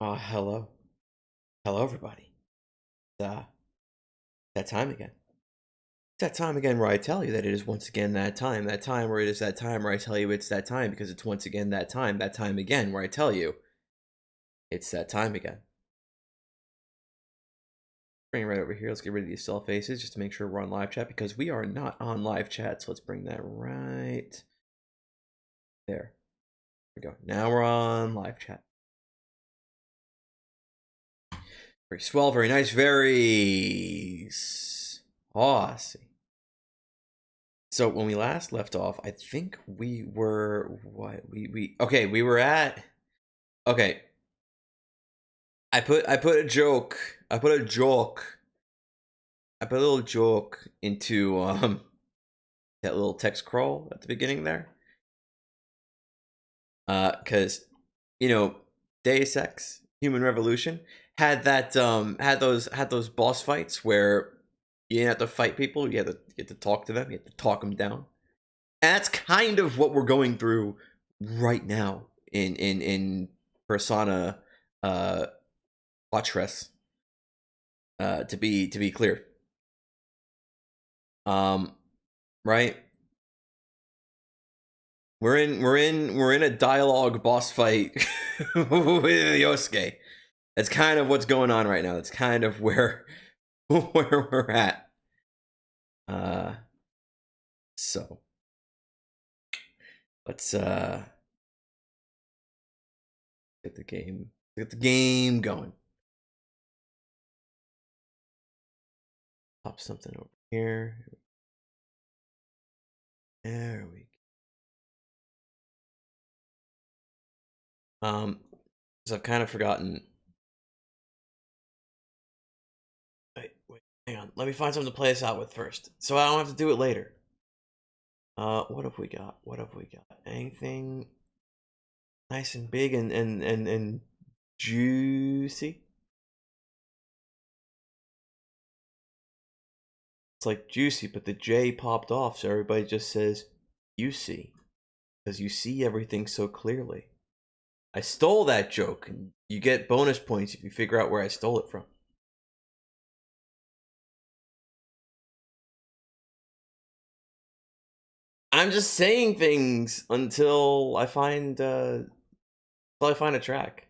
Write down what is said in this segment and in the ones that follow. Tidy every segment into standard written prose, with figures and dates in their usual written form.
Hello. Hello, everybody. That time again. That time again where I tell you that it is once again that time where it is that time where I tell you it's that time because it's once again that time again where I tell you it's that time again. Bring it right over here. Let's get rid of these cell faces just to make sure we're on live chat because we are not on live chat. So let's bring that right there. There we go. Now we're on live chat. Very swell, very nice, very saucy. So when we last left off, I think we were okay, we were at okay. I put a little joke into that little text crawl at the beginning there. Cause you know, Deus Ex Human Revolution had that had those boss fights where you didn't have to fight people, you had to talk to them, you had to talk them down. And that's kind of what we're going through right now in Persona Fortress. To be clear. Right? We're in a dialogue boss fight with Yosuke. That's kind of what's going on right now. That's kind of where we're at. So let's get the game going. Pop something over here. There we go. So I've kind of forgotten. Wait, hang on. Let me find something to play this out with first, so I don't have to do it later. What have we got? What have we got? Anything nice and big and juicy? It's like juicy, but the J popped off, so everybody just says you see, because you see everything so clearly. I stole that joke, and you get bonus points if you figure out where I stole it from. I'm just saying things until I find a track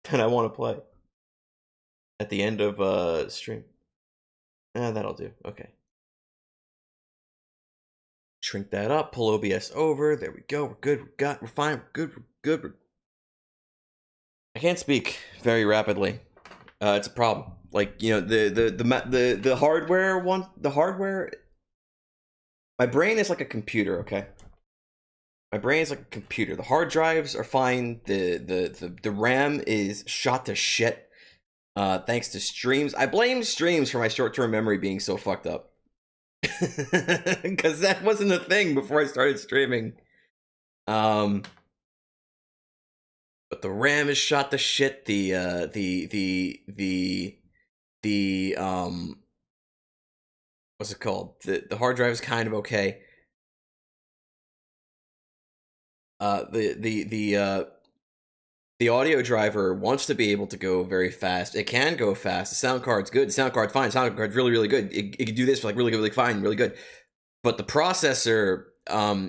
that I want to play at the end of stream. That'll do. Okay. Shrink that up. Pull OBS over. There we go. We're good. We're fine. We're good. I can't speak very rapidly. It's a problem. Like, you know, the hardware one. The hardware. My brain is like a computer. Okay. My brain is like a computer. The hard drives are fine. The RAM is shot to shit. Thanks to streams. I blame streams for my short-term memory being so fucked up. Because that wasn't a thing before I started streaming. But the RAM is shot to shit. What's it called? The hard drive is kind of okay. the audio driver wants to be able to go very fast. It can go fast. The sound card's good. The sound card's fine. The sound card's really, really good. It can do this for like really good, really fine, really good. But the processor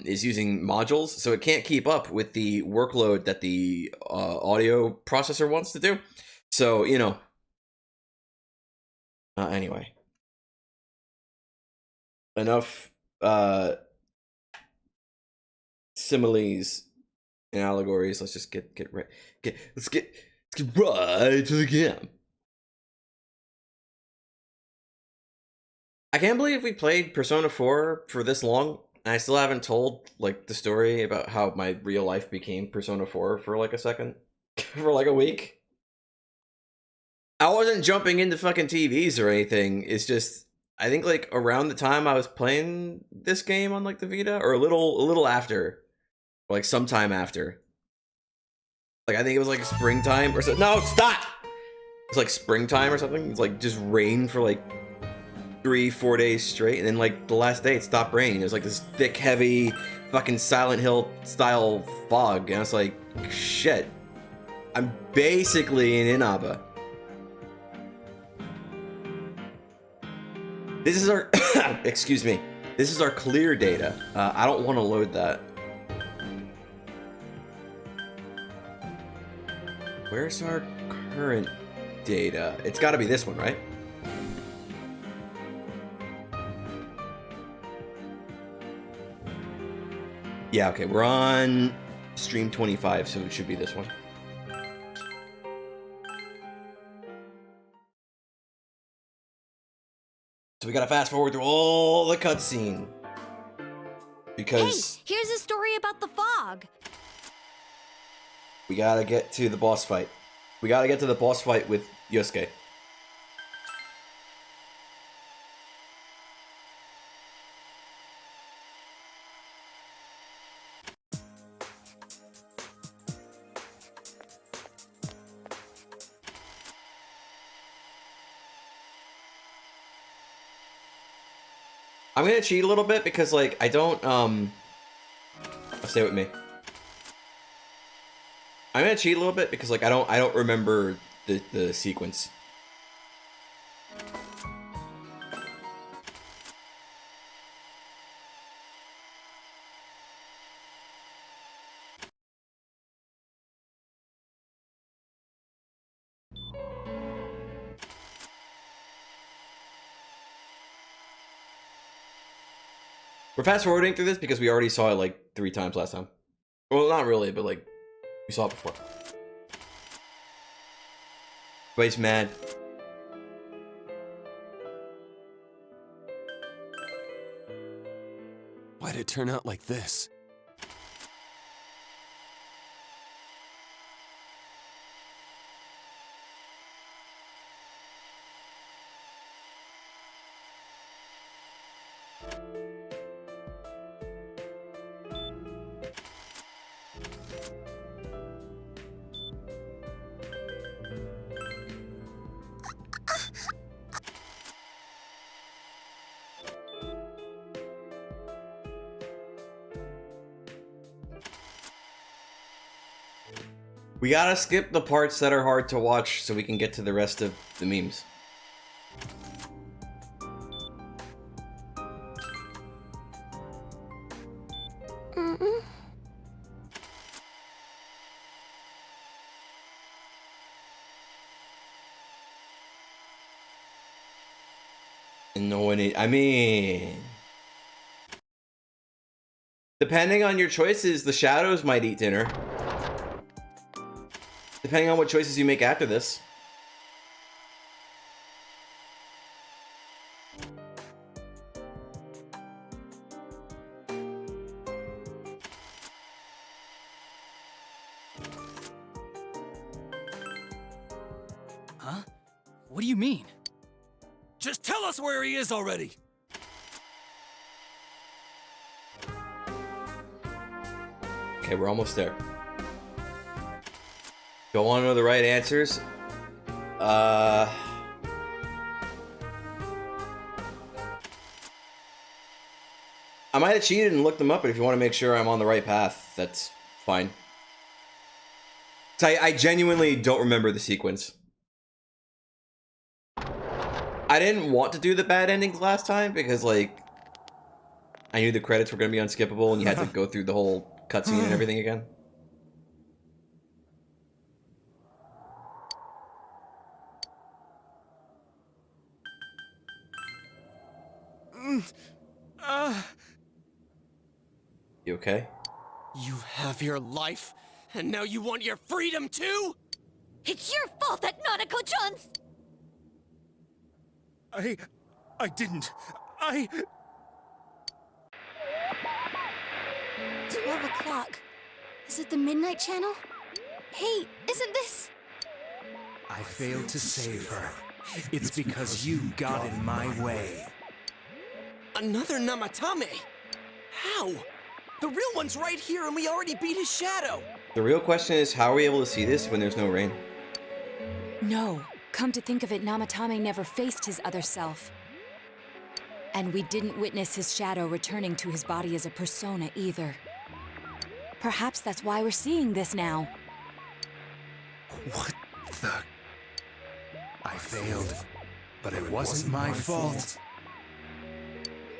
is using modules, so it can't keep up with the workload that the audio processor wants to do. So, you know. Anyway. Enough similes and allegories. Let's just get right let's get right to the game. I can't believe we played Persona 4 for this long, and I still haven't told like the story about how my real life became Persona 4 for like a second. For like a week. I wasn't jumping into fucking TVs or anything. It's just I think like around the time I was playing this game on like the Vita, or a little after, or like sometime after. Like I think it was like springtime or something. No, stop! It's like springtime or something. It's like just rain for like 3-4 days straight, and then like the last day it stopped raining. It was like this thick, heavy, fucking Silent Hill style fog, and I was like, shit. I'm basically in Inaba. This is our, excuse me, this is our clear data. I don't want to load that. Where's our current data? It's got to be this one, right? Yeah, okay, we're on stream 25, so it should be this one. So we gotta fast forward through all the cutscene. Because... Hey, here's a story about the fog. We gotta get to the boss fight. We gotta get to the boss fight with Yosuke. I'm gonna cheat a little bit because, like, I don't, stay with me. I'm gonna cheat a little bit because, like, I don't remember the sequence. We're fast forwarding through this because we already saw it like 3 times last time. Well, not really, but like we saw it before. Everybody's mad. Why'd it turn out like this? We gotta skip the parts that are hard to watch so we can get to the rest of the memes. And no one, I mean, depending on your choices, the shadows might eat dinner. Depending on what choices you make after this. Huh? What do you mean? Just tell us where he is already! Okay, we're almost there. Don't want to know the right answers. I might have cheated and looked them up, but if you want to make sure I'm on the right path, that's fine. So I genuinely don't remember the sequence. I didn't want to do the bad endings last time because, like, I knew the credits were going to be unskippable and you had to go through the whole cutscene and everything again. You okay? You have your life, and now you want your freedom too? It's your fault that Nanako-chan's... I didn't. 12 o'clock. Is it the Midnight Channel? Hey, isn't this... I failed to save her. It's because you got in my way. Another Namatame? How? The real one's right here and we already beat his shadow. The real question is, how are we able to see this when there's no rain? No. Come to think of it, Namatame never faced his other self. And we didn't witness his shadow returning to his body as a persona either. Perhaps that's why we're seeing this now. What the... I failed, but it wasn't my fault.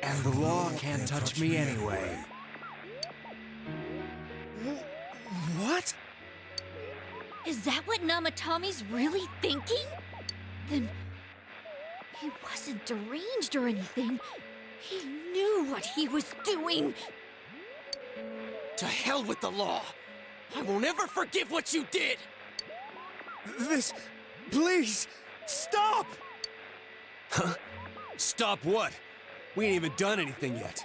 And the law can't touch me anyway. What? Is that what Namatame's really thinking? Then... he wasn't deranged or anything. He knew what he was doing. To hell with the law. I won't ever forgive what you did. This... please, stop! Huh? Stop what? We ain't even done anything yet.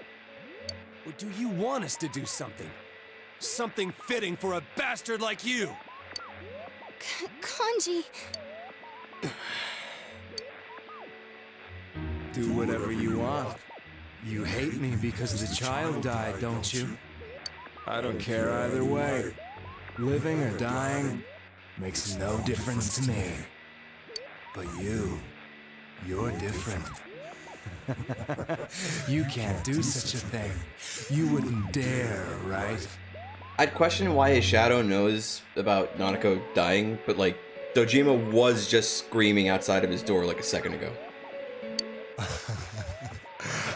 Or do you want us to do something? Something fitting for a bastard like you! Kanji... Do whatever you want. You hate me because the child died, don't you? I don't care either way. Living or dying makes no difference to me. But you're different. You can't do such a thing. You wouldn't dare, right? I'd question why his shadow knows about Nanako dying, but, like, Dojima was just screaming outside of his door like a second ago.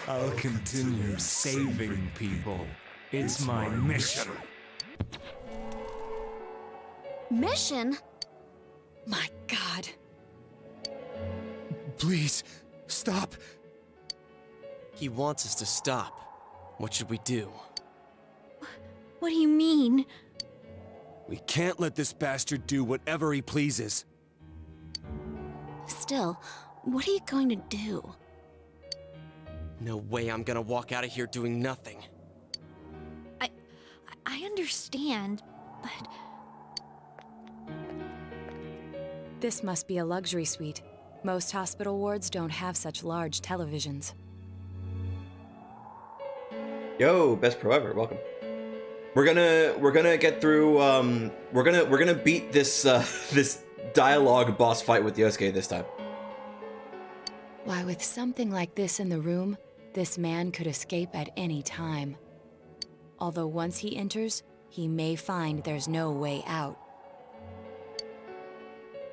I'll continue saving people. It's my mission. Mission? My God. Please, stop. He wants us to stop. What should we do? What do you mean? We can't let this bastard do whatever he pleases. Still, what are you going to do? No way I'm gonna walk out of here doing nothing. I understand, but... This must be a luxury suite. Most hospital wards don't have such large televisions. Yo, best pro ever, welcome. We're gonna get through. We're gonna beat this this dialogue boss fight with Yosuke this time. Why, with something like this in the room, this man could escape at any time. Although once he enters, he may find there's no way out.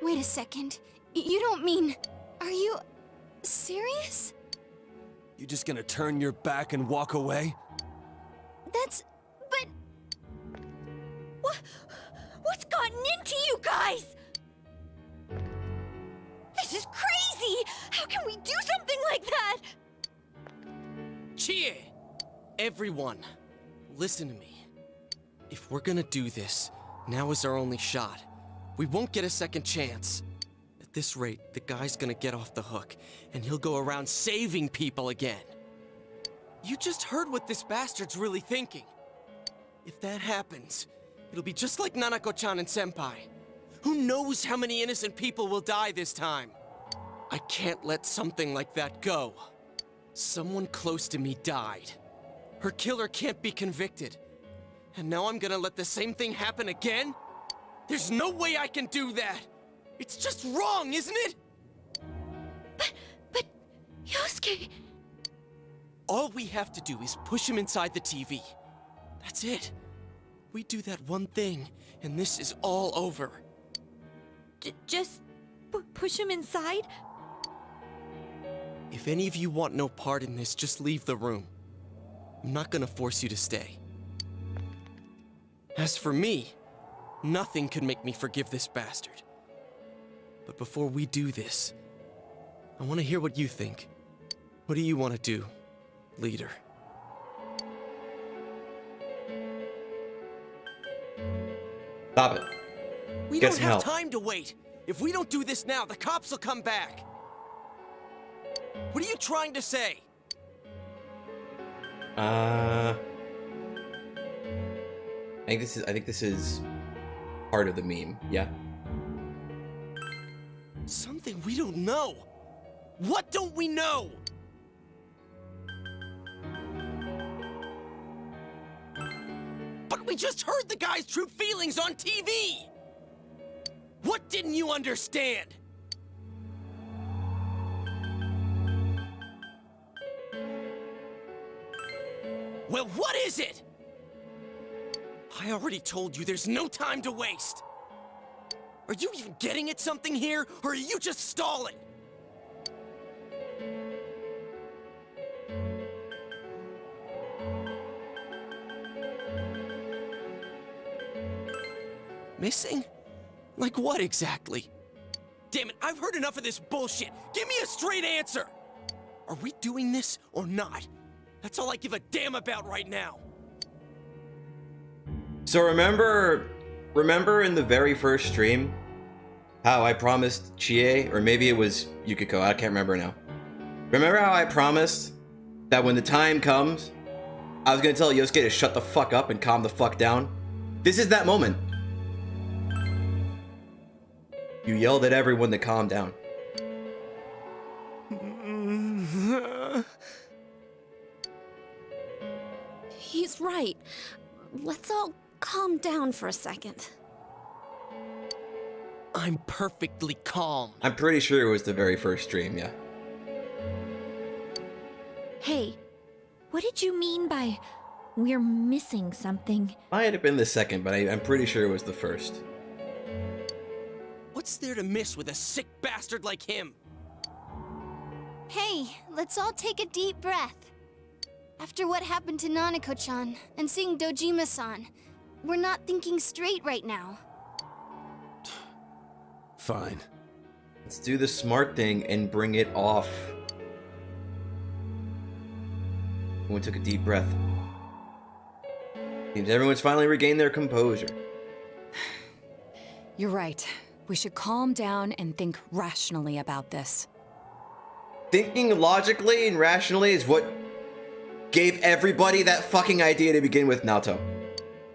Wait a second. You don't mean... Are you... serious? You just gonna turn your back and walk away? That's... but... What's gotten into you guys? This is crazy! How can we do something like that? Chie! Everyone, listen to me. If we're gonna do this, now is our only shot. We won't get a second chance. At this rate, the guy's gonna get off the hook, and he'll go around saving people again. You just heard what this bastard's really thinking. If that happens, it'll be just like Nanako-chan and Senpai. Who knows how many innocent people will die this time? I can't let something like that go. Someone close to me died. Her killer can't be convicted. And now I'm gonna let the same thing happen again? There's no way I can do that! It's just wrong, isn't it? But... Yosuke... All we have to do is push him inside the TV. That's it. We do that one thing, and this is all over. Just push him inside? If any of you want no part in this, just leave the room. I'm not gonna force you to stay. As for me, nothing could make me forgive this bastard. But before we do this, I want to hear what you think. What do you want to do, leader? Stop it. We Get don't some have help. time to wait. If we don't do this now, the cops will come back. What are you trying to say? I think this is part of the meme. Yeah. Something we don't know. What don't we know? But we just heard the guy's true feelings on TV. What didn't you understand? Well, what is it? I already told you there's no time to waste. Are you even getting at something here, or are you just stalling? Missing? Like what exactly? Damn it, I've heard enough of this bullshit. Give me a straight answer. Are we doing this or not? That's all I give a damn about right now. So remember in the very first stream how I promised Chie, or maybe it was Yukiko, I can't remember now. Remember how I promised that when the time comes, I was gonna tell Yosuke to shut the fuck up and calm the fuck down? This is that moment. You yelled at everyone to calm down. He's right. Let's all calm down for a second. I'm perfectly calm. I'm pretty sure it was the very first stream, yeah. Hey, what did you mean by we're missing something? Might have been the second, but I'm pretty sure it was the first. What's there to miss with a sick bastard like him? Hey, let's all take a deep breath. After what happened to Nanako-chan and seeing Dojima-san, we're not thinking straight right now. Fine. Let's do the smart thing and bring it off. Everyone took a deep breath. Seems everyone's finally regained their composure. You're right. We should calm down and think rationally about this. Thinking logically and rationally is what gave everybody that fucking idea to begin with, Naoto.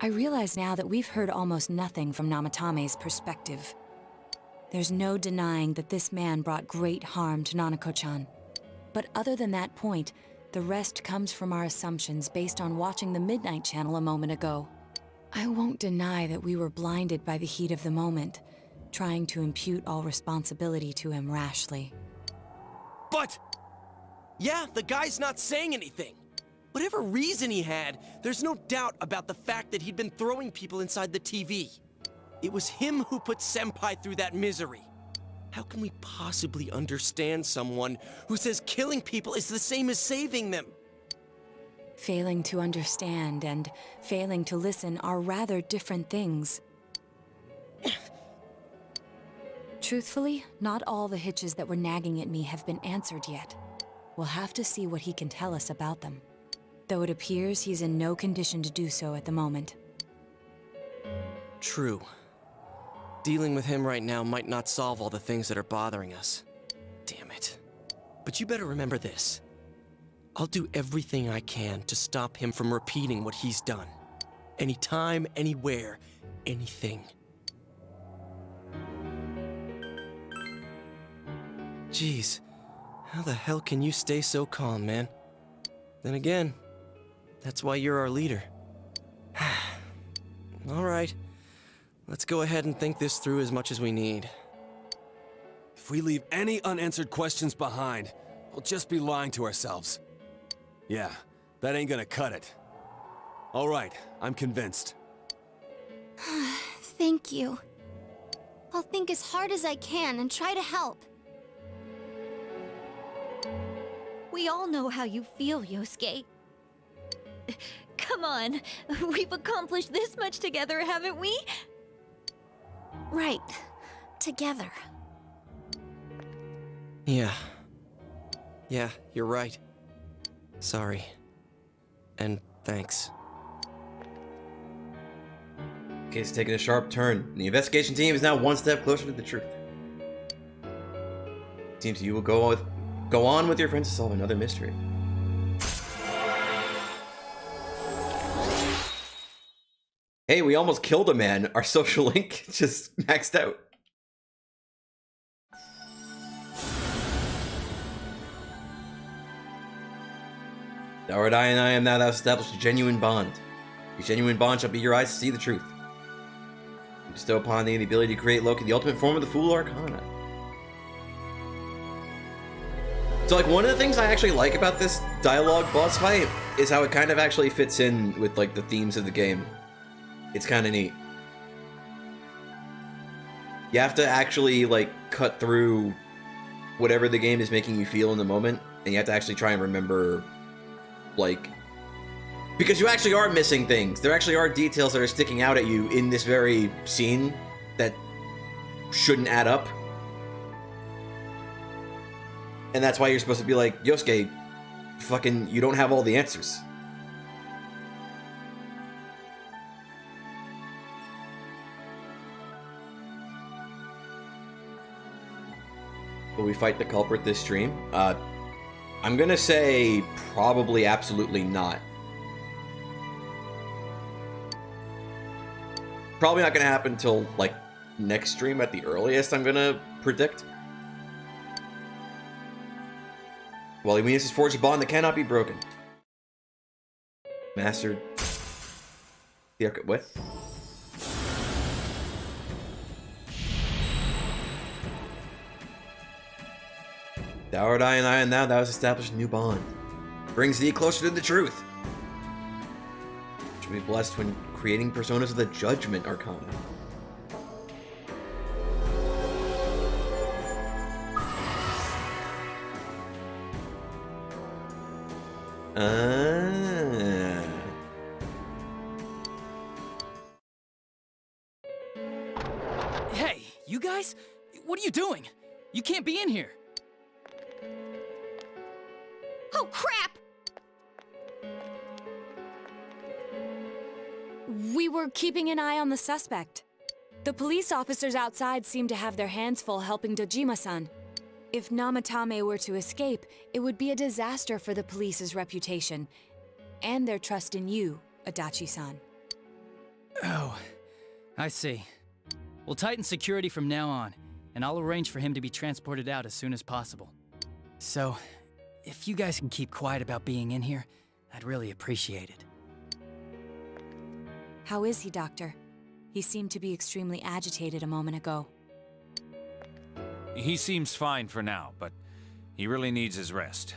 I realize now that we've heard almost nothing from Namatame's perspective. There's no denying that this man brought great harm to Nanako-chan. But other than that point, the rest comes from our assumptions based on watching the Midnight Channel a moment ago. I won't deny that we were blinded by the heat of the moment, trying to impute all responsibility to him rashly. But, yeah, the guy's not saying anything. Whatever reason he had, there's no doubt about the fact that he'd been throwing people inside the TV. It was him who put Senpai through that misery. How can we possibly understand someone who says killing people is the same as saving them? Failing to understand and failing to listen are rather different things. Truthfully, not all the hitches that were nagging at me have been answered yet. We'll have to see what he can tell us about them. Though it appears he's in no condition to do so at the moment. True. Dealing with him right now might not solve all the things that are bothering us. Damn it. But you better remember this. I'll do everything I can to stop him from repeating what he's done. Anytime, anywhere, anything. Jeez, how the hell can you stay so calm, man? Then again, that's why you're our leader. All right, let's go ahead and think this through as much as we need. If we leave any unanswered questions behind, we'll just be lying to ourselves. Yeah, that ain't gonna cut it. All right, I'm convinced. Thank you. I'll think as hard as I can and try to help. We all know how you feel, Yosuke. Come on, we've accomplished this much together, haven't we? Right. Together. Yeah. Yeah, you're right. Sorry. And thanks. Case is taking a sharp turn. The investigation team is now one step closer to the truth. It seems you will go on with your friends to solve another mystery. Hey, we almost killed a man. Our social link just maxed out. Our I and I am now thou established a genuine bond. Your genuine bond shall be your eyes to see the truth. You bestow upon thee the ability to create Loki the ultimate form of the Fool Arcana. So like one of the things I actually like about this dialogue boss fight is how it kind of actually fits in with like the themes of the game. It's kind of neat. You have to actually like cut through whatever the game is making you feel in the moment, and you have to actually try and remember, like, because you actually are missing things. There actually are details that are sticking out at you in this very scene that shouldn't add up. And that's why you're supposed to be like, Yosuke, fucking, you don't have all the answers. Will we fight the culprit this stream? I'm gonna say probably absolutely not. Probably not gonna happen until like next stream at the earliest, I'm gonna predict. While Eunice has forged a bond that cannot be broken. Mastered. What? Thou art I and I and thou hast established a new bond. Brings thee closer to the truth. Should be blessed when creating personas of the Judgment Arcana. Hey, you guys? What are you doing? You can't be in here. Oh, crap! We were keeping an eye on the suspect. The police officers outside seem to have their hands full helping Dojima-san. If Namatame were to escape, it would be a disaster for the police's reputation, and their trust in you, Adachi-san. Oh, I see. We'll tighten security from now on, and I'll arrange for him to be transported out as soon as possible. So, if you guys can keep quiet about being in here, I'd really appreciate it. How is he, Doctor? He seemed to be extremely agitated a moment ago. He seems fine for now, but he really needs his rest.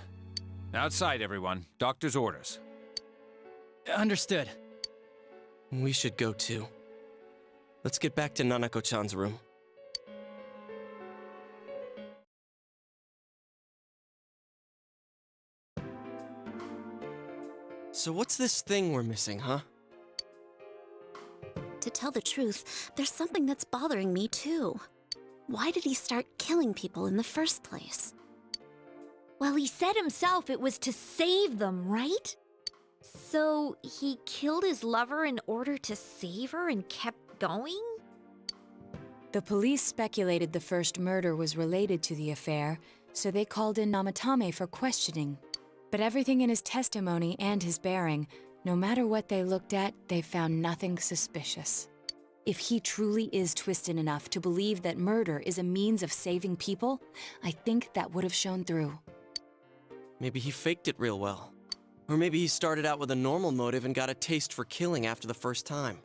Outside, everyone. Doctor's orders. Understood. We should go too. Let's get back to Nanako-chan's room. So what's this thing we're missing, huh? To tell the truth, there's something that's bothering me too. Why did he start killing people in the first place? Well, he said himself it was to save them, right? So he killed his lover in order to save her and kept going? The police speculated the first murder was related to the affair, so they called in Namatame for questioning. But everything in his testimony and his bearing, no matter what they looked at, they found nothing suspicious. If he truly is twisted enough to believe that murder is a means of saving people, I think that would have shown through. Maybe he faked it real well. Or maybe he started out with a normal motive and got a taste for killing after the first time.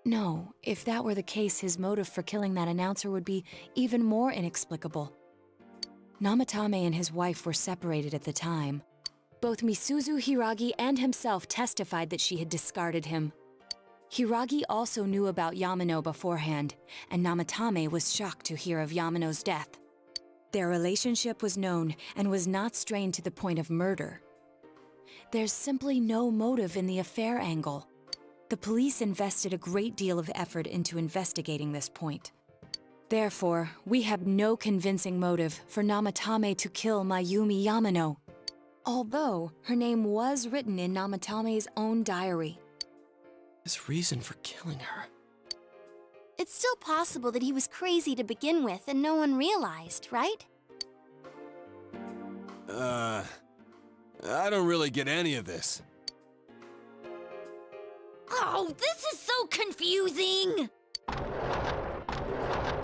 No, if that were the case, his motive for killing that announcer would be even more inexplicable. Namatame and his wife were separated at the time. Both Misuzu Hiragi and himself testified that she had discarded him. Hiragi also knew about Yamano beforehand, and Namatame was shocked to hear of Yamano's death. Their relationship was known and was not strained to the point of murder. There's simply no motive in the affair angle. The police invested a great deal of effort into investigating this point. Therefore, we have no convincing motive for Namatame to kill Mayumi Yamano, although her name was written in Namatame's own diary. His reason for killing her. It's still possible that he was crazy to begin with and no one realized, right? I don't really get any of this. Oh, this is so confusing!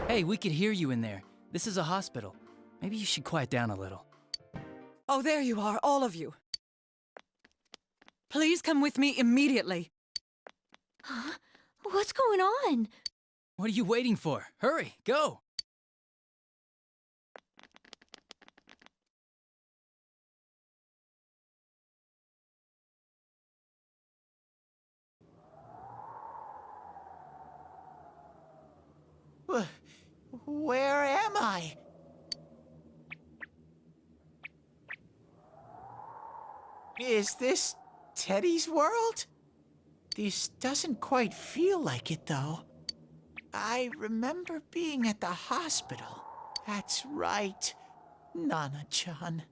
Hey, we could hear you in there. This is a hospital. Maybe you should quiet down a little. Oh, there you are, all of you. Please come with me immediately. Huh? What's going on? What are you waiting for? Hurry, go! Where am I? Is this Teddy's world? This doesn't quite feel like it, though. I remember being at the hospital. That's right, Nana-chan.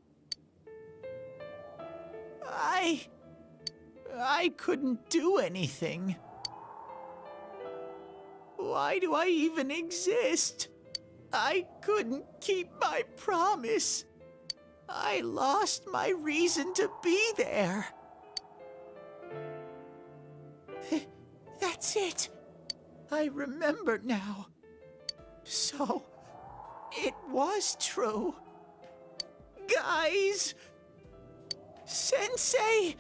I couldn't do anything. Why do I even exist? I couldn't keep my promise. I lost my reason to be there. That's it. I remember now. So, it was true. Guys! Sensei!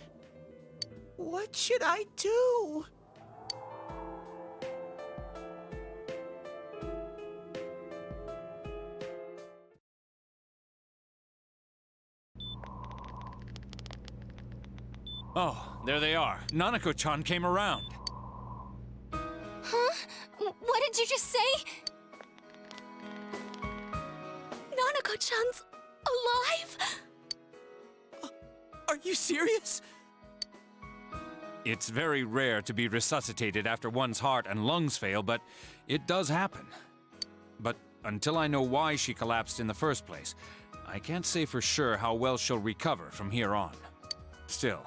What should I do? Oh, there they are. Nanako-chan came around. Huh? What did you just say? Nanako-chan's alive? Are you serious? It's very rare to be resuscitated after one's heart and lungs fail, but it does happen. But until I know why she collapsed in the first place, I can't say for sure how well she'll recover from here on. Still,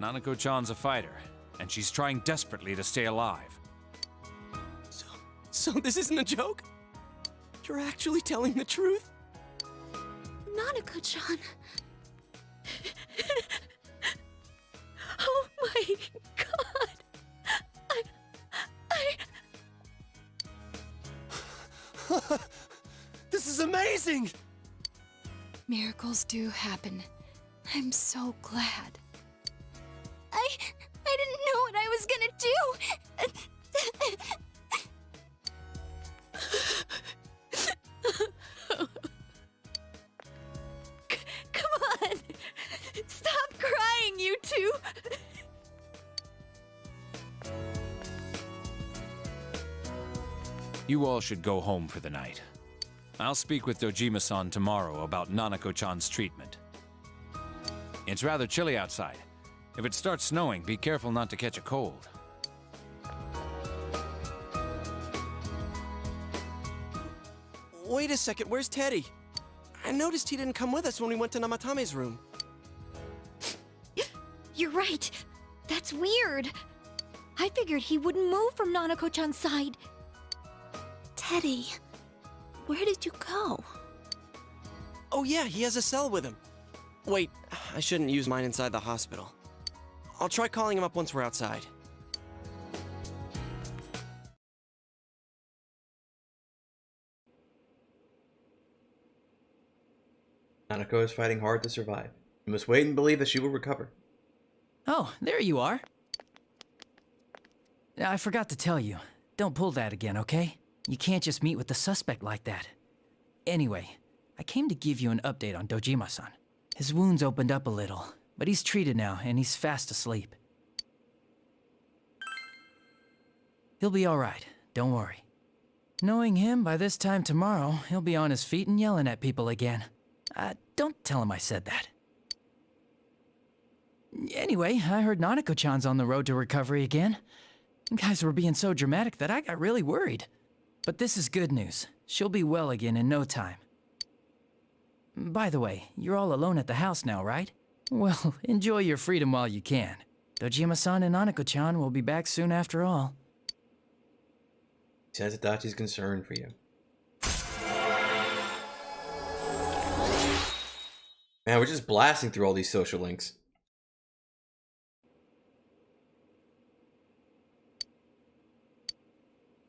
Nanako-chan's a fighter, and she's trying desperately to stay alive. So this isn't a joke? You're actually telling the truth? Nanako-chan. Oh my god! This is amazing! Miracles do happen. I'm so glad. I didn't know what I was gonna do. Come on! Stop crying, you two! You all should go home for the night. I'll speak with Dojima-san tomorrow about Nanako-chan's treatment. It's rather chilly outside. If it starts snowing, be careful not to catch a cold. Wait a second, where's Teddy? I noticed he didn't come with us when we went to Namatame's room. You're right. That's weird. I figured he wouldn't move from Nanako-chan's side. Teddy, where did you go? Oh yeah, he has a cell with him. Wait, I shouldn't use mine inside the hospital. I'll try calling him up once we're outside. Nanako is fighting hard to survive. We must wait and believe that she will recover. Oh, there you are. I forgot to tell you. Don't pull that again, okay? You can't just meet with the suspect like that. Anyway, I came to give you an update on Dojima-san. His wounds opened up a little, but he's treated now and he's fast asleep. He'll be alright, don't worry. Knowing him, by this time tomorrow, he'll be on his feet and yelling at people again. Don't tell him I said that. Anyway, I heard Nanako-chan's on the road to recovery again. You guys were being so dramatic that I got really worried. But this is good news. She'll be well again in no time. By the way, you're all alone at the house now, right? Well, enjoy your freedom while you can. Dojima-san and Nanako-chan will be back soon after all. Says Itachi's concerned for you. Man, we're just blasting through all these social links.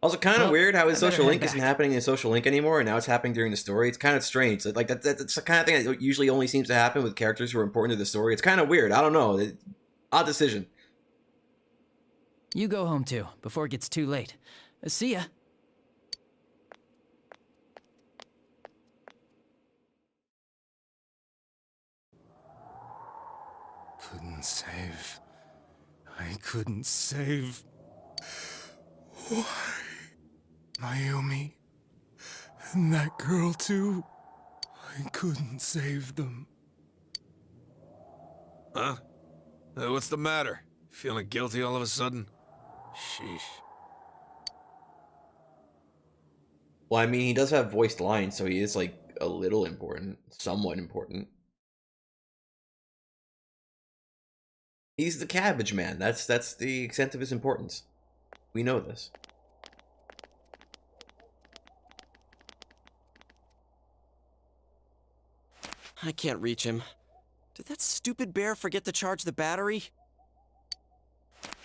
Also, kind of weird how his social link isn't happening in social link anymore, and now it's happening during the story. It's kind of strange. Like that's the kind of thing that usually only seems to happen with characters who are important to the story. It's kind of weird. I don't know. Odd decision. You go home too, before it gets too late. See ya. Couldn't save. I couldn't save. Why? Mayumi. And that girl too. I couldn't save them. Huh? What's the matter? Feeling guilty all of a sudden? Sheesh. Well, I mean, he does have voiced lines, so he is, like, a little important. Somewhat important. He's the cabbage man. That's the extent of his importance. We know this. I can't reach him. Did that stupid bear forget to charge the battery?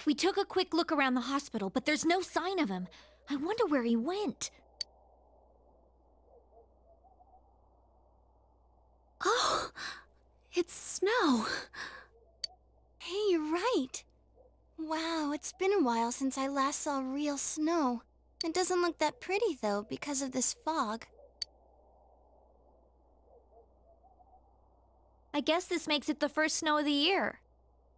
We took a quick look around the hospital, but there's no sign of him. I wonder where he went. Oh, it's snow. Hey, you're right. Wow, it's been a while since I last saw real snow. It doesn't look that pretty, though, because of this fog. I guess this makes it the first snow of the year.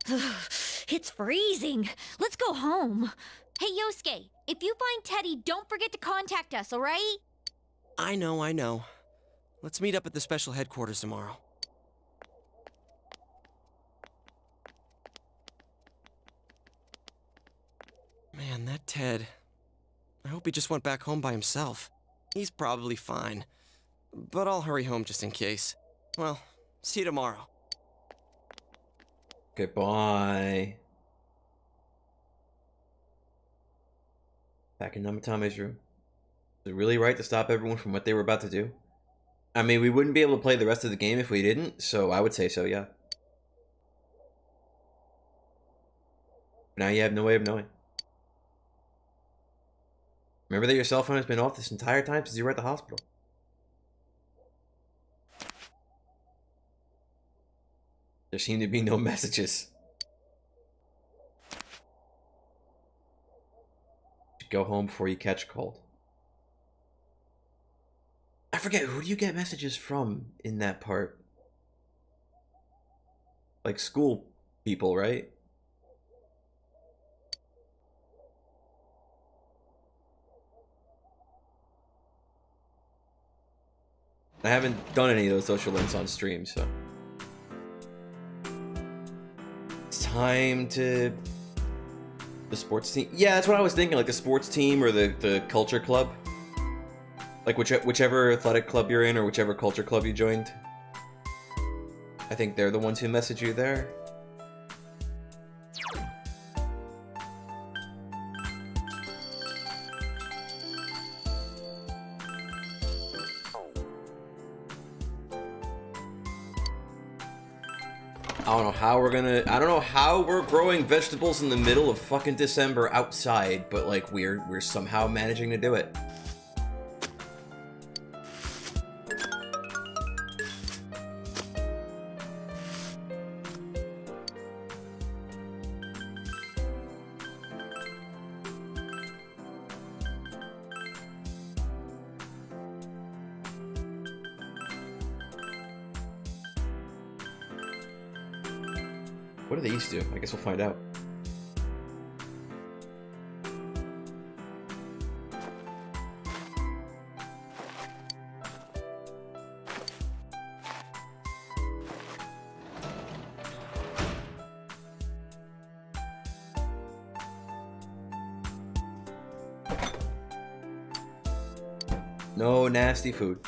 It's freezing. Let's go home. Hey, Yosuke, if you find Teddy, don't forget to contact us, all right? I know. Let's meet up at the special headquarters tomorrow. Man, that Ted. I hope he just went back home by himself. He's probably fine. But I'll hurry home just in case. Well, see you tomorrow. Goodbye. Back in Namatame's room. Was it really right to stop everyone from what they were about to do? I mean, we wouldn't be able to play the rest of the game if we didn't, so I would say so, yeah. Now you have no way of knowing. Remember that your cell phone has been off this entire time since you were at the hospital. There seem to be no messages. Go home before you catch a cold. I forget, who do you get messages from in that part? Like school people, right? I haven't done any of those social links on stream, so. It's time to... The sports team? Yeah, that's what I was thinking, like the sports team or the culture club. Like whichever athletic club you're in or whichever culture club you joined. I think they're the ones who message you there. I don't know how we're growing vegetables in the middle of fucking December outside, but like we're somehow managing to do it. What do they used to do? I guess we'll find out. No nasty food.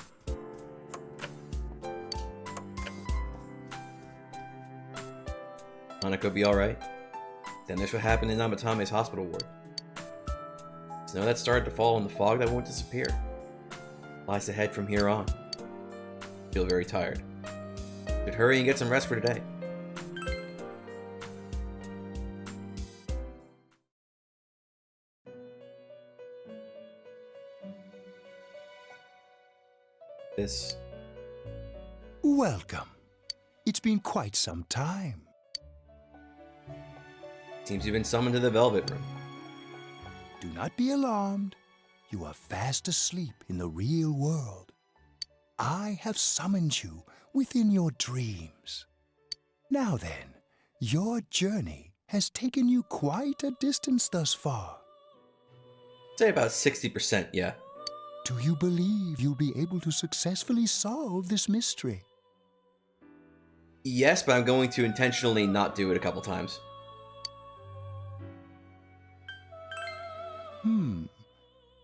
Hanako be alright? Then this what happened in Namatame's hospital ward. Snow that started to fall in the fog that won't disappear. Lies ahead from here on. Feel very tired. Should hurry and get some rest for today. This. Welcome. It's been quite some time. Seems you've been summoned to the Velvet Room. Do not be alarmed. You are fast asleep in the real world. I have summoned you within your dreams. Now then, your journey has taken you quite a distance thus far. Say about 60%, yeah. Do you believe you'll be able to successfully solve this mystery? Yes, but I'm going to intentionally not do it a couple times.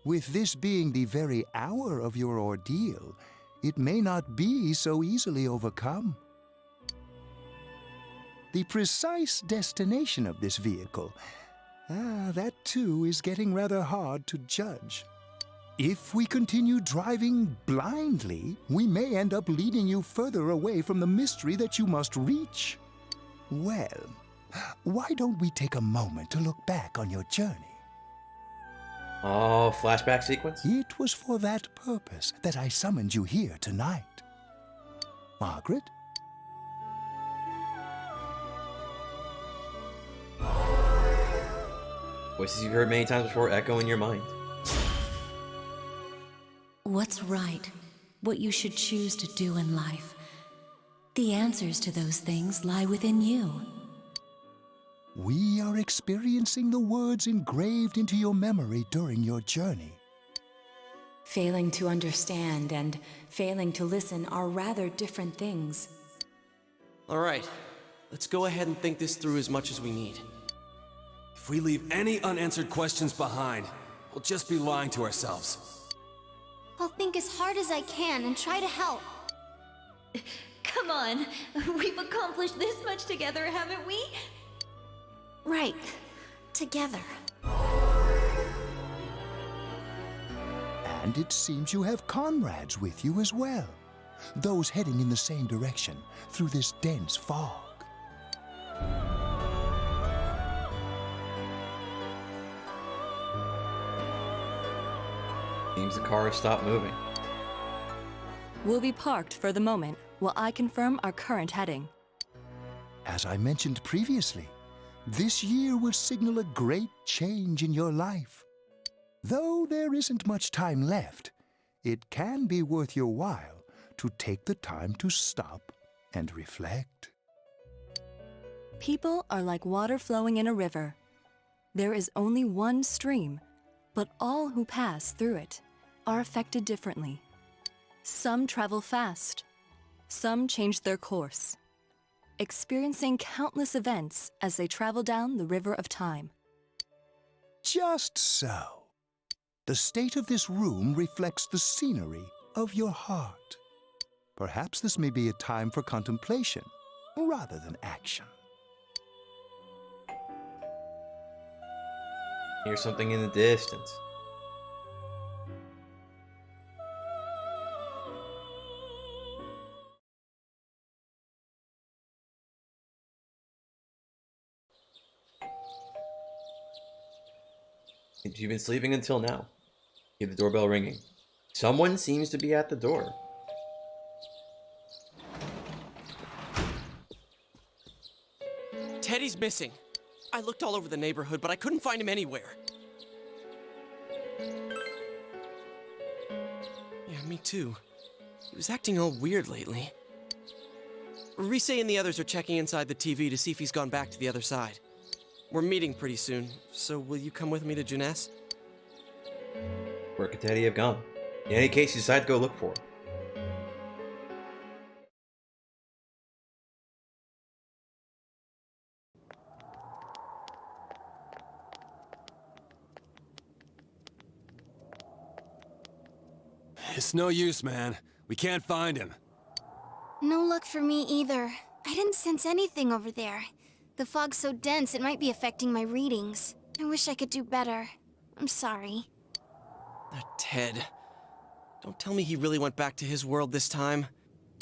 With this being the very hour of your ordeal, it may not be so easily overcome. The precise destination of this vehicle, that too is getting rather hard to judge. If we continue driving blindly, we may end up leading you further away from the mystery that you must reach. Well, why don't we take a moment to look back on your journey? Oh, flashback sequence? It was for that purpose that I summoned you here tonight. Margaret? Voices you've heard many times before echo in your mind. What's right? What you should choose to do in life? The answers to those things lie within you. We are experiencing the words engraved into your memory during your journey. Failing to understand and failing to listen are rather different things. All right, let's go ahead and think this through as much as we need. If we leave any unanswered questions behind, we'll just be lying to ourselves. I'll think as hard as I can and try to help. Come on, we've accomplished this much together, haven't we? Right. Together. And it seems you have comrades with you as well. Those heading in the same direction through this dense fog. Seems the car has stopped moving. We'll be parked for the moment while I confirm our current heading. As I mentioned previously, this year will signal a great change in your life. Though there isn't much time left, it can be worth your while to take the time to stop and reflect. People are like water flowing in a river. There is only one stream, but all who pass through it are affected differently. Some travel fast, some change their course, experiencing countless events as they travel down the river of time. Just so. The state of this room reflects the scenery of your heart. Perhaps this may be a time for contemplation rather than action. Here's something in the distance. You've been sleeping until now. You hear the doorbell ringing. Someone seems to be at the door. Teddy's missing. I looked all over the neighborhood, but I couldn't find him anywhere. Yeah, me too. He was acting all weird lately. Rise and the others are checking inside the TV to see if he's gone back to the other side. We're meeting pretty soon, so will you come with me to Jeunesse? Where could Teddy have gone? In any case, you decide to go look for him. It's no use, man. We can't find him. No luck for me either. I didn't sense anything over there. The fog's so dense it might be affecting my readings. I wish I could do better. I'm sorry. Ted. Don't tell me he really went back to his world this time.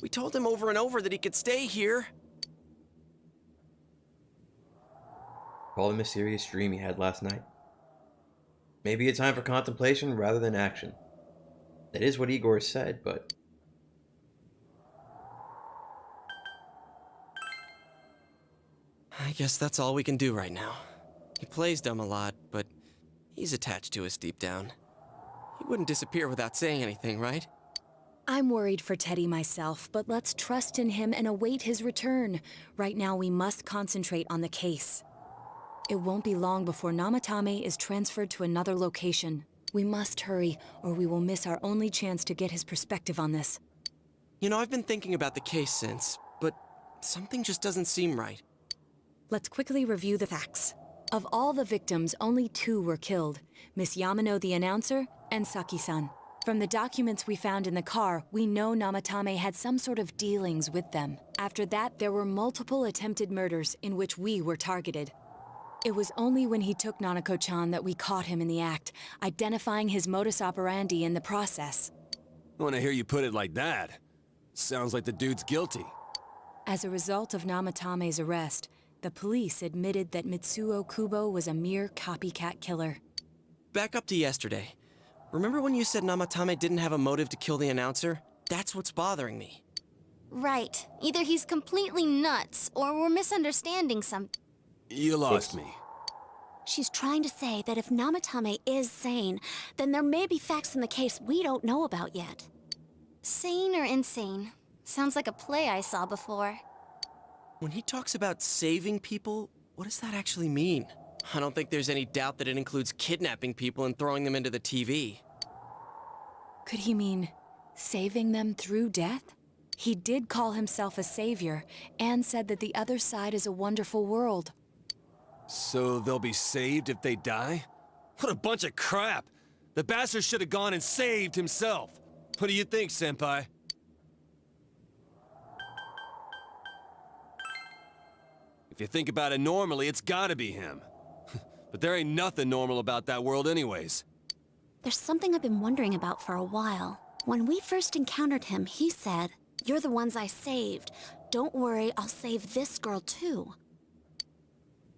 We told him over and over that he could stay here. Call the mysterious dream he had last night. Maybe a time for contemplation rather than action. That is what Igor said, but... I guess that's all we can do right now. He plays dumb a lot, but he's attached to us deep down. He wouldn't disappear without saying anything, right? I'm worried for Teddy myself, but let's trust in him and await his return. Right now, we must concentrate on the case. It won't be long before Namatame is transferred to another location. We must hurry, or we will miss our only chance to get his perspective on this. You know, I've been thinking about the case since, but something just doesn't seem right. Let's quickly review the facts. Of all the victims, only 2 were killed. Miss Yamano the announcer, and Saki-san. From the documents we found in the car, we know Namatame had some sort of dealings with them. After that, there were multiple attempted murders in which we were targeted. It was only when he took Nanako-chan that we caught him in the act, identifying his modus operandi in the process. When I hear you put it like that, sounds like the dude's guilty. As a result of Namatame's arrest, the police admitted that Mitsuo Kubo was a mere copycat killer. Back up to yesterday. Remember when you said Namatame didn't have a motive to kill the announcer? That's what's bothering me. Right. Either he's completely nuts, or we're misunderstanding something. You lost me. She's trying to say that if Namatame is sane, then there may be facts in the case we don't know about yet. Sane or insane? Sounds like a play I saw before. When he talks about saving people, what does that actually mean? I don't think there's any doubt that it includes kidnapping people and throwing them into the TV. Could he mean saving them through death? He did call himself a savior, and said that the other side is a wonderful world. So they'll be saved if they die? What a bunch of crap! The bastard should have gone and saved himself. What do you think, Senpai? If you think about it normally, it's gotta be him. But there ain't nothing normal about that world anyways. There's something I've been wondering about for a while. When we first encountered him, he said, "You're the ones I saved. Don't worry, I'll save this girl too."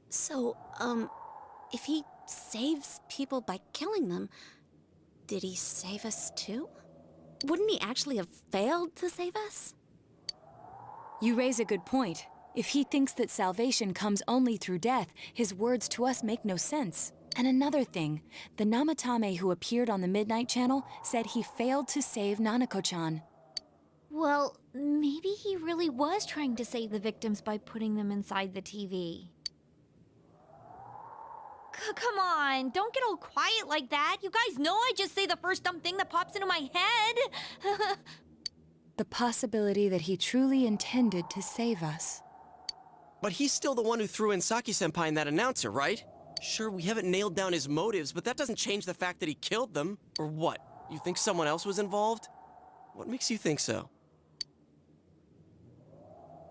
So, if he saves people by killing them, did he save us too? Wouldn't he actually have failed to save us? You raise a good point. If he thinks that salvation comes only through death, his words to us make no sense. And another thing, the Namatame who appeared on the Midnight Channel said he failed to save Nanako-chan. Well, maybe he really was trying to save the victims by putting them inside the TV. Come on, don't get all quiet like that. You guys know I just say the first dumb thing that pops into my head. The possibility that he truly intended to save us. But he's still the one who threw in Saki-senpai and that announcer, right? Sure, we haven't nailed down his motives, but that doesn't change the fact that he killed them. Or what? You think someone else was involved? What makes you think so?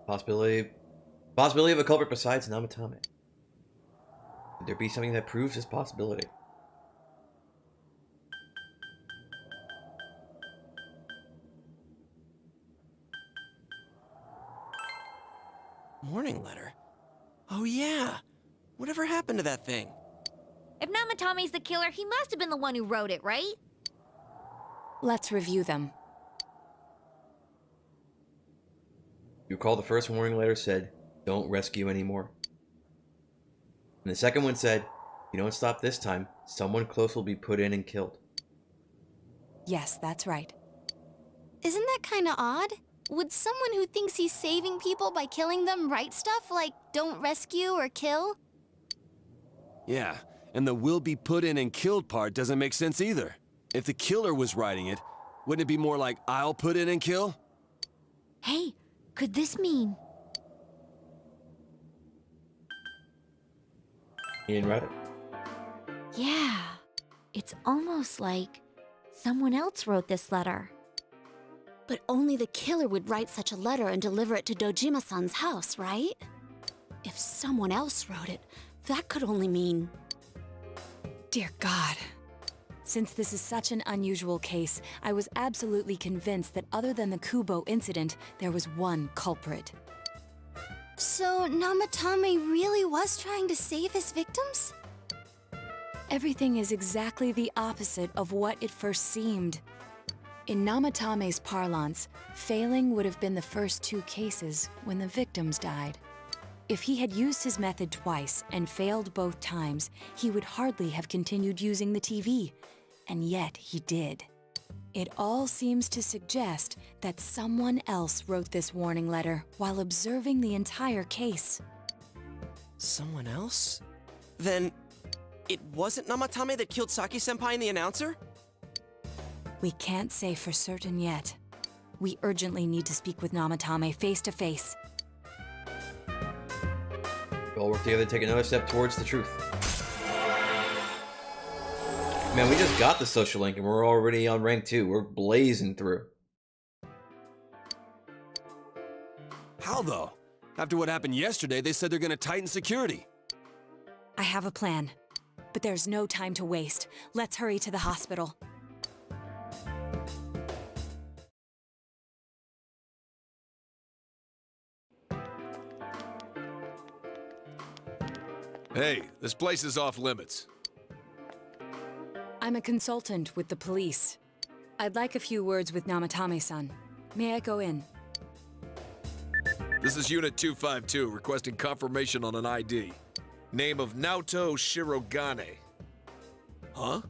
Possibility of a culprit besides Namatame. Could there be something that proves this possibility? Morning letter? Oh yeah! Whatever happened to that thing? If Namatame's the killer, he must have been the one who wrote it, right? Let's review them. You recall the first warning letter said, "Don't rescue anymore." And the second one said, "If you don't stop this time, someone close will be put in and killed." Yes, that's right. Isn't that kinda odd? Would someone who thinks he's saving people by killing them write stuff like, "Don't rescue or kill"? Yeah, and the "will be put in and killed" part doesn't make sense either. If the killer was writing it, wouldn't it be more like, "I'll put in and kill"? Hey, could this mean... He didn't write it. Yeah, it's almost like Someone else wrote this letter. But only the killer would write such a letter and deliver it to Dojima-san's house, right? If someone else wrote it, that could only mean... Dear God. Since this is such an unusual case, I was absolutely convinced that other than the Kubo incident, there was one culprit. So, Namatame really was trying to save his victims? Everything is exactly the opposite of what it first seemed. In Namatame's parlance, failing would have been the first 2 cases when the victims died. If he had used his method twice and failed both times, he would hardly have continued using the TV. And yet he did. It all seems to suggest that someone else wrote this warning letter while observing the entire case. Someone else? Then, it wasn't Namatame that killed Saki-senpai and the announcer? We can't say for certain yet. We urgently need to speak with Namatame face to face. We all work together to take another step towards the truth. Man, we just got the social link and we're already on rank 2. We're blazing through. How though? After what happened yesterday, they said they're gonna tighten security. I have a plan, but there's no time to waste. Let's hurry to the hospital. Hey, this place is off limits. I'm a consultant with the police. I'd like a few words with Namatame-san. May I go in? This is Unit 252, requesting confirmation on an ID. Name of Naoto Shirogane. Huh?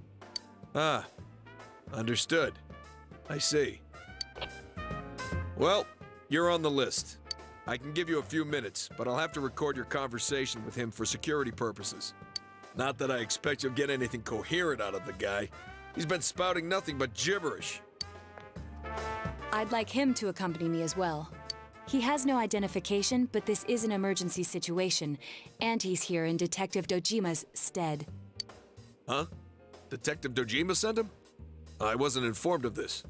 Ah, understood. I see. Well, you're on the list. I can give you a few minutes, but I'll have to record your conversation with him for security purposes. Not that I expect you'll get anything coherent out of the guy. He's been spouting nothing but gibberish. I'd like him to accompany me as well. He has no identification, but this is an emergency situation, and he's here in Detective Dojima's stead. Huh? Detective Dojima sent him? I wasn't informed of this.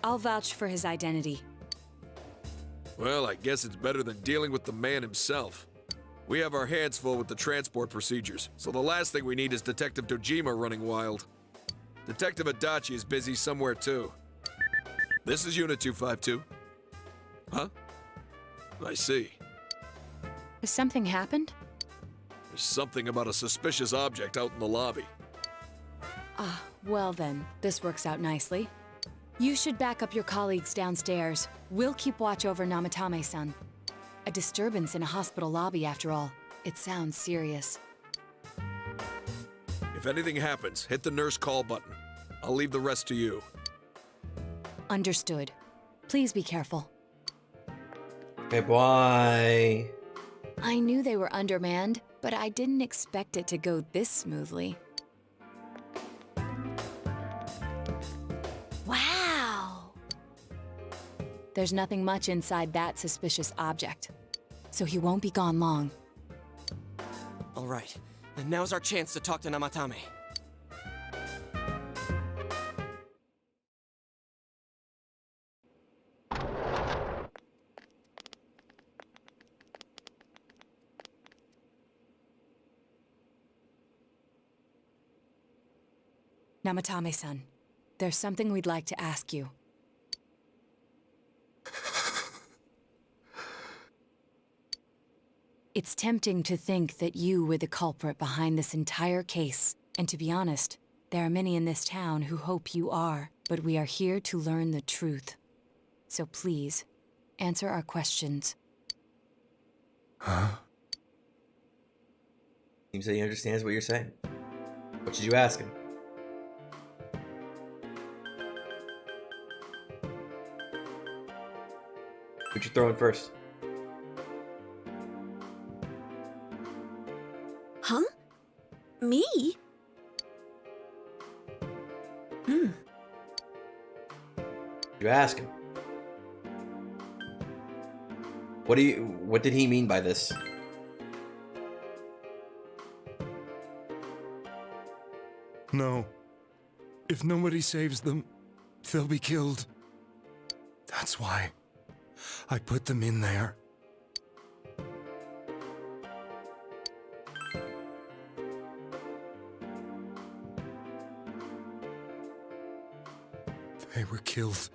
I'll vouch for his identity. Well, I guess it's better than dealing with the man himself. We have our hands full with the transport procedures, so the last thing we need is Detective Dojima running wild. Detective Adachi is busy somewhere too. This is Unit 252. Huh? I see. Has something happened? There's something about a suspicious object out in the lobby. Ah, well then, this works out nicely. You should back up your colleagues downstairs. We'll keep watch over Namatame-san. A disturbance in a hospital lobby, after all. It sounds serious. If anything happens, hit the nurse call button. I'll leave the rest to you. Understood. Please be careful. Okay, bye. I knew they were undermanned, but I didn't expect it to go this smoothly. Wow! There's nothing much inside that suspicious object, so he won't be gone long. All right, and now's our chance to talk to Namatame. Namatame-san, there's something we'd like to ask you. It's tempting to think that you were the culprit behind this entire case. And to be honest, there are many in this town who hope you are. But we are here to learn the truth. So please, answer our questions. Huh? Seems that he understands what you're saying. What should you ask him? Who'd you throw in first? Huh? Me? You ask him. What did he mean by this? No. If nobody saves them, they'll be killed. That's why I put them in there. They were killed.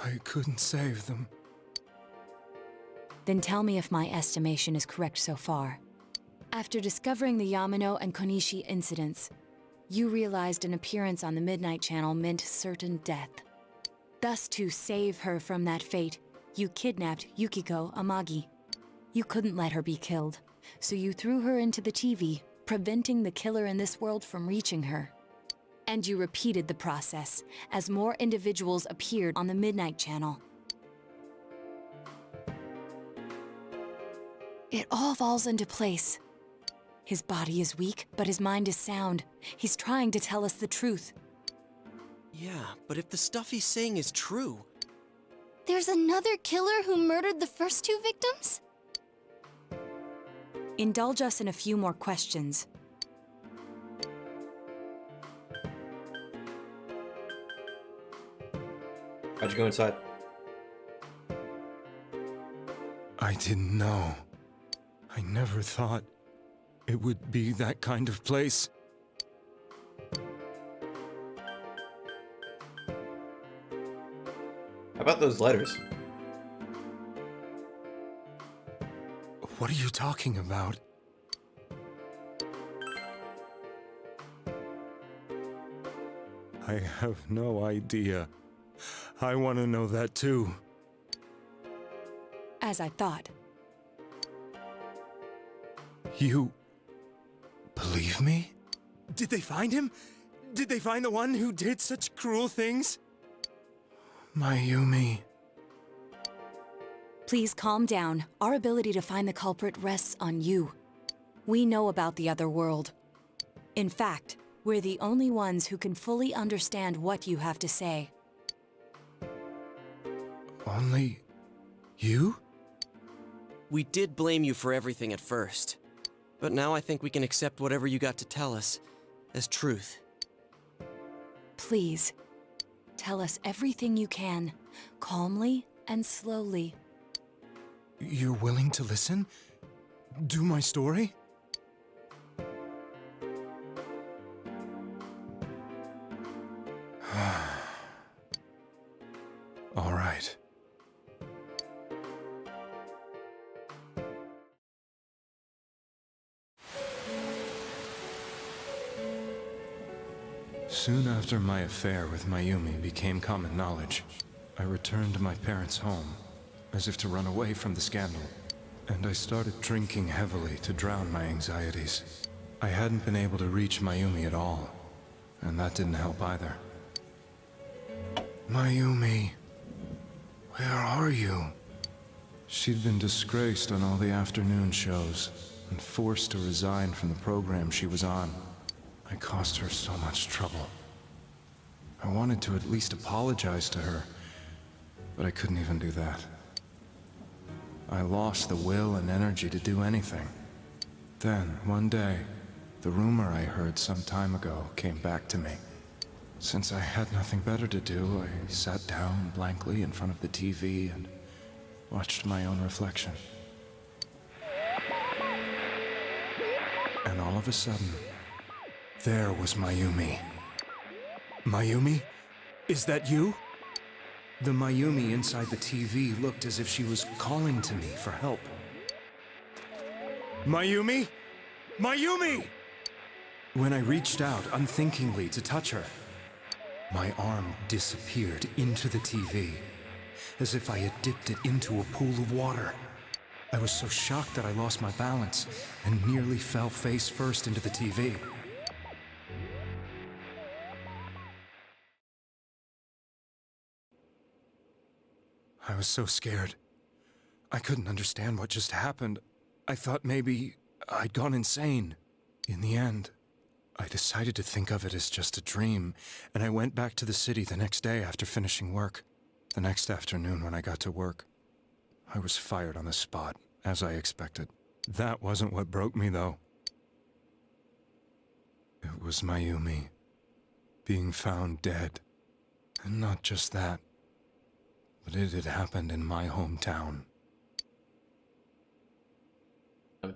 I couldn't save them. Then tell me if my estimation is correct so far. After discovering the Yamano and Konishi incidents, you realized an appearance on the Midnight Channel meant certain death. Thus, to save her from that fate, you kidnapped Yukiko Amagi. You couldn't let her be killed, so you threw her into the TV, preventing the killer in this world from reaching her. And you repeated the process, as more individuals appeared on the Midnight Channel. It all falls into place. His body is weak, but his mind is sound. He's trying to tell us the truth. Yeah, but if the stuff he's saying is true... There's another killer who murdered the first two victims? Indulge us in a few more questions. How'd you go inside? I didn't know. I never thought it would be that kind of place. How about those letters? What are you talking about? I have no idea. I want to know that too. As I thought. You believe me? Did they find him? Did they find the one who did such cruel things? Mayumi. Please calm down. Our ability to find the culprit rests on you. We know about the other world. In fact, we're the only ones who can fully understand what you have to say. Only you? We did blame you for everything at first. But now I think we can accept whatever you got to tell us as truth. Please, tell us everything you can, calmly and slowly. You're willing to listen? Do my story? All right. Soon after my affair with Mayumi became common knowledge, I returned to my parents' home, as if to run away from the scandal, and I started drinking heavily to drown my anxieties. I hadn't been able to reach Mayumi at all, and that didn't help either. Mayumi, where are you? She'd been disgraced on all the afternoon shows, and forced to resign from the program she was on. I caused her so much trouble. I wanted to at least apologize to her, but I couldn't even do that. I lost the will and energy to do anything. Then, one day, the rumor I heard some time ago came back to me. Since I had nothing better to do, I sat down blankly in front of the TV and watched my own reflection. And all of a sudden, there was Mayumi. Mayumi? Is that you? The Mayumi inside the TV looked as if she was calling to me for help. Mayumi? Mayumi! When I reached out unthinkingly to touch her, my arm disappeared into the TV, as if I had dipped it into a pool of water. I was so shocked that I lost my balance and nearly fell face first into the TV. I was so scared. I couldn't understand what just happened. I thought maybe I'd gone insane. In the end, I decided to think of it as just a dream, and I went back to the city the next day after finishing work. The next afternoon when I got to work, I was fired on the spot, as I expected. That wasn't what broke me, though. It was Mayumi. being found dead. And not just that, but it had happened in my hometown.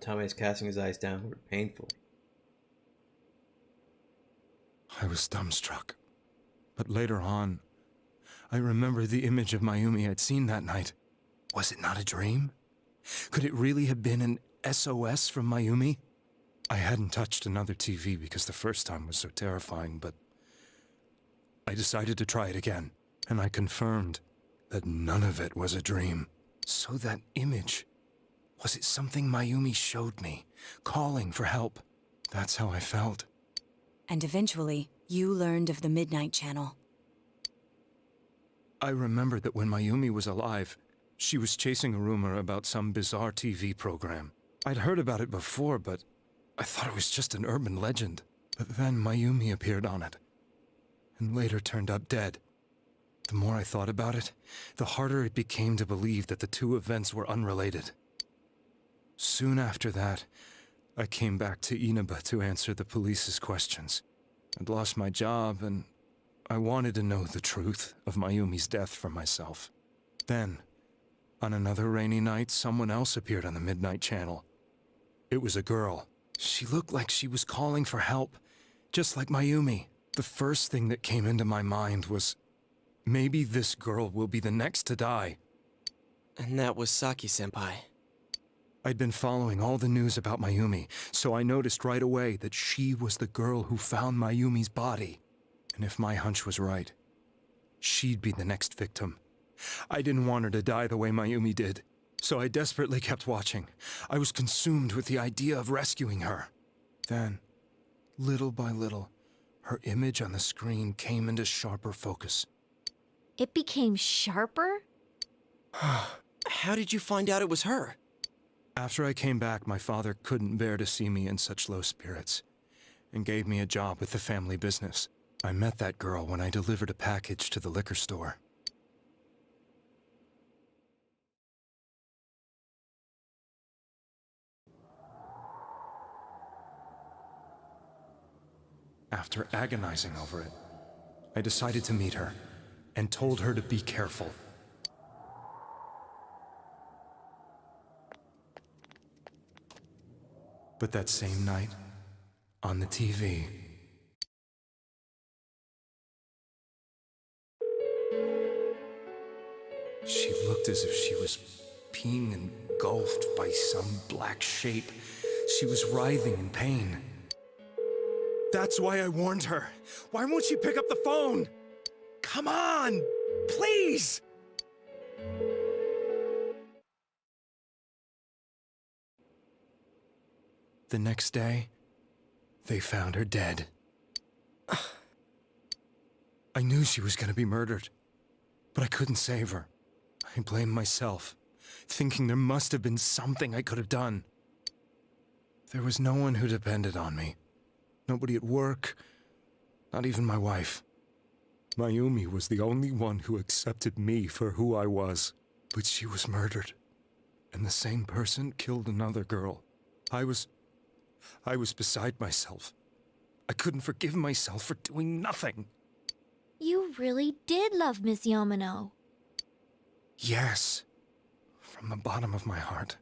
Tommy is casting his eyes downward painfully. I was dumbstruck. But later on, I remember the image of Mayumi I'd seen that night. Was it not a dream? Could it really have been an SOS from Mayumi? I hadn't touched another TV because the first time was so terrifying, but I decided to try it again, and I confirmed that none of it was a dream. So that image, was it something Mayumi showed me, calling for help? That's how I felt. And eventually, you learned of the Midnight Channel. I remembered that when Mayumi was alive, she was chasing a rumor about some bizarre TV program. I'd heard about it before, but I thought it was just an urban legend. But then Mayumi appeared on it, and later turned up dead. The more I thought about it, the harder it became to believe that the two events were unrelated. Soon after that, I came back to Inaba to answer the police's questions. I'd lost my job, and I wanted to know the truth of Mayumi's death for myself. Then, on another rainy night, someone else appeared on the Midnight Channel. It was a girl. She looked like she was calling for help, just like Mayumi. The first thing that came into my mind was, maybe this girl will be the next to die. And that was Saki-senpai. I'd been following all the news about Mayumi, so I noticed right away that she was the girl who found Mayumi's body. And if my hunch was right, she'd be the next victim. I didn't want her to die the way Mayumi did, so I desperately kept watching. I was consumed with the idea of rescuing her. Then, little by little, her image on the screen came into sharper focus. It became sharper? How did you find out it was her? After I came back, my father couldn't bear to see me in such low spirits, and gave me a job with the family business. I met that girl when I delivered a package to the liquor store. After agonizing over it, I decided to meet her, and told her to be careful. But that same night, on the TV, she looked as if she was being engulfed by some black shape. She was writhing in pain. That's why I warned her. Why won't she pick up the phone? Come on, please! The next day, they found her dead. I knew she was going to be murdered, but I couldn't save her. I blamed myself, thinking there must have been something I could have done. There was no one who depended on me. Nobody at work, not even my wife. Mayumi was the only one who accepted me for who I was. But she was murdered, and the same person killed another girl. I was beside myself. I couldn't forgive myself for doing nothing. You really did love Miss Yamano. Yes, from the bottom of my heart.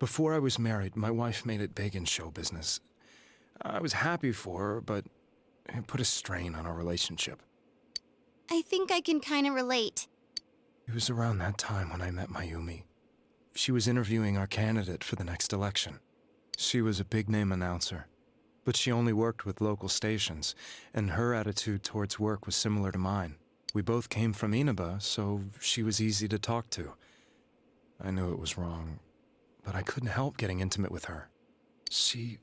Before I was married, my wife made it big in show business. I was happy for her, but it put a strain on our relationship. I think I can kind of relate. It was around that time when I met Mayumi. She was interviewing our candidate for the next election. She was a big-name announcer, but she only worked with local stations, and her attitude towards work was similar to mine. We both came from Inaba, so she was easy to talk to. I knew it was wrong, but I couldn't help getting intimate with her. She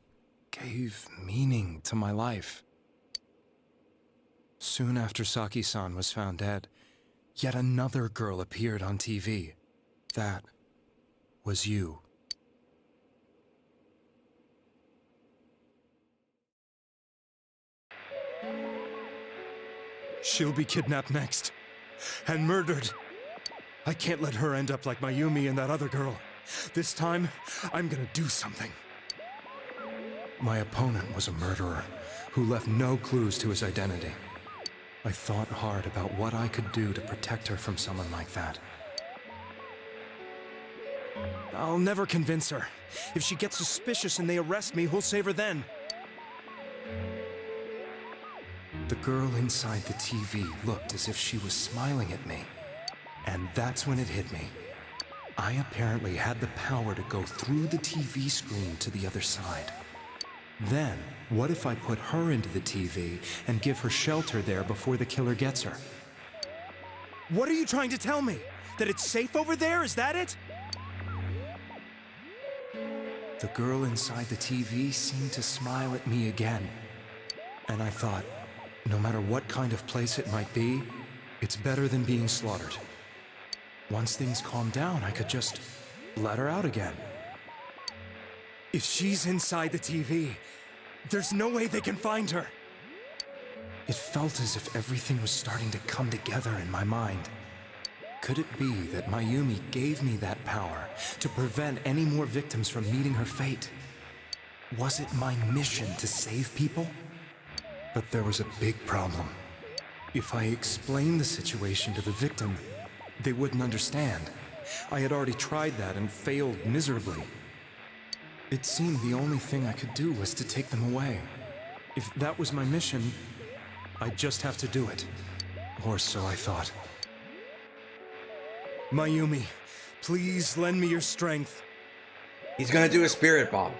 gave meaning to my life. Soon after Saki-san was found dead, yet another girl appeared on TV. That was you. She'll be kidnapped next, and murdered. I can't let her end up like Mayumi and that other girl. This time, I'm gonna do something. My opponent was a murderer who left no clues to his identity. I thought hard about what I could do to protect her from someone like that. I'll never convince her. If she gets suspicious and they arrest me, who'll save her then? The girl inside the TV looked as if she was smiling at me. And that's when it hit me. I apparently had the power to go through the TV screen to the other side. Then, what if I put her into the TV and give her shelter there before the killer gets her? What are you trying to tell me? That it's safe over there? Is that it? The girl inside the TV seemed to smile at me again. And I thought, no matter what kind of place it might be, it's better than being slaughtered. Once things calmed down, I could just let her out again. If she's inside the TV, there's no way they can find her. It felt as if everything was starting to come together in my mind. Could it be that Mayumi gave me that power to prevent any more victims from meeting her fate? Was it my mission to save people? But there was a big problem. If I explained the situation to the victim, they wouldn't understand. I had already tried that and failed miserably. It seemed the only thing I could do was to take them away. If that was my mission, I'd just have to do it. Or so I thought. Mayumi, please lend me your strength. He's gonna do a spirit bomb.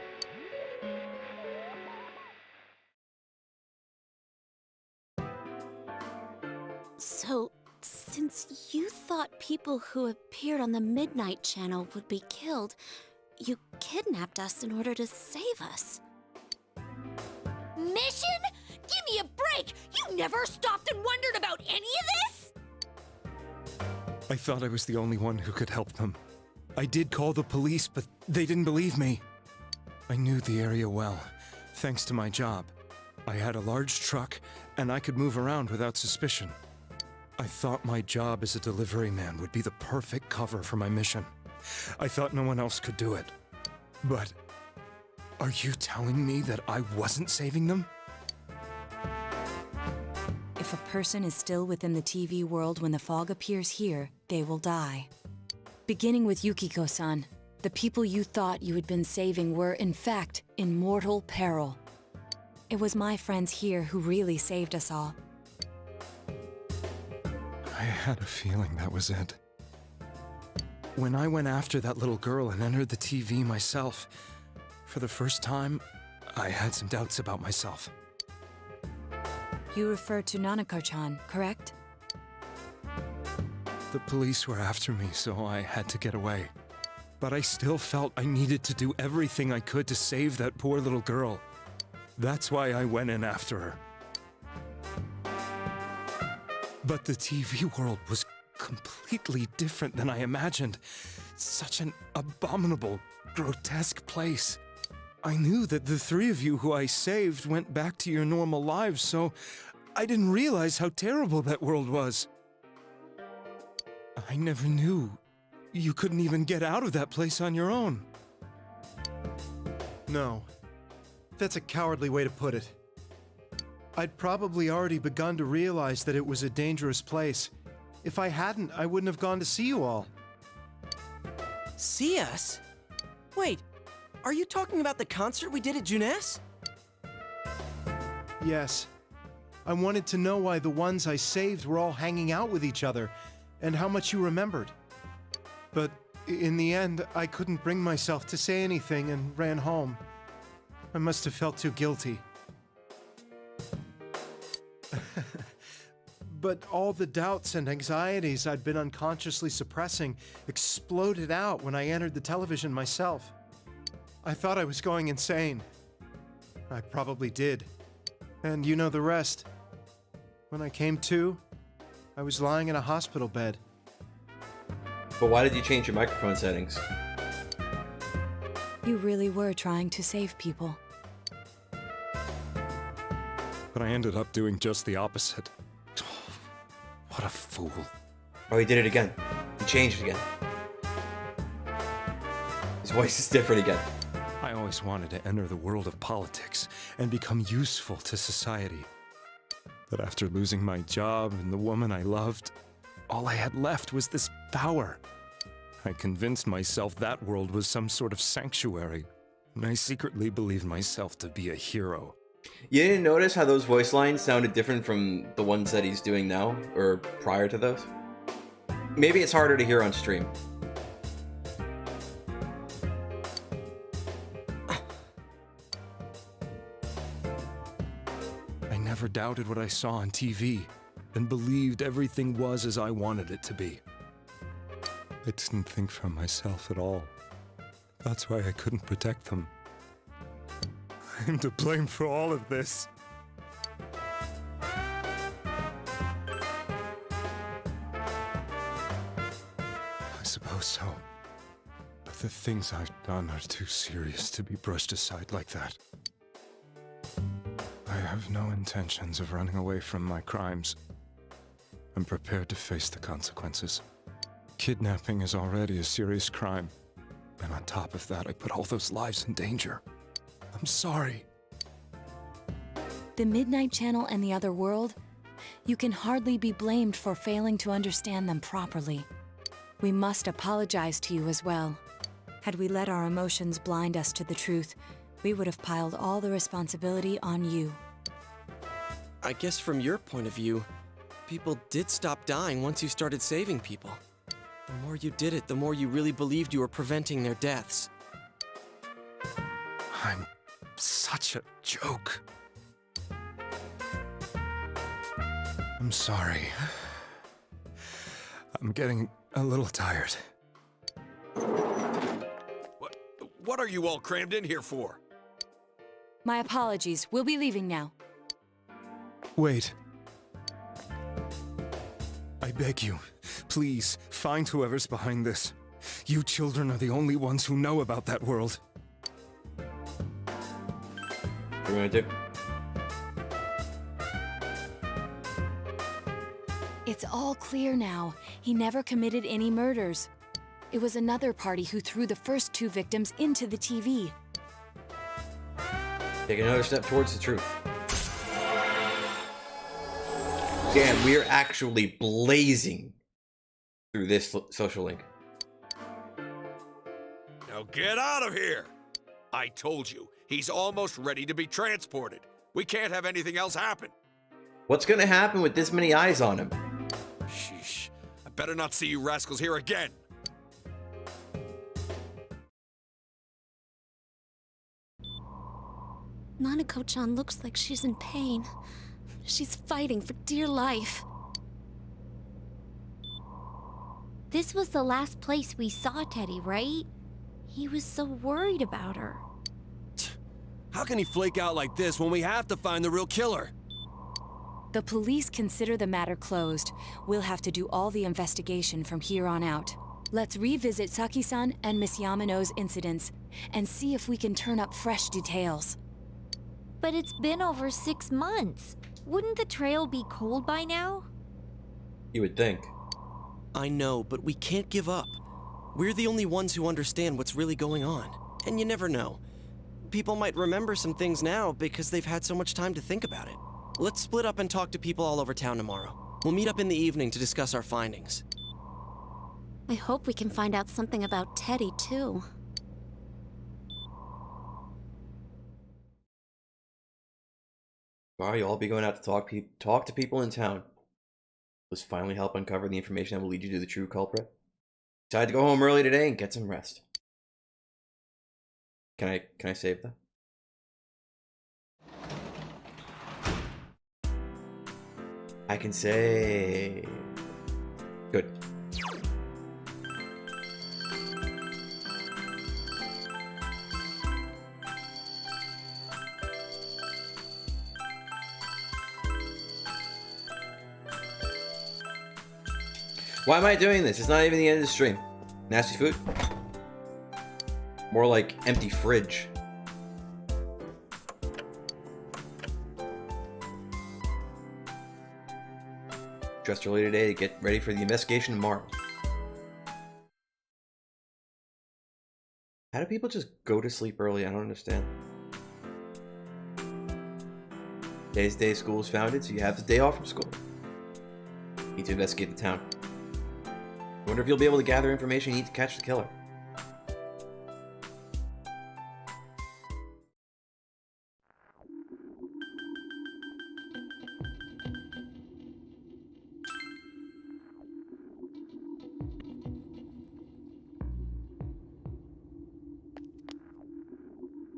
So, since you thought people who appeared on the Midnight Channel would be killed, you kidnapped us in order to save us. Mission? Give me a break! You never stopped and wondered about any of this? I thought I was the only one who could help them. I did call the police, but they didn't believe me. I knew the area well, thanks to my job. I had a large truck, and I could move around without suspicion. I thought my job as a delivery man would be the perfect cover for my mission. I thought no one else could do it. But are you telling me that I wasn't saving them? If a person is still within the TV world when the fog appears here, they will die. Beginning with Yukiko-san, the people you thought you had been saving were, in fact, in mortal peril. It was my friends here who really saved us all. I had a feeling that was it. When I went after that little girl and entered the TV myself, for the first time, I had some doubts about myself. You refer to Nanako-chan, correct? The police were after me, so I had to get away. But I still felt I needed to do everything I could to save that poor little girl. That's why I went in after her. But the TV world was completely different than I imagined. Such an abominable, grotesque place. I knew that the three of you who I saved went back to your normal lives, so I didn't realize how terrible that world was. I never knew you couldn't even get out of that place on your own. No, that's a cowardly way to put it. I'd probably already begun to realize that it was a dangerous place. If I hadn't, I wouldn't have gone to see you all. See us? Wait, are you talking about the concert we did at Junes? Yes. I wanted to know why the ones I saved were all hanging out with each other, and how much you remembered. But in the end, I couldn't bring myself to say anything and ran home. I must have felt too guilty. But all the doubts and anxieties I'd been unconsciously suppressing exploded out when I entered the television myself. I thought I was going insane. I probably did. And you know the rest. When I came to, I was lying in a hospital bed. But why did you change your microphone settings? You really were trying to save people. But I ended up doing just the opposite. What a fool. Oh, he did it again. He changed again. His voice is different again. I I always wanted to enter the world of politics and become useful to society. But after losing my job and the woman I loved, all I had left was this power. I convinced myself that world was some sort of sanctuary, and I secretly believed myself to be a hero. You didn't notice how those voice lines sounded different from the ones that he's doing now, or prior to those? Maybe it's harder to hear on stream. I never doubted what I saw on TV, and believed everything was as I wanted it to be. I didn't think for myself at all. That's why I couldn't protect them. I'm to blame for all of this. I suppose so. But the things I've done are too serious to be brushed aside like that. I have no intentions of running away from my crimes. I'm prepared to face the consequences. Kidnapping is already a serious crime. And on top of that, I put all those lives in danger. I'm sorry. The Midnight Channel and the other world? You can hardly be blamed for failing to understand them properly. We must apologize to you as well. Had we let our emotions blind us to the truth, we would have piled all the responsibility on you. I guess from your point of view, people did stop dying once you started saving people. The more you did it, the more you really believed you were preventing their deaths. I'm such a joke. I'm sorry. I'm getting a little tired. What are you all crammed in here for? My apologies. We'll be leaving now. Wait. I beg you, please, find whoever's behind this. You children are the only ones who know about that world. What are we gonna do? It's all clear now. He never committed any murders. It was another party who threw the first two victims into the TV. Take another step towards the truth. Damn, we are actually blazing through this social link. Now get out of here! I told you, he's almost ready to be transported. We can't have anything else happen. What's gonna happen with this many eyes on him? Sheesh. I better not see you rascals here again. Nanako-chan looks like she's in pain. She's fighting for dear life. This was the last place we saw Teddy, right? He was so worried about her. How can he flake out like this when we have to find the real killer? The police consider the matter closed. We'll have to do all the investigation from here on out. Let's revisit Saki-san and Miss Yamano's incidents and see if we can turn up fresh details. But it's been over 6 months. Wouldn't the trail be cold by now? You would think. I know, but we can't give up. We're the only ones who understand what's really going on. And you never know. People might remember some things now because they've had so much time to think about it. Let's split up and talk to people all over town tomorrow. We'll meet up in the evening to discuss our findings. I hope we can find out something about Teddy, too. Tomorrow you'll all be going out to talk to people in town. Let's finally help uncover the information that will lead you to the true culprit. Decide to go home early today and get some rest. Can I save them? I can save. Good. Why am I doing this? It's not even the end of the stream. Nasty food? More like empty fridge. Dressed early today to get ready for the investigation tomorrow. How do people just go to sleep early? I don't understand. Today's day school was founded, so you have the day off from school. Need to investigate the town. I wonder if you'll be able to gather information you need to catch the killer.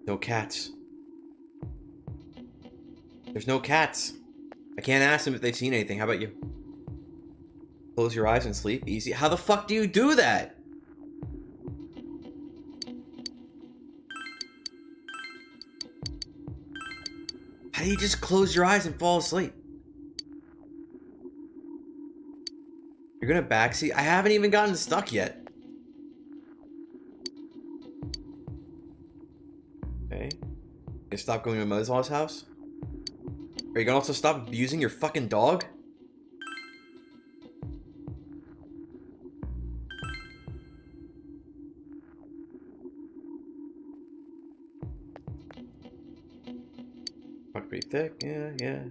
No cats. There's no cats. I can't ask them if they've seen anything. How about you? Close your eyes and sleep. Easy. How the fuck do you do that? How do you just close your eyes and fall asleep? You're gonna backseat? I haven't even gotten stuck yet. Okay. You stop going to my mother's house? Are you gonna also stop abusing your fucking dog? Pretty thick, yeah.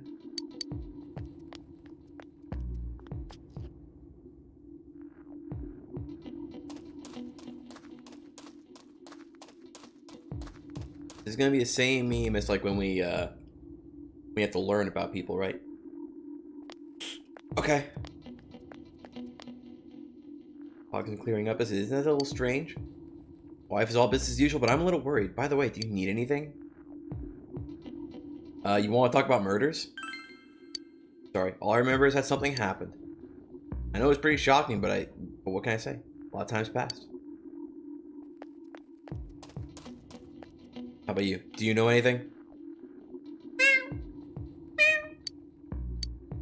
This is gonna be the same meme as like when we have to learn about people, right? Okay. Fog isn't clearing up, isn't that a little strange? Life is all business as usual, but I'm a little worried. By the way, do you need anything? You want to talk about murders? Sorry, all I remember is that something happened. I know it's pretty shocking, but what can I say? A lot of time's passed. How about you? Do you know anything?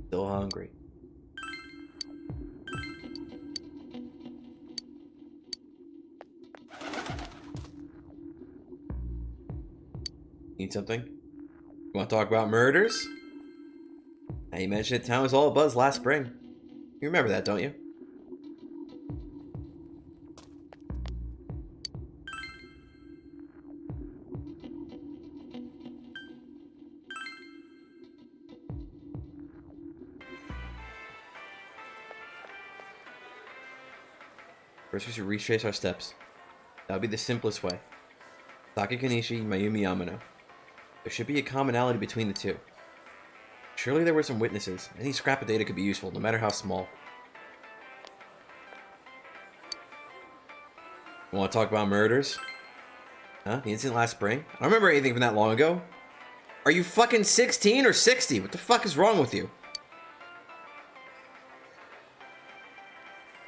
Still hungry. Need something? You want to talk about murders? Now you mentioned it, town was all abuzz last spring. You remember that, don't you? First we should retrace our steps. That would be the simplest way. Saki Kanishi, Mayumi Yamano. There should be a commonality between the two. Surely there were some witnesses. Any scrap of data could be useful, no matter how small. You want to talk about murders? Huh? The incident last spring? I don't remember anything from that long ago. Are you fucking 16 or 60? What the fuck is wrong with you?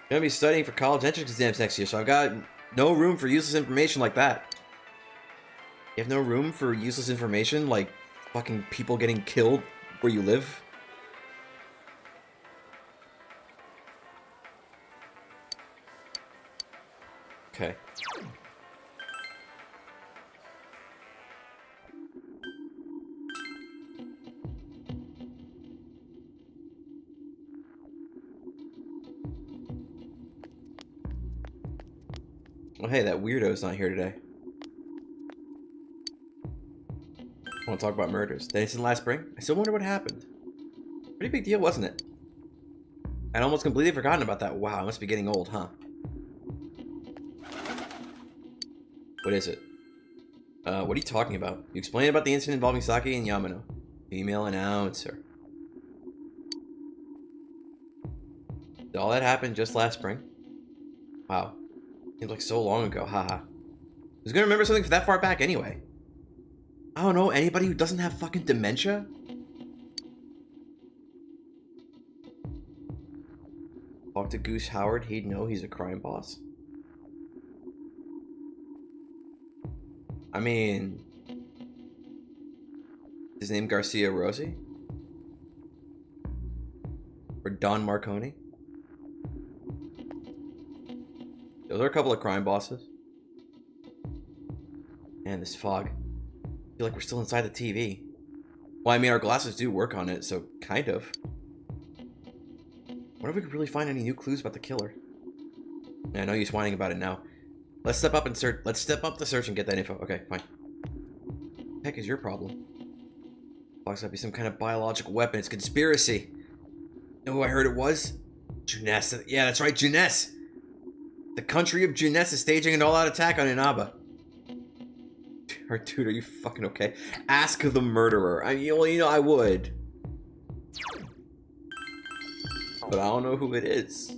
I'm gonna be studying for college entrance exams next year, so I've got no room for useless information like that. You have no room for useless information like fucking people getting killed where you live? Okay. Well, hey, that weirdo's not here today. I want to talk about murders. The incident last spring? I still wonder what happened. Pretty big deal, wasn't it? I'd almost completely forgotten about that. Wow, I must be getting old, huh? What is it? What are you talking about? You explained about the incident involving Saki and Yamano. Female announcer. Did all that happen just last spring? Wow. Seems like so long ago, haha. Who's gonna remember something that far back anyway? I don't know, anybody who doesn't have fucking dementia? Talk to Goose Howard, he'd know he's a crime boss. I mean... His name Garcia Rossi? Or Don Marconi? Those are a couple of crime bosses. Man, this fog. I feel like we're still inside the TV. Well, I mean, our glasses do work on it, so kind of. Wonder if we could really find any new clues about the killer. Yeah, I know you're whining about it now. Let's step up and search. Let's step up the search and get that info. Okay, fine. What the heck is your problem? Looks like be some kind of biological weapon. It's conspiracy. You know who I heard it was? Junes. Yeah, that's right, Junes. The country of Junes is staging an all-out attack on Inaba. Dude, are you fucking okay? Ask the murderer. Well, you know, I would. But I don't know who it is.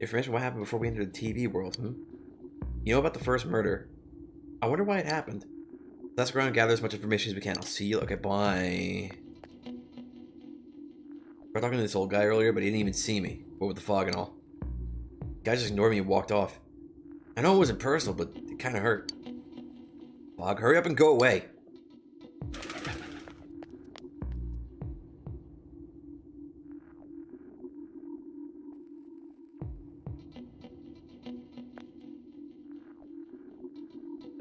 Information what happened before we entered the TV world, You know about the first murder. I wonder why it happened. Let's go around and gather as much information as we can. I'll see you. Okay, bye. We were talking to this old guy earlier, but he didn't even see me. What with the fog and all. The guy just ignored me and walked off. I know it wasn't personal, but it kind of hurt. Fog, hurry up and go away.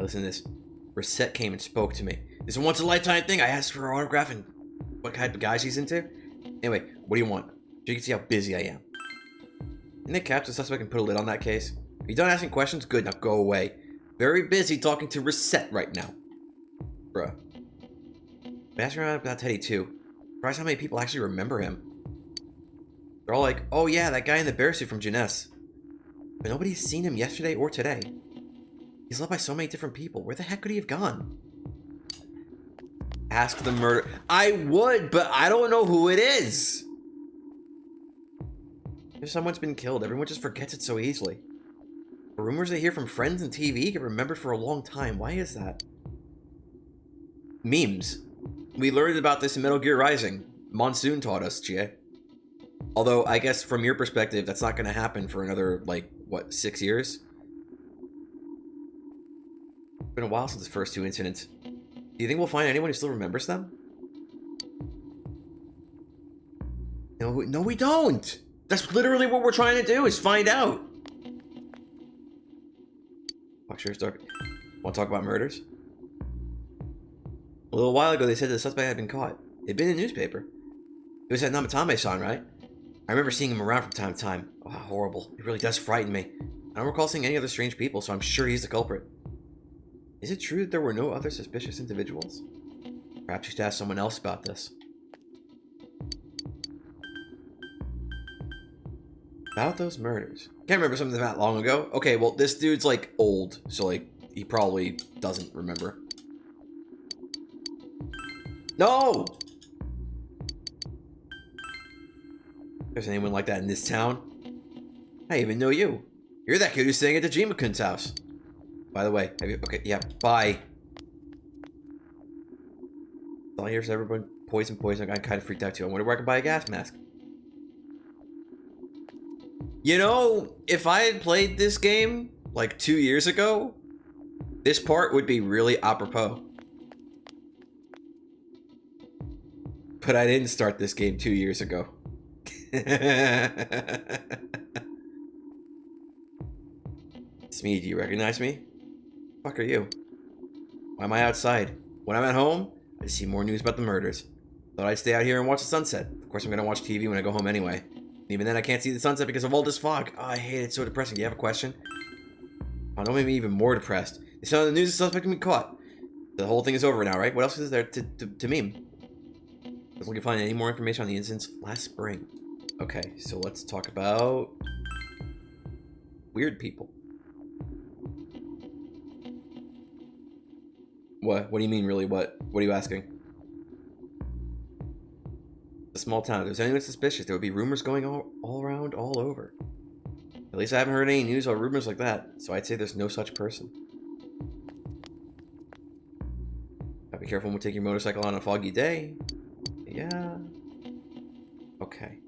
Listen to this. Reset came and spoke to me. This is a once-in-a-lifetime thing. I asked for her autograph and what kind of guy she's into. Anyway, what do you want? So you can see how busy I am. Didn't they capture the suspect and put a lid on that case? Are you done asking questions? Good, now go away. Very busy talking to Reset right now. Bruh. I'm asking around about Teddy too. Surprised how many people actually remember him. They're all like, oh yeah, that guy in the bear suit from Jeunesse. But nobody's seen him yesterday or today. He's loved by so many different people. Where the heck could he have gone? Ask the murder. I would, but I don't know who it is. If someone's been killed, everyone just forgets it so easily. The rumors they hear from friends and TV get remembered for a long time. Why is that? Memes. We learned about this in Metal Gear Rising. Monsoon taught us, Chie. Although, I guess from your perspective, that's not going to happen for another, like, what, 6 years? It's been a while since the first two incidents. Do you think we'll find anyone who still remembers them? No, we don't! That's literally what we're trying to do, is find out! Fuck, sure, dark. Want to talk about murders? A little while ago, they said the suspect had been caught. It'd been in the newspaper. It was that Namatame-san, right? I remember seeing him around from time to time. Oh, how horrible. It really does frighten me. I don't recall seeing any other strange people, so I'm sure he's the culprit. Is it true that there were no other suspicious individuals? Perhaps you should ask someone else about this. About those murders. Can't remember something that long ago. Okay, well, this dude's, like, old, so, like, he probably doesn't remember. No! There's anyone like that in this town? I even know you. You're that kid who's staying at the Jima-kun's house. By the way, have you... Okay, yeah, bye. All I hear is everyone poison. I'm kind of freaked out too. I wonder where I can buy a gas mask. You know, if I had played this game, like 2 years ago, this part would be really apropos. But I didn't start this game 2 years ago. It's me, do you recognize me? Fuck are you? Why am I outside? When I'm at home, I just see more news about the murders. Thought I'd stay out here and watch the sunset. Of course I'm gonna watch TV when I go home anyway. Even then I can't see the sunset because of all this fog. Oh, I hate it, it's so depressing. Do you have a question? Oh, don't make me even more depressed. They saw the news the suspect can be caught. The whole thing is over now, right? What else is there to meme? Doesn't look find any more information on the incidents last spring. Okay, so let's talk about weird people. What? What do you mean, really? What? What are you asking? It's a small town. If there's anyone suspicious, there would be rumors going all around, all over. At least I haven't heard any news or rumors like that, so I'd say there's no such person. Gotta be careful when we take your motorcycle on a foggy day. Yeah. Okay.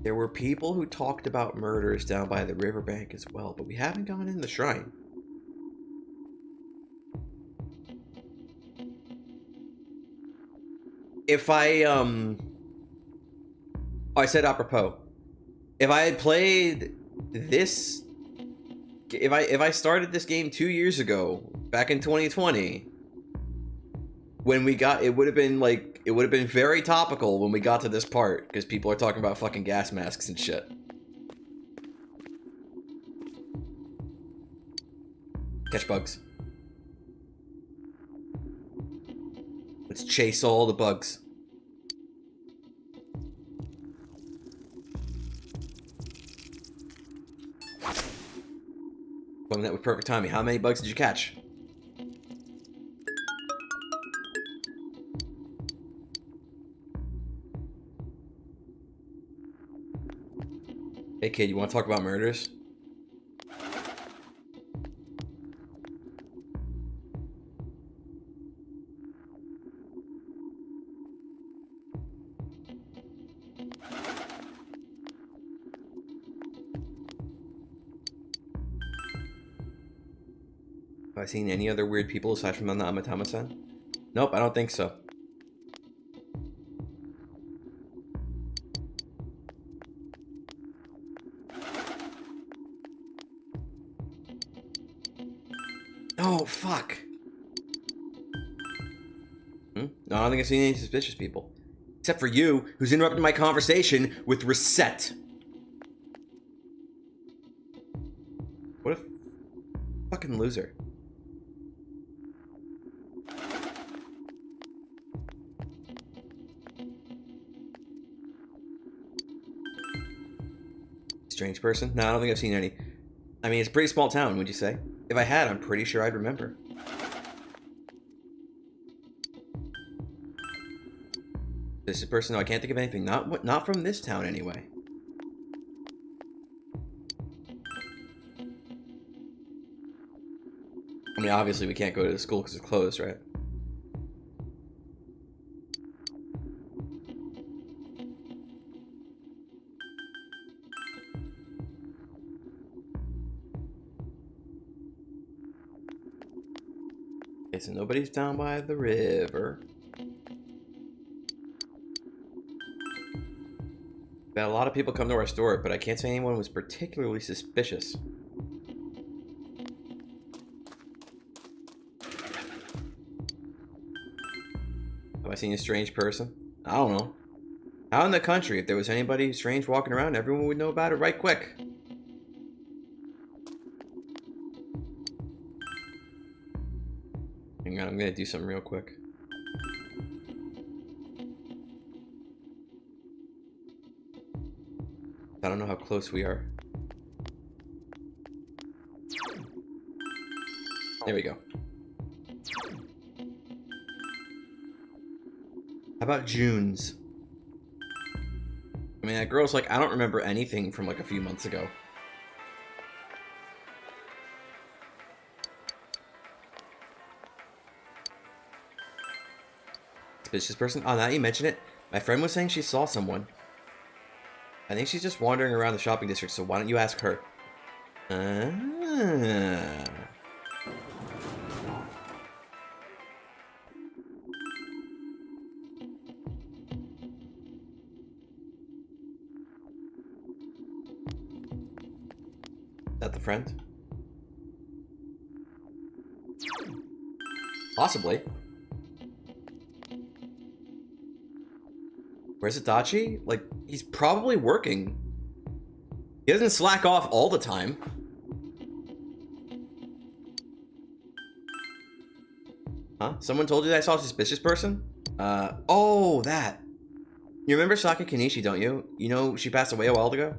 There were people who talked about murders down by the riverbank as well, but we haven't gone in the shrine. If I said apropos. If I had played this, if I started this game 2 years ago, back in 2020, when we got, it would have been very topical when we got to this part, because people are talking about fucking gas masks and shit. Catch bugs. Let's chase all the bugs. Going that with perfect timing. How many bugs did you catch? Hey kid, you want to talk about murders? Have I seen any other weird people aside from the Namatama-san? Nope, I don't think so. Oh, fuck. No, I don't think I've seen any suspicious people. Except for you, who's interrupting my conversation with Reset. What a fucking loser. Strange person? No, I don't think I've seen any. I mean, it's a pretty small town, would you say? If I had, I'm pretty sure I'd remember. This is a person? No, I can't think of anything. Not from this town, anyway. I mean, obviously we can't go to the school because it's closed, right? Okay, so nobody's down by the river. We had a lot of people come to our store, but I can't say anyone was particularly suspicious. Have I seen a strange person? I don't know. Out in the country, if there was anybody strange walking around, everyone would know about it right quick. Hang on, I'm gonna do something real quick. I don't know how close we are. There we go. How about June's? I mean, that girl's like, I don't remember anything from like a few months ago. Suspicious person? Oh, now you mention it, my friend was saying she saw someone. I think she's just wandering around the shopping district, so why don't you ask her? Ah. Is that the friend? Possibly. Where's Itachi? Like, he's probably working. He doesn't slack off all the time. Huh? Someone told you that I saw a suspicious person? Oh, that. You remember Saki Kenichi, don't you? You know, she passed away a while ago?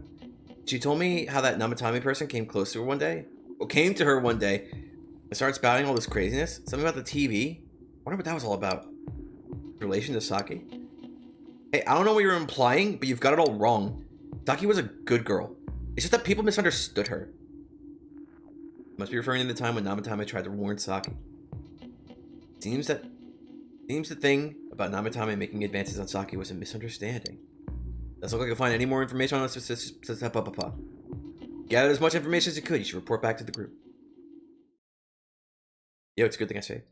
She told me how that Namatami person came close to her one day. Well, came to her one day and started spouting all this craziness. Something about the TV. I wonder what that was all about. In relation to Saki? Hey, I don't know what you're implying, but you've got it all wrong. Saki was a good girl. It's just that people misunderstood her. Must be referring to the time when Namatame tried to warn Saki. Seems the thing about Namatame making advances on Saki was a misunderstanding. Doesn't look like you'll find any more information on this. Gathered as much information as you could. You should report back to the group. Yo, it's a good thing I saved.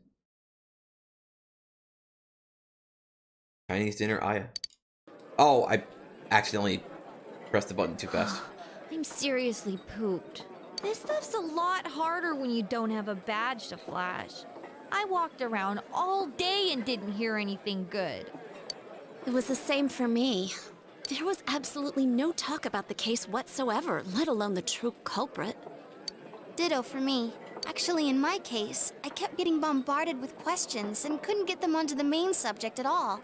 Chinese dinner, Aya. Oh, I accidentally pressed the button too fast. I'm seriously pooped. This stuff's a lot harder when you don't have a badge to flash. I walked around all day and didn't hear anything good. It was the same for me. There was absolutely no talk about the case whatsoever, let alone the true culprit. Ditto for me. Actually, in my case, I kept getting bombarded with questions and couldn't get them onto the main subject at all.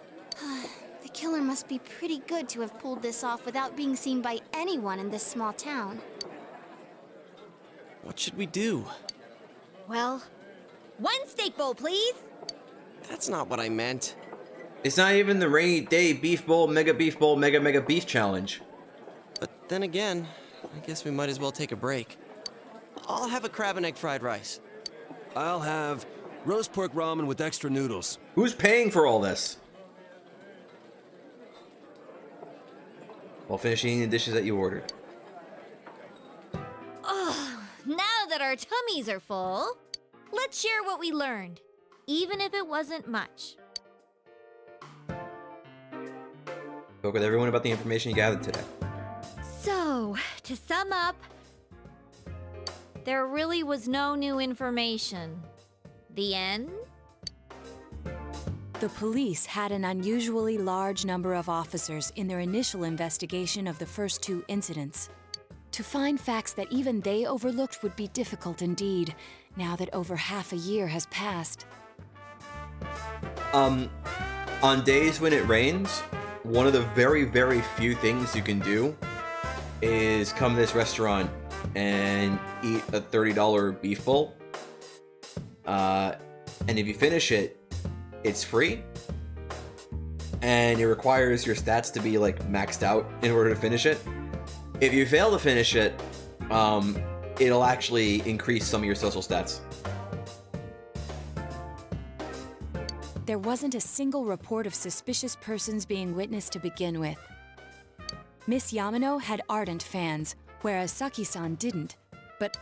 The killer must be pretty good to have pulled this off without being seen by anyone in this small town. What should we do? Well, one steak bowl, please. That's not what I meant. It's not even the rainy day beef bowl, mega beef challenge. But then again, I guess we might as well take a break. I'll have a crab and egg fried rice. I'll have roast pork ramen with extra noodles. Who's paying for all this? While finishing the dishes that you ordered. Oh, now that our tummies are full, let's share what we learned, even if it wasn't much. Spoke with everyone about the information you gathered today. So, to sum up, there really was no new information. The end? The police had an unusually large number of officers in their initial investigation of the first two incidents. To find facts that even they overlooked would be difficult indeed, now that over half a year has passed. On days when it rains, one of the very, very few things you can do is come to this restaurant and eat a $30 beef bowl. And if you finish it, it's free. And it requires your stats to be like maxed out in order to finish it. If you fail to finish it, it'll actually increase some of your social stats. There wasn't a single report of suspicious persons being witnessed to begin with. Miss Yamano had ardent fans, whereas Saki-san didn't. But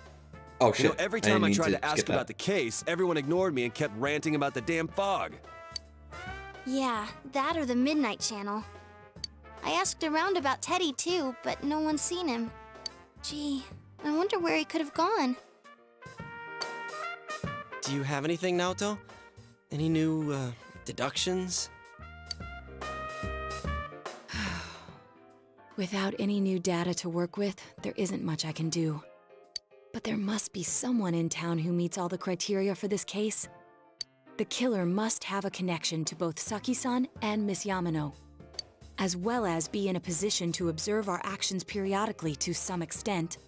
oh shit! You know, every time I tried to ask about the case, everyone ignored me and kept ranting about the damn fog. Yeah, that or the Midnight Channel. I asked around about Teddy too, but no one's seen him. Gee, I wonder where he could have gone. Do you have anything, Naoto? Any new, deductions? without any new data to work with, there isn't much I can do. But there must be someone in town who meets all the criteria for this case. The killer must have a connection to both Saki-san and Miss Yamano, as well as be in a position to observe our actions periodically to some extent.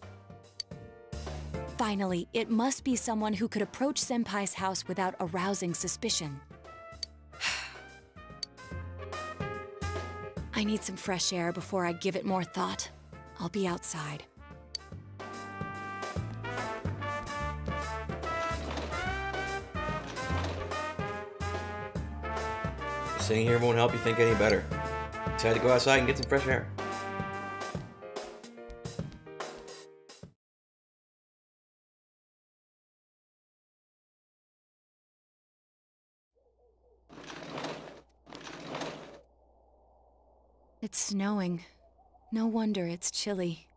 Finally, it must be someone who could approach Senpai's house without arousing suspicion. I need some fresh air before I give it more thought. I'll be outside. Sitting here won't help you think any better. Decide to go outside and get some fresh air. It's snowing. No wonder it's chilly.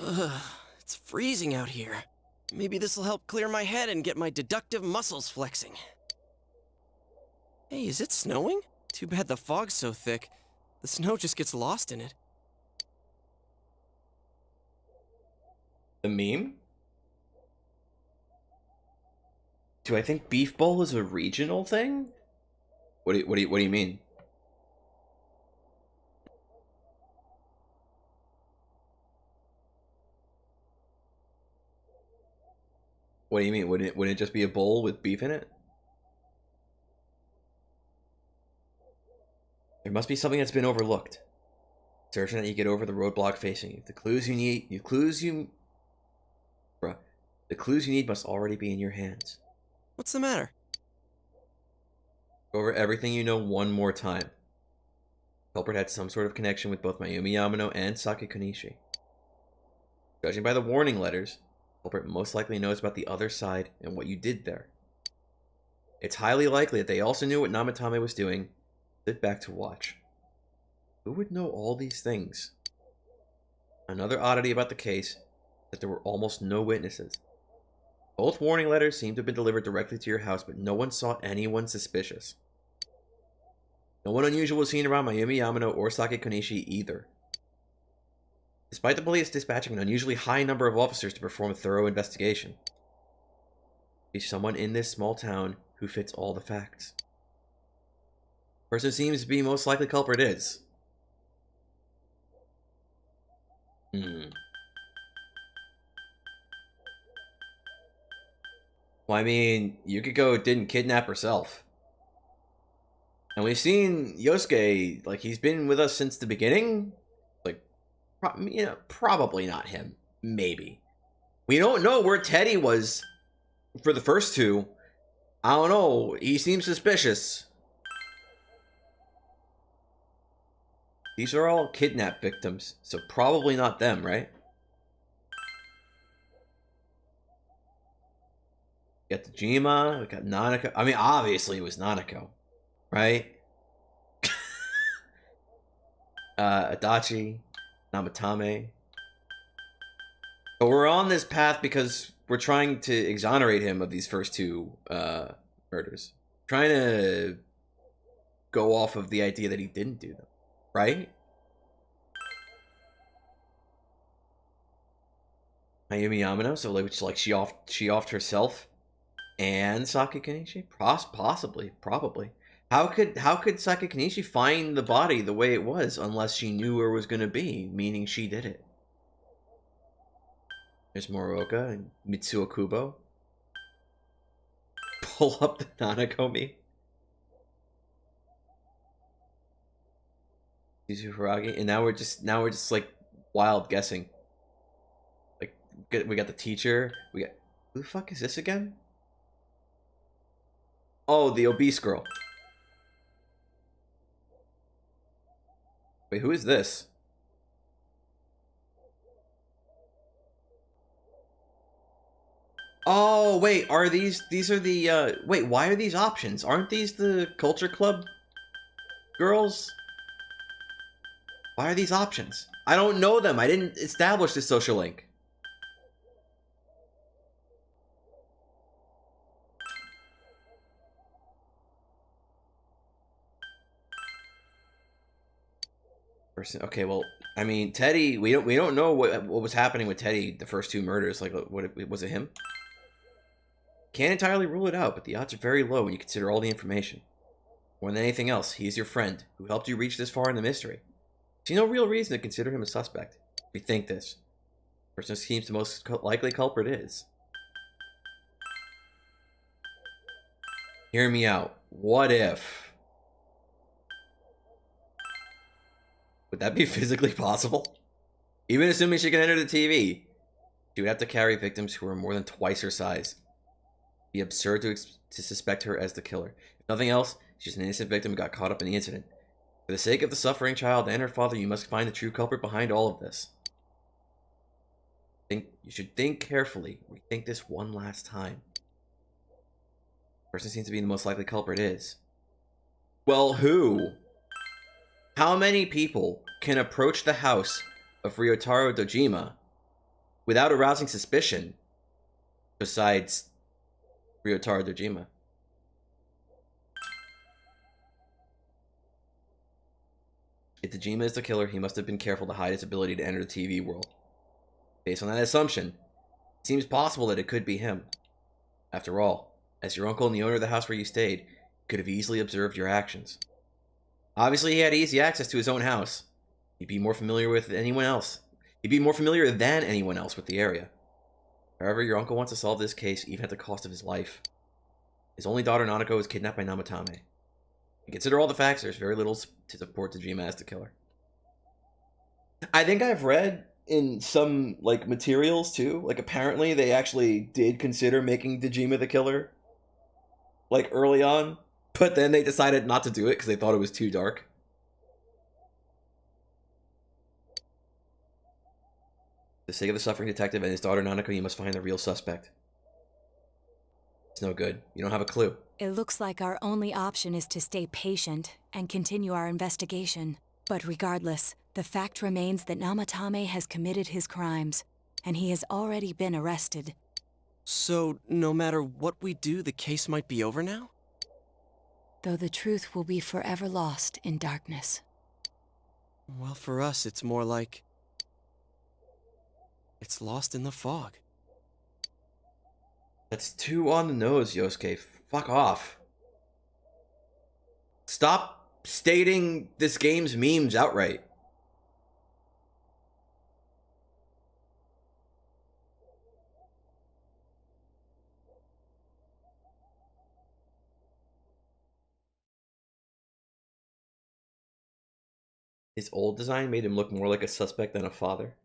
Ugh, it's freezing out here. Maybe this'll help clear my head and get my deductive muscles flexing. Hey, is it snowing? Too bad the fog's so thick. The snow just gets lost in it. The meme? Do I think Beef Bowl is a regional thing? What do you mean? What do you mean? Wouldn't it just be a bowl with beef in it? There must be something that's been overlooked. It's urgent that you get over the roadblock facing you. The clues you need must already be in your hands. What's the matter? Go over everything you know one more time. Culprit had some sort of connection with both Mayumi Yamano and Saki Konishi. Judging by the warning letters, Culprit most likely knows about the other side and what you did there. It's highly likely that they also knew what Namatame was doing. Sit back to watch. Who would know all these things? Another oddity about the case is that there were almost no witnesses. Both warning letters seem to have been delivered directly to your house, but no one saw anyone suspicious. No one unusual was seen around Mayumi Yamano or Saki Konishi either. Despite the police dispatching an unusually high number of officers to perform a thorough investigation, there's someone in this small town who fits all the facts. Person who seems to be most likely culprit is. Well, I mean, Yukiko didn't kidnap herself. And we've seen Yosuke, like, he's been with us since the beginning. Like, probably not him. Maybe. We don't know where Teddy was for the first two. I don't know. He seems suspicious. These are all kidnap victims, so probably not them, right? We got Dejima, we got Nanako. I mean, obviously it was Nanako, right? Adachi, Namatame. But we're on this path because we're trying to exonerate him of these first two murders. Trying to go off of the idea that he didn't do them, right? Mayumi Yamano, so like she offed herself and Saki Kenichi? Possibly, probably. How could Saki Kenichi find the body the way it was unless she knew where it was gonna be, meaning she did it? There's Moroka and Mitsuo Kubo. Pull up the Nanakomi. Yuzu Hiragi, and now we're just like wild guessing. Like we got the teacher. We got, who the fuck is this again? Oh, the obese girl. Wait, who is this? Oh, wait, are these are the, wait, why are these options? Aren't these the Culture Club girls? Why are these options? I don't know them. I didn't establish this social link. Okay, well, I mean, Teddy, we don't know what was happening with Teddy the first two murders. Like, was it him? Can't entirely rule it out, but the odds are very low when you consider all the information. More than anything else, he is your friend who helped you reach this far in the mystery. See no real reason to consider him a suspect. Rethink this. The person who seems the most likely culprit is. Hear me out. What if? Would that be physically possible? Even assuming she can enter the TV, she would have to carry victims who are more than twice her size. It'd be absurd to suspect her as the killer. If nothing else, she's an innocent victim who got caught up in the incident. For the sake of the suffering child and her father, you must find the true culprit behind all of this. You should think carefully. Rethink this one last time. The person seems to be the most likely culprit is. Well, who? How many people can approach the house of Ryotaro Dojima without arousing suspicion besides Ryotaro Dojima? If Dojima is the killer, he must have been careful to hide his ability to enter the TV world. Based on that assumption, it seems possible that it could be him. After all, as your uncle and the owner of the house where you stayed, he could have easily observed your actions. Obviously, he had easy access to his own house. He'd be more familiar with anyone else. He'd be more familiar than anyone else with the area. However, your uncle wants to solve this case even at the cost of his life. His only daughter, Nanako, was kidnapped by Namatame. And consider all the facts, there's very little to support Dojima as the killer. I think I've read in some, like, materials, too. Like, apparently they actually did consider making Dojima the killer. Like, early on. But then they decided not to do it because they thought it was too dark. For the sake of the suffering detective and his daughter Nanako, you must find the real suspect. It's no good. You don't have a clue. It looks like our only option is to stay patient and continue our investigation. But regardless, the fact remains that Namatame has committed his crimes, and he has already been arrested. So, no matter what we do, the case might be over now? Though the truth will be forever lost in darkness. Well, for us, it's more like... It's lost in the fog. That's too on the nose, Yosuke. Fuck off. Stop stating this game's memes outright. His old design made him look more like a suspect than a father.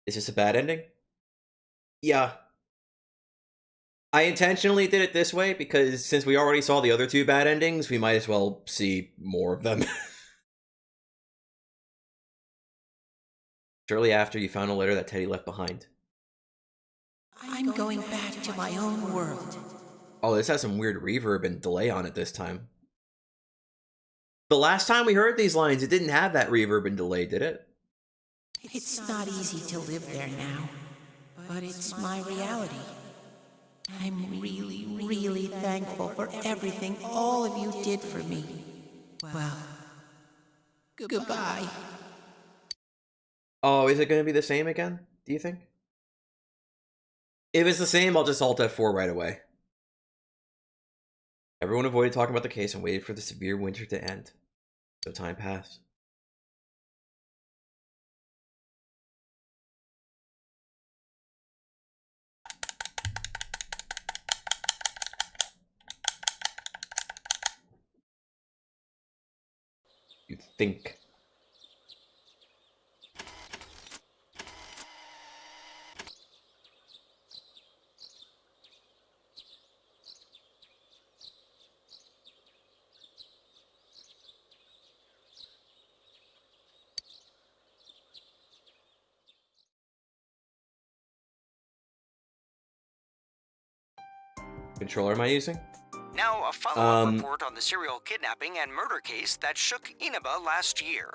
Is this a bad ending? Yeah. I intentionally did it this way because since we already saw the other two bad endings, we might as well see more of them. Shortly after, you found a letter that Teddy left behind. I'm going back to my own world. Oh, this has some weird reverb and delay on it this time. The last time we heard these lines, it didn't have that reverb and delay, did it? It's not easy to live there now, but it's my reality. I'm really, really thankful for everything all of you did for me. Well, goodbye. Oh, is it going to be the same again, do you think? If it's the same, I'll just Alt F4 right away. Everyone avoided talking about the case and waited for the severe winter to end. So time passed. You think. Controller am I using? Now, a follow-up report on the serial kidnapping and murder case that shook Inaba last year.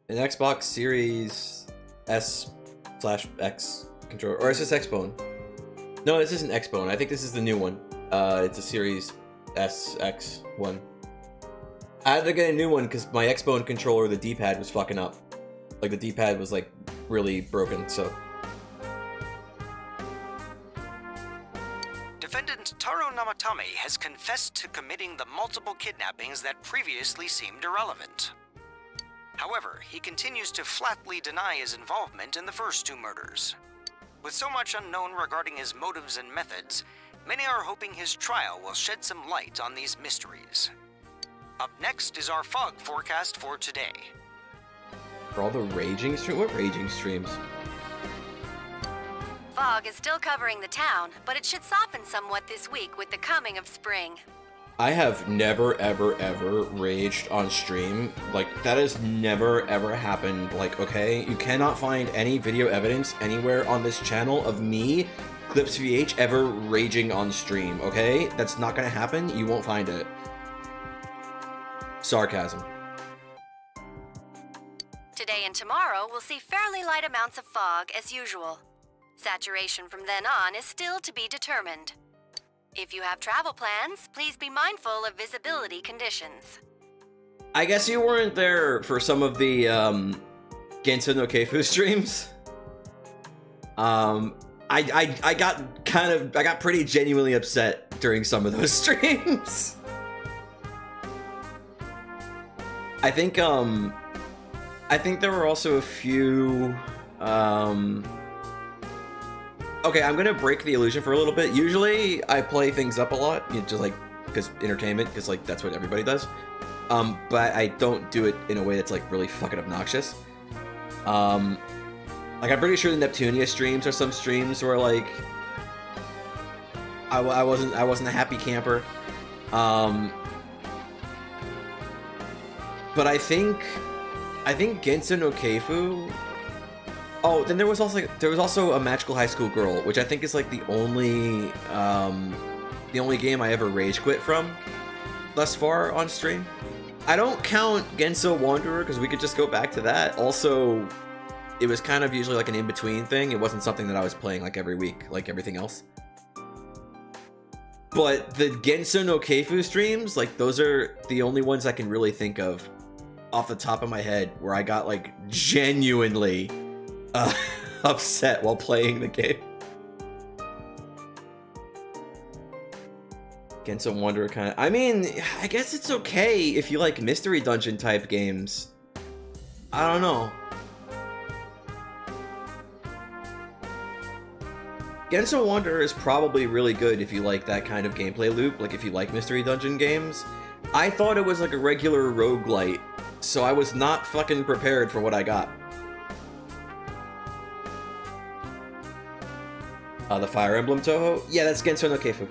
An Xbox Series S/X controller, or is this Xbone? No, this isn't Xbone. I think this is the new one. It's a Series SX one. I had to get a new one because my Xbone controller, the D-pad was fucking up. Like the D-pad was like really broken. So. Defendant Taro Namatame has confessed to committing the multiple kidnappings that previously seemed irrelevant. However, he continues to flatly deny his involvement in the first two murders. With so much unknown regarding his motives and methods, many are hoping his trial will shed some light on these mysteries. Up next is our fog forecast for today. For all the raging streams? What raging streams? Fog is still covering the town, but it should soften somewhat this week with the coming of spring. I have never, ever, ever raged on stream. Like, that has never, ever happened. Like, okay, you cannot find any video evidence anywhere on this channel of me, ClipsVH, ever raging on stream, okay? That's not gonna happen. You won't find it. Sarcasm. Today and tomorrow, we'll see fairly light amounts of fog as usual. Saturation from then on is still to be determined. If you have travel plans, please be mindful of visibility conditions. I guess you weren't there for some of the Genshin no Keifu streams. I got pretty genuinely upset during some of those streams. I think there were also a few okay, I'm gonna break the illusion for a little bit. Usually, I play things up a lot, just like, because entertainment, because like, that's what everybody does. But I don't do it in a way that's like really fucking obnoxious. Like, I'm pretty sure the Neptunia streams are some streams where like, I wasn't a happy camper. But I think Genshin no Keifu. Oh, then there was also a Magical High School Girl, which I think is like the only game I ever rage quit from thus far on stream. I don't count Genso Wanderer because we could just go back to that. Also, it was kind of usually like an in-between thing. It wasn't something that I was playing like every week, like everything else. But the Genshin no Keifu streams, like those are the only ones I can really think of off the top of my head where I got like genuinely upset while playing the game. Genshin Wonder kind of... I mean, I guess it's okay if you like mystery dungeon type games. I don't know. Genshin Wonder is probably really good if you like that kind of gameplay loop, like if you like mystery dungeon games. I thought it was like a regular roguelite, so I was not fucking prepared for what I got. The Fire Emblem Toho? Yeah, that's Genshin no Keifu.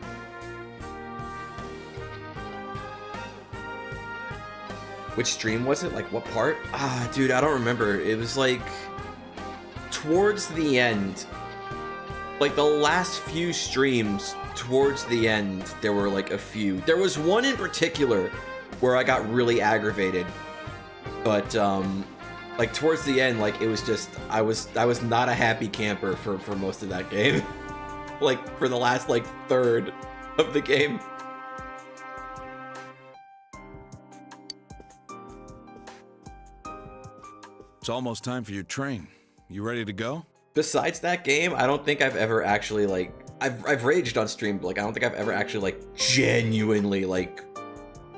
Which stream was it? Like, what part? Ah, dude, I don't remember. It was like... towards the end. Like, the last few streams, towards the end, there were like a few. There was one in particular where I got really aggravated. But, like, towards the end, like, it was just... I was not a happy camper for most of that game. Like, for the last, like, third of the game. It's almost time for your train. You ready to go? Besides that game, I don't think I've ever actually, like... I've raged on stream, but, like, I don't think I've ever actually, like, genuinely, like,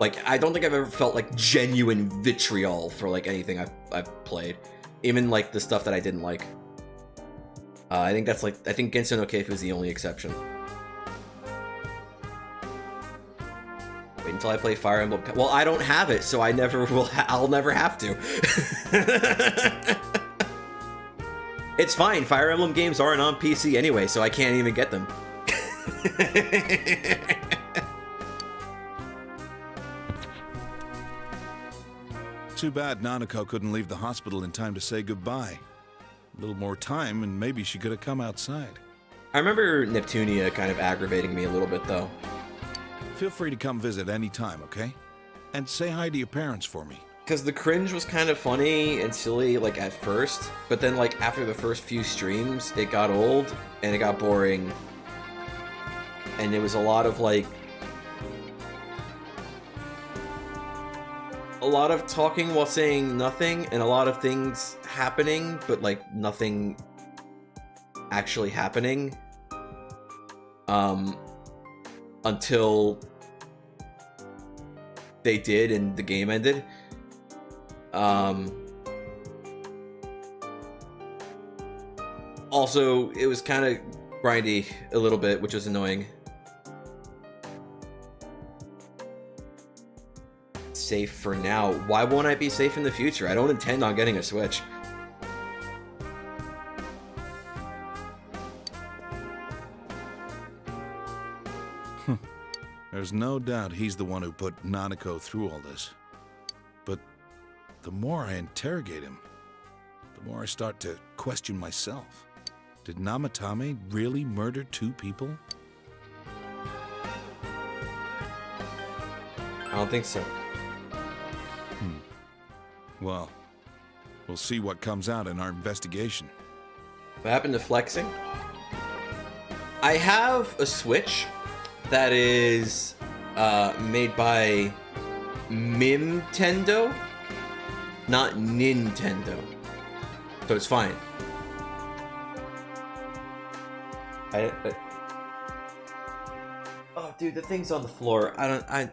I don't think I've ever felt, like, genuine vitriol for, like, anything I've played. Even, like, the stuff that I didn't like. I think that's, like... I think Genshin no Keifu is the only exception. Wait until I play Fire Emblem... Well, I don't have it, so I never will... I'll never have to. It's fine. Fire Emblem games aren't on PC anyway, so I can't even get them. Too bad Nanako couldn't leave the hospital in time to say goodbye. A little more time, and maybe she could have come outside. I remember Neptunia kind of aggravating me a little bit, though. Feel free to come visit any time, okay? And say hi to your parents for me. Because the cringe was kind of funny and silly, like, at first. But then, like, after the first few streams, it got old, and it got boring. And it was a lot of, like... a lot of talking while saying nothing, and a lot of things happening, but, like, nothing actually happening. Until they did and the game ended. Also, it was kind of grindy a little bit, which was annoying. Safe for now. Why won't I be safe in the future? I don't intend on getting a Switch. There's no doubt he's the one who put Nanako through all this. But the more I interrogate him, the more I start to question myself. Did Namatame really murder 2 people? I don't think so. Well, we'll see what comes out in our investigation. What happened to flexing? I have a Switch that is made by Mimtendo, not Nintendo. So it's fine. Oh, dude, the thing's on the floor. I'm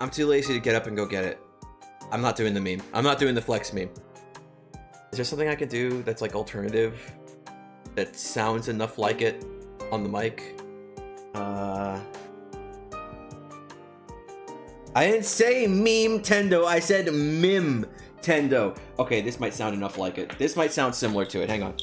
too lazy to get up and go get it. I'm not doing the meme. I'm not doing the flex meme. Is there something I can do that's like alternative, that sounds enough like it on the mic? I didn't say Meme-tendo, I said Mim-tendo. Okay, this might sound enough like it. This might sound similar to it. Hang on.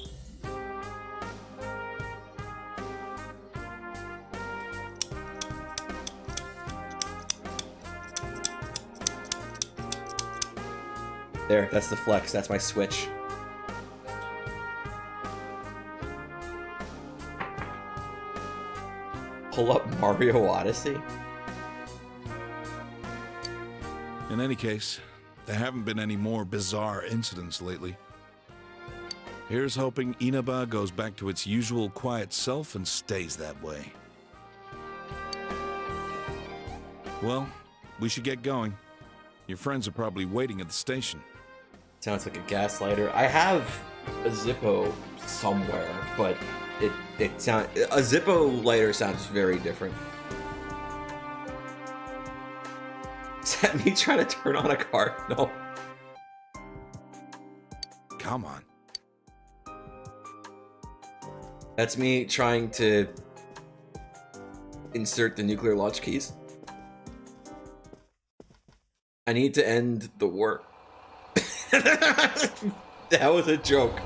There, that's the flex. That's my switch. Pull up Mario Odyssey? In any case, there haven't been any more bizarre incidents lately. Here's hoping Inaba goes back to its usual quiet self and stays that way. Well, we should get going. Your friends are probably waiting at the station. Sounds like a gaslighter. I have a Zippo somewhere, but it sound a Zippo lighter sounds very different. Is that me trying to turn on a car? No. Come on. That's me trying to insert the nuclear launch keys. I need to end the war. That was a joke.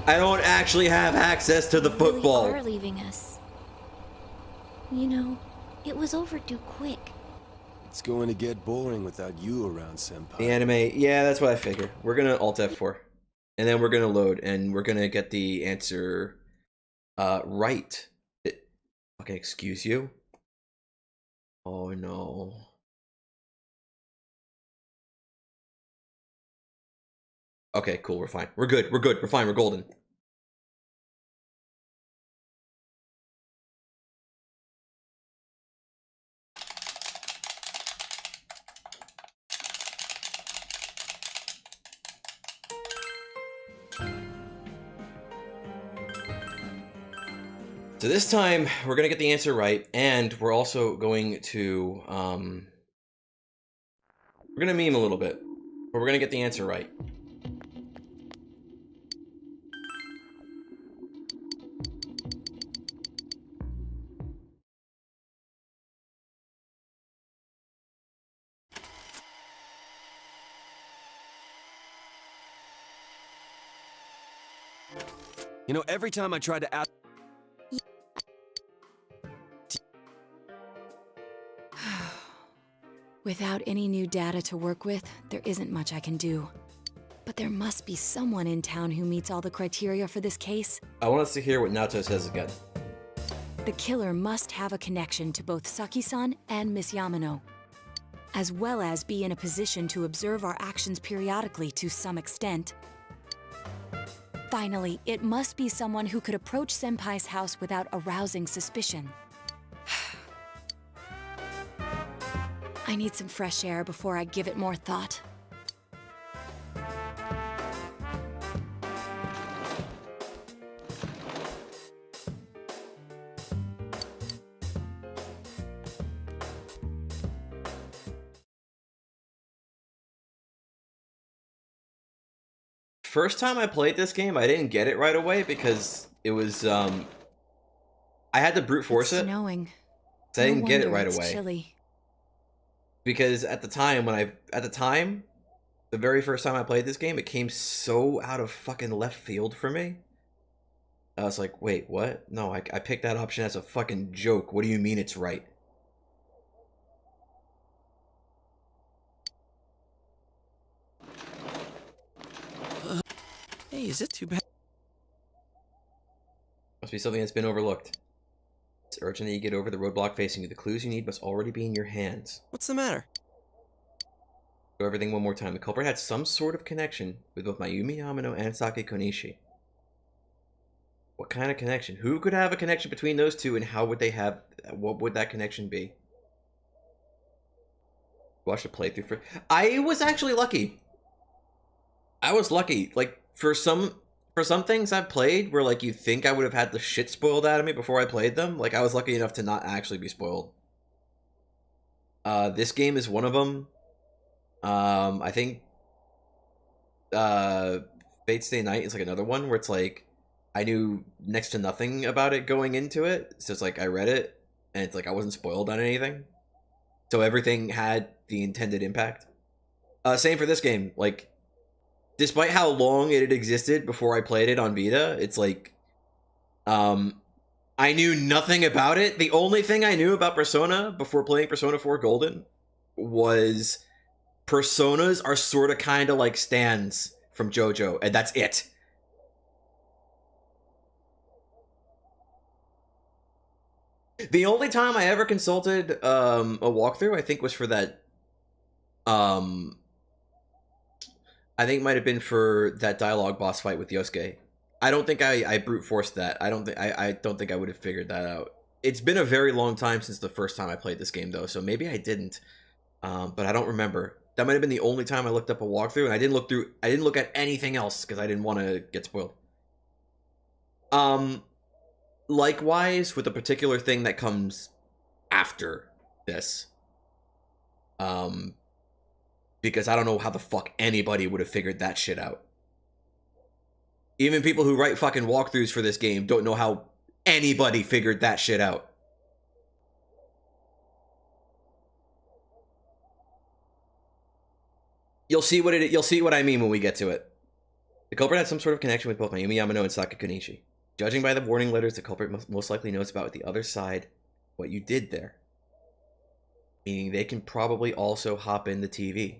I don't actually have access to the football. You really are leaving us. You know, it was overdue quick. It's going to get boring without you around, Senpai. The anime, yeah, that's what I figured. We're gonna Alt F4. And then we're gonna load, and we're gonna get the answer right. Okay, excuse you? Oh no. Okay, cool, we're fine. We're good, we're fine, we're golden. So this time, we're gonna get the answer right, and we're also going to, we're gonna meme a little bit, but we're gonna get the answer right. You know, every time I try to ask... Without any new data to work with, there isn't much I can do. But there must be someone in town who meets all the criteria for this case. I want us to hear what Naoto says again. The killer must have a connection to both Saki-san and Miss Yamano, as well as be in a position to observe our actions periodically to some extent. Finally, it must be someone who could approach Senpai's house without arousing suspicion. I need some fresh air before I give it more thought. First time I played this game, I didn't get it right away because it was, I had to brute force it. Snowing. So I didn't get it wonder right it's away. Chilly. Because at the time, the very first time I played this game, it came so out of fucking left field for me. I was like, wait, what? No, I picked that option as a fucking joke. What do you mean it's right? Hey, is it too bad? Must be something that's been overlooked. It's urgent that you get over the roadblock facing you. The clues you need must already be in your hands. What's the matter? Go everything one more time. The culprit had some sort of connection with both Mayumi Yamano and Saki Konishi. What kind of connection? Who could have a connection between those two, and how would they have... What would that connection be? Watch the playthrough for... I was actually lucky. I was lucky. Like, for some things I've played where, like, you think I would have had the shit spoiled out of me before I played them, like, I was lucky enough to not actually be spoiled. This game is one of them. I think Fate Stay Night is like another one where it's like I knew next to nothing about it going into it, so it's like I read it and it's like I wasn't spoiled on anything, so everything had the intended impact. Same for this game. Like, despite how long it had existed before I played it on Vita, it's like I knew nothing about it. The only thing I knew about Persona before playing Persona 4 Golden was Personas are sort of kind of like stands from JoJo, and that's it. The only time I ever consulted a walkthrough, I think, was for that. I think it might have been for that dialogue boss fight with Yosuke. I don't think I brute forced that. I don't think I would have figured that out. It's been a very long time since the first time I played this game, though, so maybe I didn't. But I don't remember. That might have been the only time I looked up a walkthrough, and I didn't look at anything else because I didn't want to get spoiled. Likewise with a particular thing that comes after this. Because I don't know how the fuck anybody would have figured that shit out. Even people who write fucking walkthroughs for this game don't know how anybody figured that shit out. You'll see what I mean when we get to it. The culprit had some sort of connection with both Mayumi Yamano and Saki Konishi. Judging by the warning letters, the culprit most likely knows about the other side, what you did there. Meaning they can probably also hop in the TV.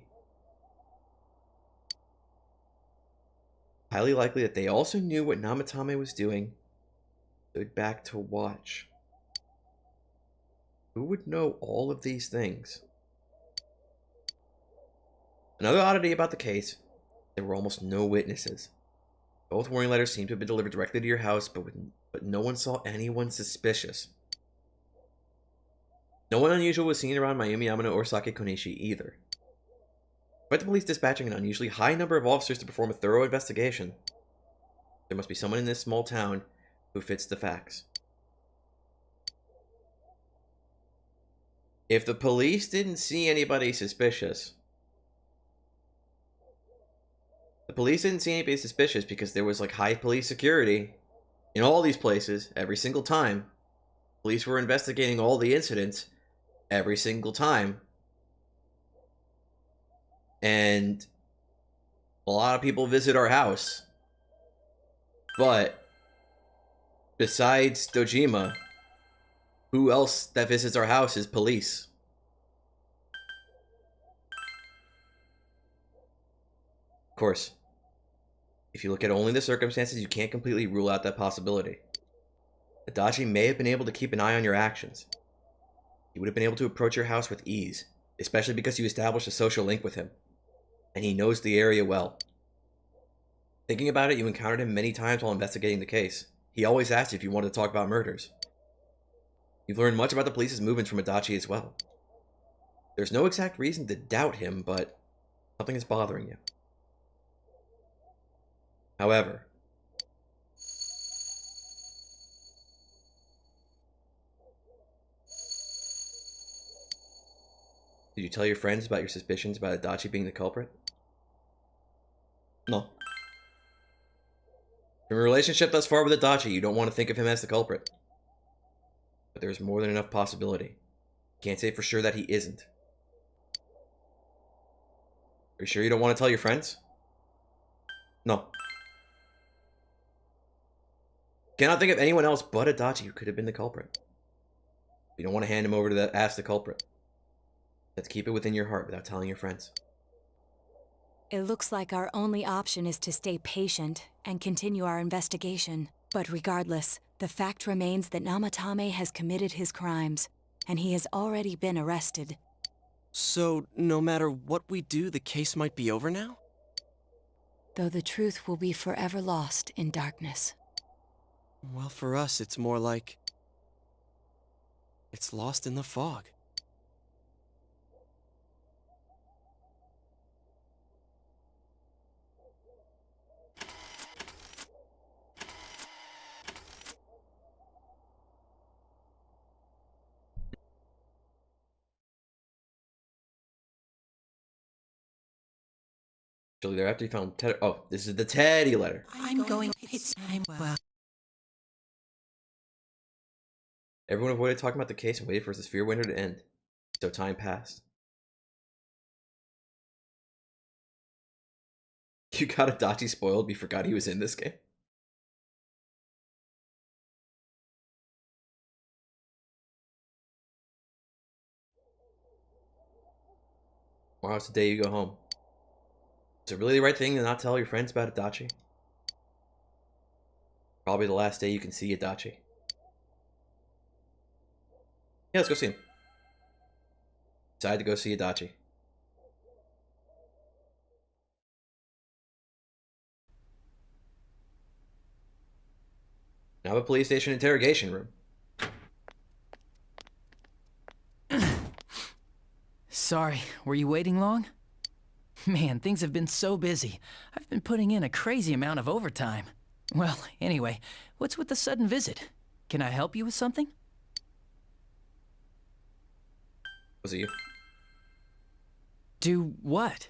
Highly likely that they also knew what Namatame was doing. Stood back to watch. Who would know all of these things? Another oddity about the case, there were almost no witnesses. Both warning letters seem to have been delivered directly to your house, but no one saw anyone suspicious. No one unusual was seen around Mayumi Yamano or Saki Konishi either. Despite the police dispatching an unusually high number of officers to perform a thorough investigation, there must be someone in this small town who fits the facts. If the police didn't see anybody suspicious, because there was like high police security in all these places every single time. Police were investigating all the incidents every single time. And a lot of people visit our house. But besides Dojima, who else that visits our house is police? Of course, if you look at only the circumstances, you can't completely rule out that possibility. Adachi may have been able to keep an eye on your actions. He would have been able to approach your house with ease, especially because you established a social link with him. And he knows the area well. Thinking about it, you encountered him many times while investigating the case. He always asked you if you wanted to talk about murders. You've learned much about the police's movements from Adachi as well. There's no exact reason to doubt him, but something is bothering you. However, did you tell your friends about your suspicions about Adachi being the culprit? No. From your relationship thus far with Adachi, you don't want to think of him as the culprit. But there's more than enough possibility. Can't say for sure that he isn't. Are you sure you don't want to tell your friends? No. Cannot think of anyone else but Adachi who could have been the culprit. You don't want to hand him over to ask the culprit. Let's keep it within your heart without telling your friends. It looks like our only option is to stay patient and continue our investigation. But regardless, the fact remains that Namatame has committed his crimes, and he has already been arrested. So, no matter what we do, the case might be over now? Though the truth will be forever lost in darkness. Well, for us, it's more like it's lost in the fog. Shortly thereafter, he found Teddy. Oh, this is the Teddy letter. I'm going. It's time. Well. Everyone avoided talking about the case and waited for the sphere winter to end. So time passed. You got Adachi spoiled, you forgot he was in this game? Tomorrow's the day you go home. Is it really the right thing to not tell your friends about Adachi? Probably the last day you can see Adachi. Yeah, let's go see him. Decided to go see Adachi. Now the police station interrogation room. Sorry, were you waiting long? Man, things have been so busy. I've been putting in a crazy amount of overtime. Well, anyway, what's with the sudden visit? Can I help you with something? Was it you? Do what?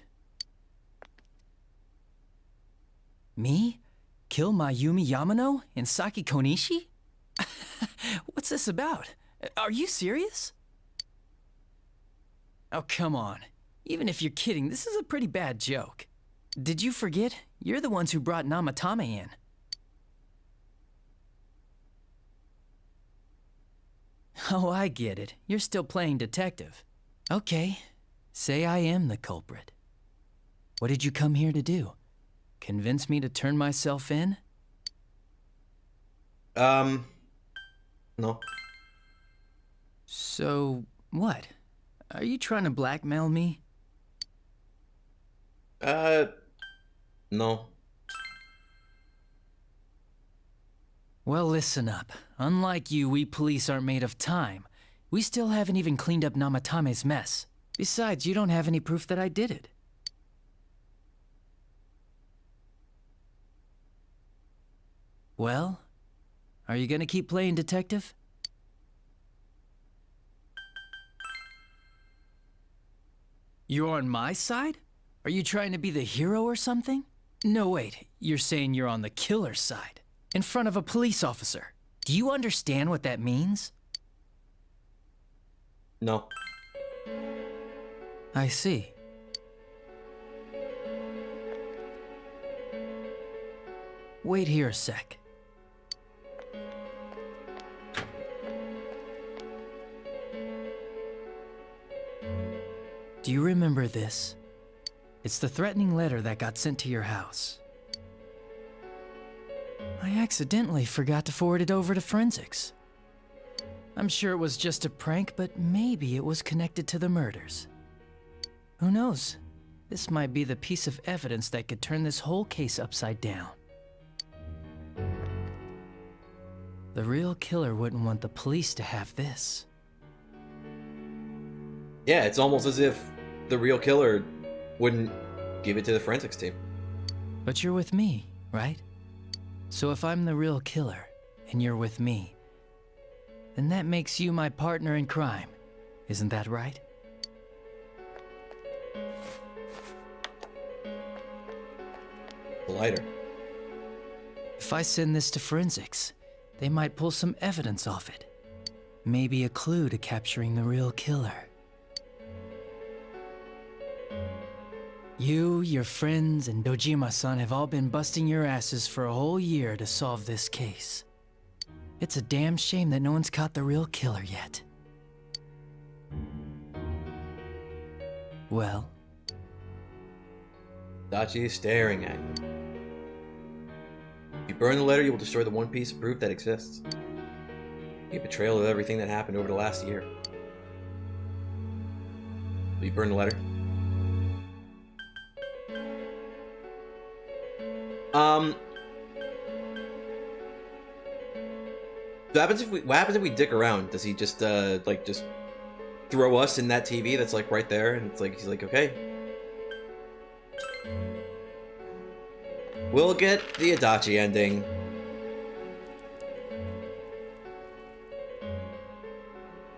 Me? Kill Mayumi Yamano and Saki Konishi? What's this about? Are you serious? Oh, come on. Even if you're kidding, this is a pretty bad joke. Did you forget? You're the ones who brought Namatame in. Oh, I get it. You're still playing detective. Okay, say I am the culprit. What did you come here to do? Convince me to turn myself in? No. So, what? Are you trying to blackmail me? No. Well, listen up. Unlike you, we police aren't made of time. We still haven't even cleaned up Namatame's mess. Besides, you don't have any proof that I did it. Well, are you gonna keep playing detective? You're on my side? Are you trying to be the hero or something? No, wait. You're saying you're on the killer's side. In front of a police officer. Do you understand what that means? No. I see. Wait here a sec. Do you remember this? It's the threatening letter that got sent to your house. I accidentally forgot to forward it over to forensics. I'm sure it was just a prank, but maybe it was connected to the murders. Who knows? This might be the piece of evidence that could turn this whole case upside down. The real killer wouldn't want the police to have this. Yeah, it's almost as if the real killer wouldn't give it to the forensics team. But you're with me, right? So if I'm the real killer, and you're with me, then that makes you my partner in crime. Isn't that right? Lighter. If I send this to forensics, they might pull some evidence off it. Maybe a clue to capturing the real killer. You, your friends, and Dojima-san have all been busting your asses for a whole year to solve this case. It's a damn shame that no one's caught the real killer yet. Well? Dachi is staring at you. If you burn the letter, you will destroy the one piece of proof that exists. A betrayal of everything that happened over the last year. Will you burn the letter? What happens if we dick around? Does he just like just throw us in that TV that's like right there, and it's like he's like, okay, we'll get the Adachi ending.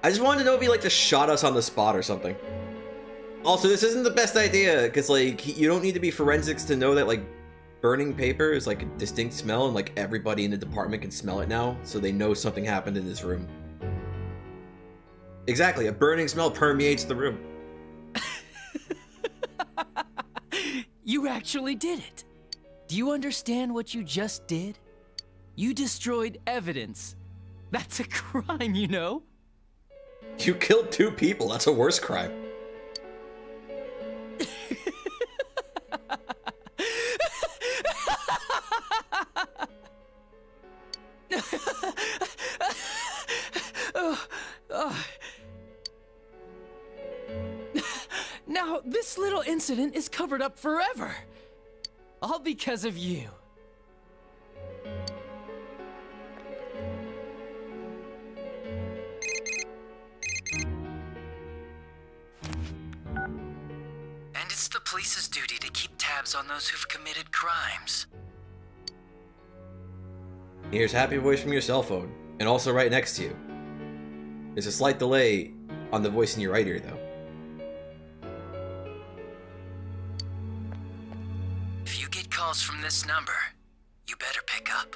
I just wanted to know if he like just shot us on the spot or something. Also, this isn't the best idea because like you don't need to be forensics to know that like burning paper is like a distinct smell, and like everybody in the department can smell it now, so they know something happened in this room. Exactly, a burning smell permeates the room. You actually did it. Do you understand what you just did? You destroyed evidence. That's a crime, you know? You killed 2 people, that's a worse crime. Now, this little incident is covered up forever. All because of you. And it's It's the police's duty to keep tabs on those who've committed crimes. Here's happy voice from your cell phone, and also right next to you. There's a slight delay on the voice in your right ear, though. If you get calls from this number, you better pick up.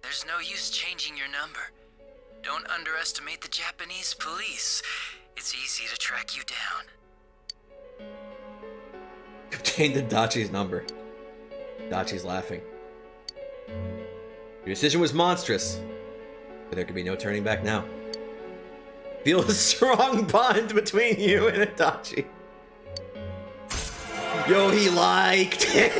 There's no use changing your number. Don't underestimate the Japanese police. It's easy to track you down. Obtain the Dachi's number. Dachi's laughing. Your decision was monstrous, but there could be no turning back now. Feel a strong bond between you and Itachi. Yo, he liked it.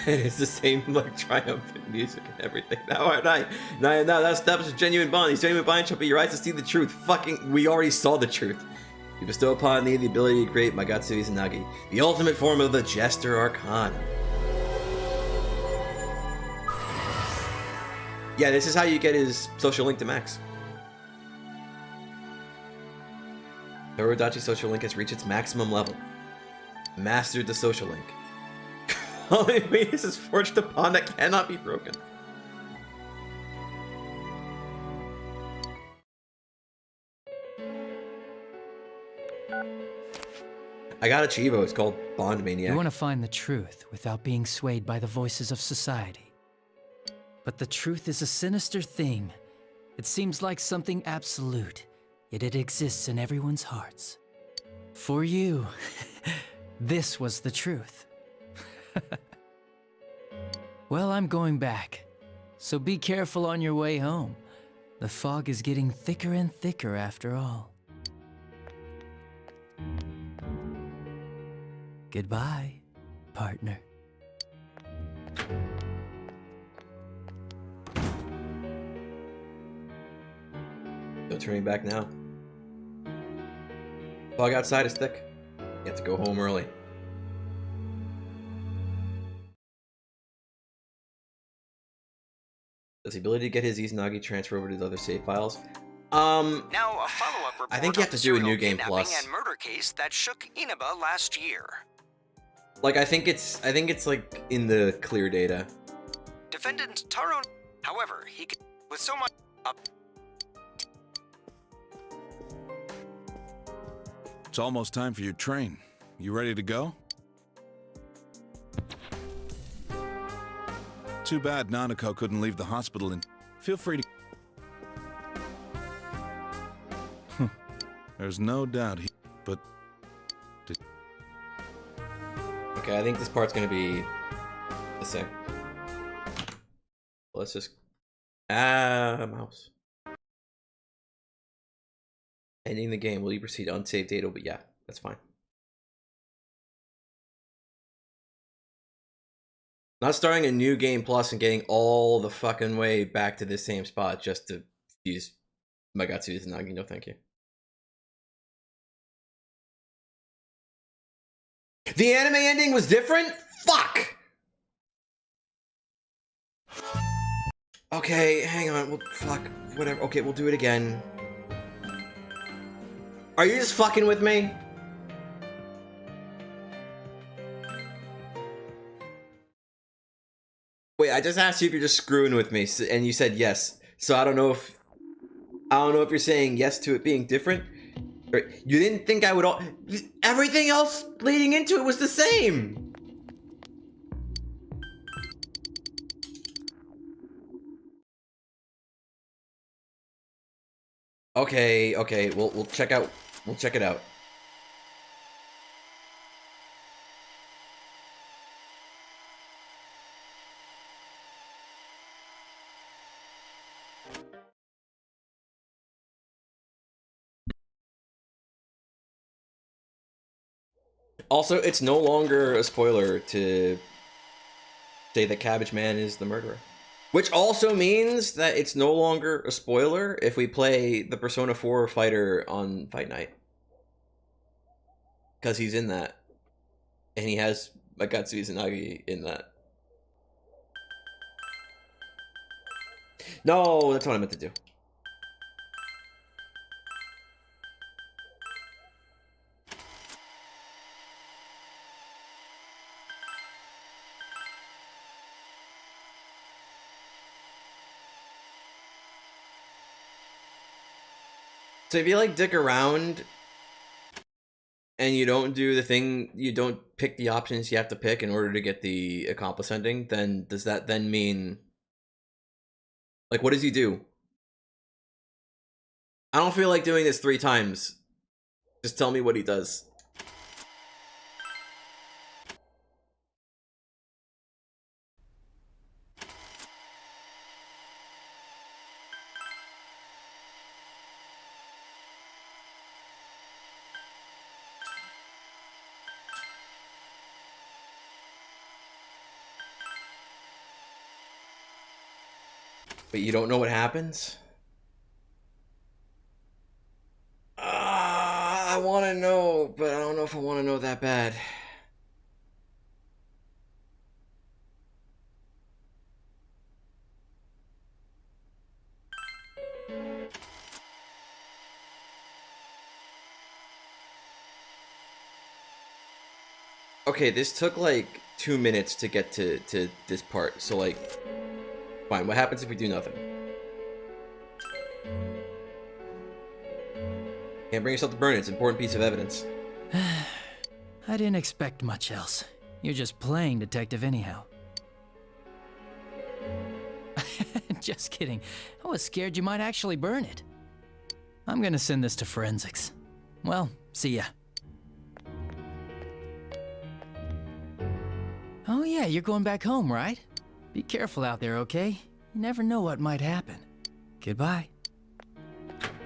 It's the same like triumphant music and everything. No, that was a genuine bond. These genuine bonds shall be your eyes to see the truth. Fucking, we already saw the truth. You bestow upon me the ability to create Magatsu Izanagi, the ultimate form of the Jester Arcana. Yeah, this is how you get his social link to max. Torudachi's social link has reached its maximum level. Mastered the social link. Falling Venus is forged upon that cannot be broken. I got a Chivo, it's called Bond Maniac. You want to find the truth without being swayed by the voices of society. But the truth is a sinister thing. It seems like something absolute, yet it exists in everyone's hearts. For you, this was the truth. Well, I'm going back, so be careful on your way home. The fog is getting thicker and thicker after all. Goodbye, partner. No turning back now. Fog outside is thick. You have to go home early. Does the ability to get his Izanagi transfer over to his other save files? Now, a follow-up report I think you have to do a new game kidnapping plus. and murder case that shook Inaba last year. Like I think it's like in the clear data. Defendant Taro, however, he could with so much It's almost time for your train. You ready to go? Too bad Nanako couldn't leave the hospital and feel free to... There's no doubt he... But... Okay, I think this part's gonna be the same. Let's just... mouse. Ending the game. Will you proceed to unsaved data? But yeah, that's fine. Not starting a new game plus and getting all the fucking way back to the same spot just to use Magatsu Izanagi. No, thank you. The anime ending was different? Fuck! Okay, hang on. Well, fuck. Whatever. Okay, we'll do it again. Are you just fucking with me? Wait, I just asked you if you're just screwing with me, and you said yes. So I don't know if you're saying yes to it being different. Or you didn't think I would all... Everything else leading into it was the same. Okay, we'll check out. We'll check it out. Also, it's no longer a spoiler to say that Cabbage Man is the murderer. Which also means that it's no longer a spoiler if we play the Persona 4 fighter on Fight Night. Because he's in that. And he has Magatsu Izanagi in that. No, that's what I meant to do. So if you like dick around and you don't do the thing, you don't pick the options you have to pick in order to get the accomplice ending, then does that then mean, like, what does he do? I don't feel like doing this 3 times. Just tell me what he does. But you don't know what happens? I want to know, but I don't know if I want to know that bad. Okay, this took like 2 minutes to get to this part, so like, fine, what happens if we do nothing? Can't bring yourself to burn it, it's an important piece of evidence. I didn't expect much else. You're just playing detective anyhow. Just kidding. I was scared you might actually burn it. I'm gonna send this to forensics. Well, see ya. Oh yeah, you're going back home, right? Be careful out there, okay? You never know what might happen. Goodbye.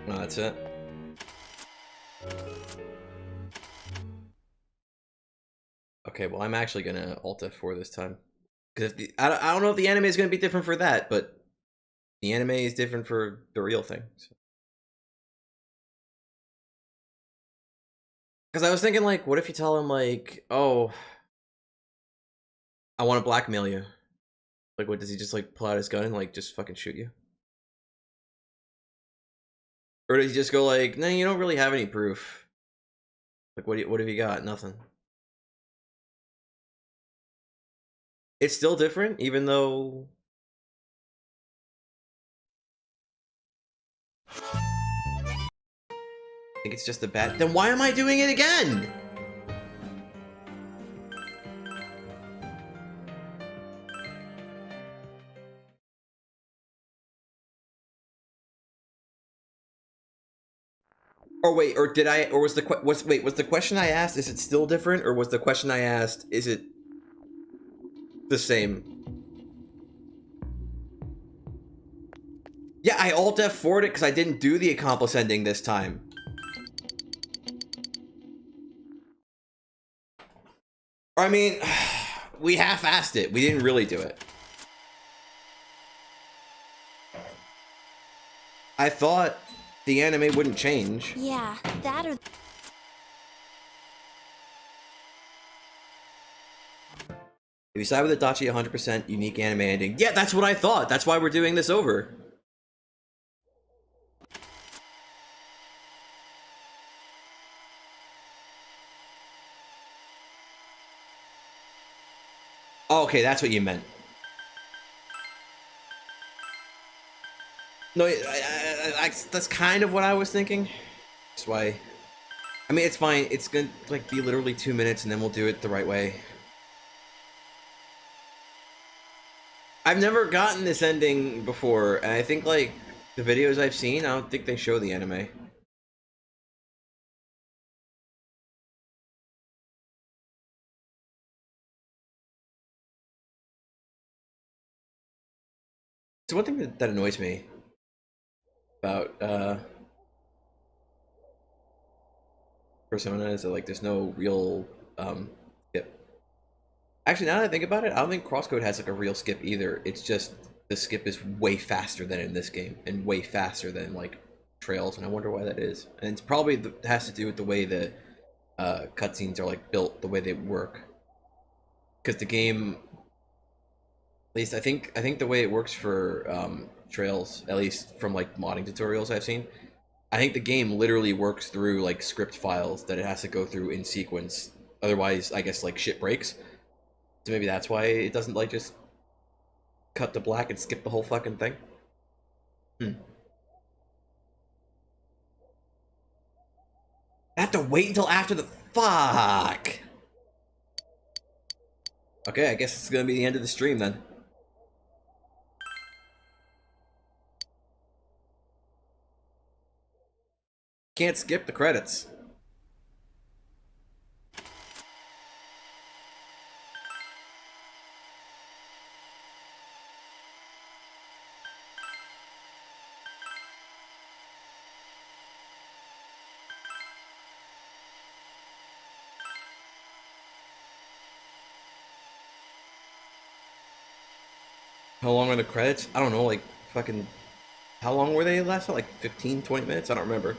No, that's it. Okay, well, I'm actually gonna Alt F4 this time. Because I don't know if the anime is gonna be different for that, but the anime is different for the real thing. Because I was thinking, like, what if you tell him, like, oh, I want to blackmail you. Like, what, does he just, like, pull out his gun and, like, just fucking shoot you? Or does he just go, like, no, you don't really have any proof. Like, what have you got? Nothing. It's still different, even though... I think it's just a bad... Then why am I doing it again? Or wait, or did I, or was the was the question I asked, is it still different, or was the question I asked, is it the same? Yeah, I Alt F4'd it because I didn't do the accomplice ending this time. Or, I mean, we half-assed it. We didn't really do it. I thought the anime wouldn't change. Yeah, that or... If you side with Adachi 100% unique anime ending. Yeah, that's what I thought. That's why we're doing this over. Oh, okay, that's what you meant. No, that's kind of what I was thinking. That's why. I mean, it's fine. It's gonna like be literally 2 minutes, and then we'll do it the right way. I've never gotten this ending before, and I think like the videos I've seen, I don't think they show the anime. So one thing that annoys me about Persona is that like there's no real skip. Actually, now that I think about it, I don't think Crosscode has like a real skip either. It's just the skip is way faster than in this game, and way faster than like Trails, and I wonder why that is. And it's probably has to do with the way the cutscenes are like built, the way they work. Because the game, at least I think the way it works for trails, at least from like modding tutorials I've seen. I think the game literally works through like script files that it has to go through in sequence. Otherwise, I guess like shit breaks. So maybe that's why it doesn't like just cut to black and skip the whole fucking thing. I have to wait until after the fuck. Okay, I guess it's gonna be the end of the stream then. Can't skip the credits. How long are the credits? I don't know, like fucking... How long were they last? Like 15, 20 minutes? I don't remember.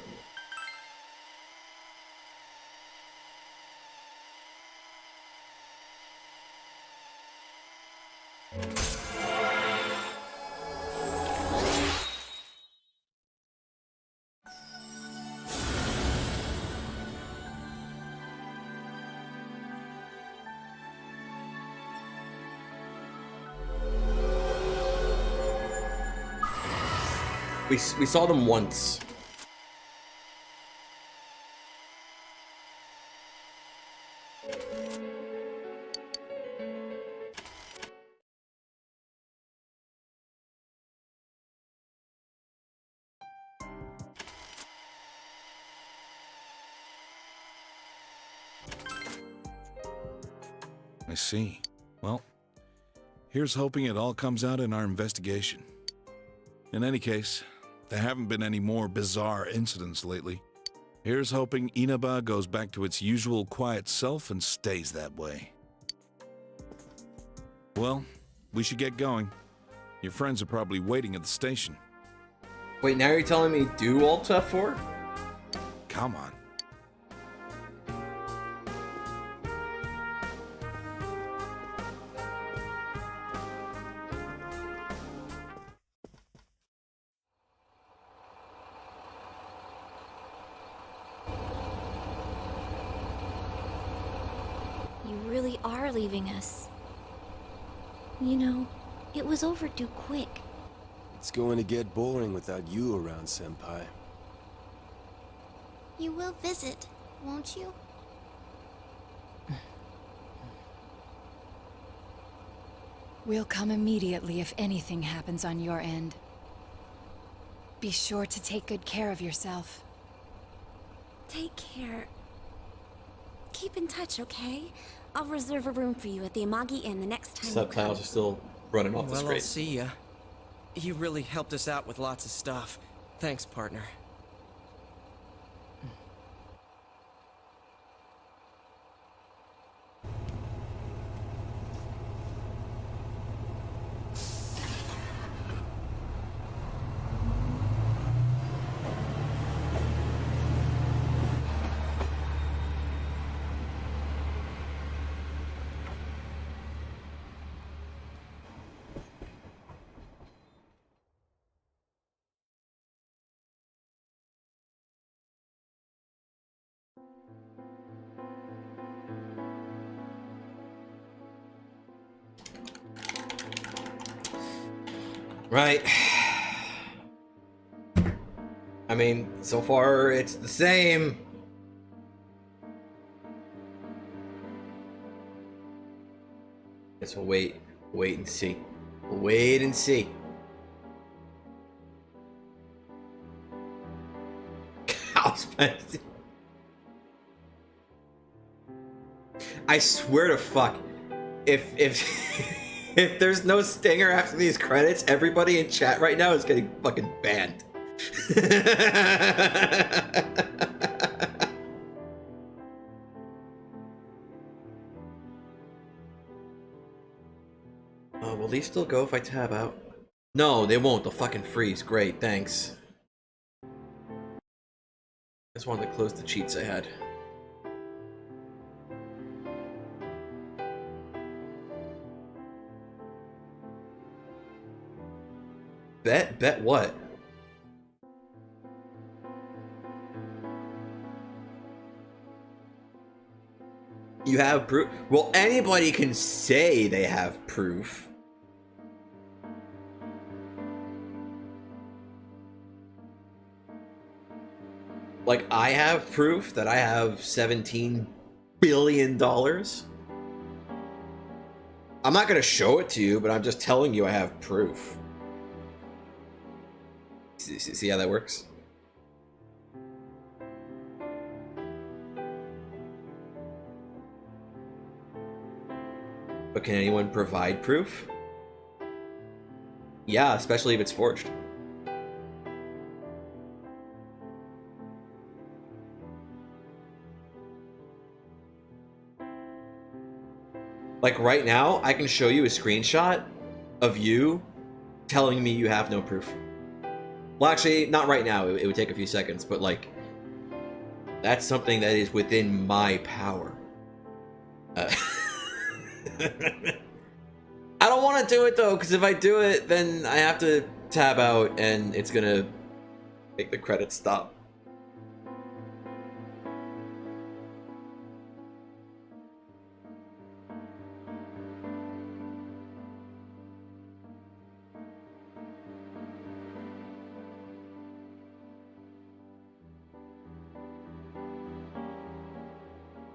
We saw them once. I see. Well, here's hoping it all comes out in our investigation. In any case, there haven't been any more bizarre incidents lately. Here's hoping Inaba goes back to its usual quiet self and stays that way. Well, we should get going. Your friends are probably waiting at the station. Wait, now you're telling me do Alt F4? Come on. You really are leaving us. You know, it was overdue quick. It's going to get boring without you around, Senpai. You will visit, won't you? We'll come immediately if anything happens on your end. Be sure to take good care of yourself. Take care. Keep in touch, okay? I'll reserve a room for you at the Amagi Inn the next time Subtitles are still running off the Well, screen. I'll see ya. You really helped us out with lots of stuff. Thanks, partner. Right. I mean, so far it's the same. Guess we'll wait and see. We'll wait and see. I swear to fuck, if if there's no stinger after these credits, everybody in chat right now is getting fucking banned. Will these still go if I tab out? No, they won't. They'll fucking freeze. Great, thanks. I just wanted to close the cheats I had. Bet what? You have proof? Well, anybody can say they have proof. Like, I have proof that I have $17 billion. I'm not gonna show it to you, but I'm just telling you I have proof. See how that works? But can anyone provide proof? Yeah, especially if it's forged. Like right now, I can show you a screenshot of you telling me you have no proof. Well, actually, not right now. It would take a few seconds, but like, that's something that is within my power. I don't want to do it though, because if I do it, then I have to tab out and it's gonna make the credits stop.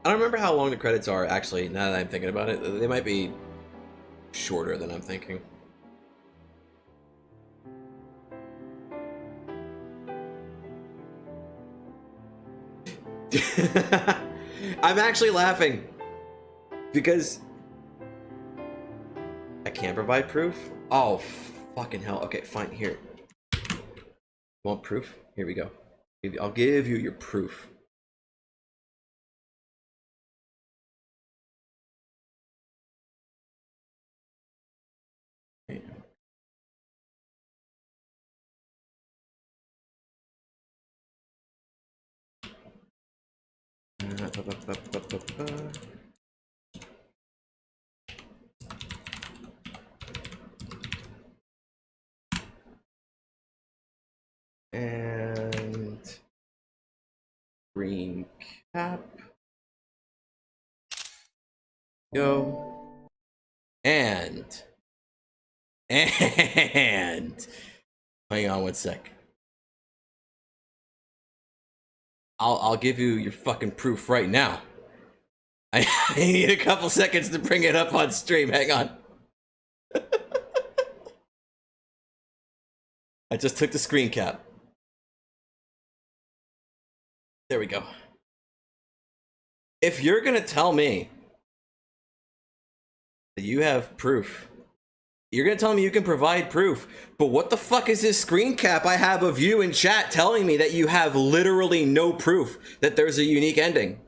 I don't remember how long the credits are, actually, now that I'm thinking about it. They might be shorter than I'm thinking. I'm actually laughing because I can't provide proof? Oh, fucking hell. Okay, fine, here. Want proof? Here we go. I'll give you your proof. And green cap. Go. And hang on one sec. I'll give you your fucking proof right now. I need a couple seconds to bring it up on stream. Hang on. I just took the screen cap. There we go. If you're gonna tell me that you have proof, you're gonna tell me you can provide proof, but what the fuck is this screen cap I have of you in chat telling me that you have literally no proof that there's a unique ending?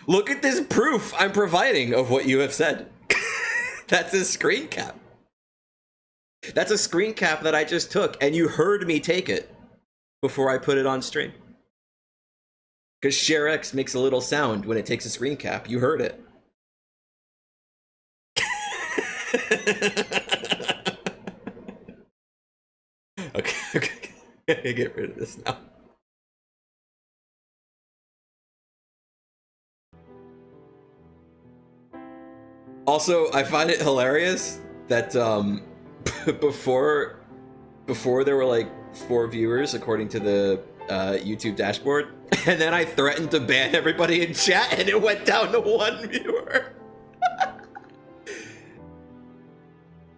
Look at this proof I'm providing of what you have said. That's a screen cap. That's a screen cap that I just took, and you heard me take it before I put it on stream. Because ShareX makes a little sound when it takes a screen cap. You heard it. Okay. Get rid of this now. Also, I find it hilarious that before there were like 4 viewers according to the YouTube dashboard, and then I threatened to ban everybody in chat and it went down to 1 viewer.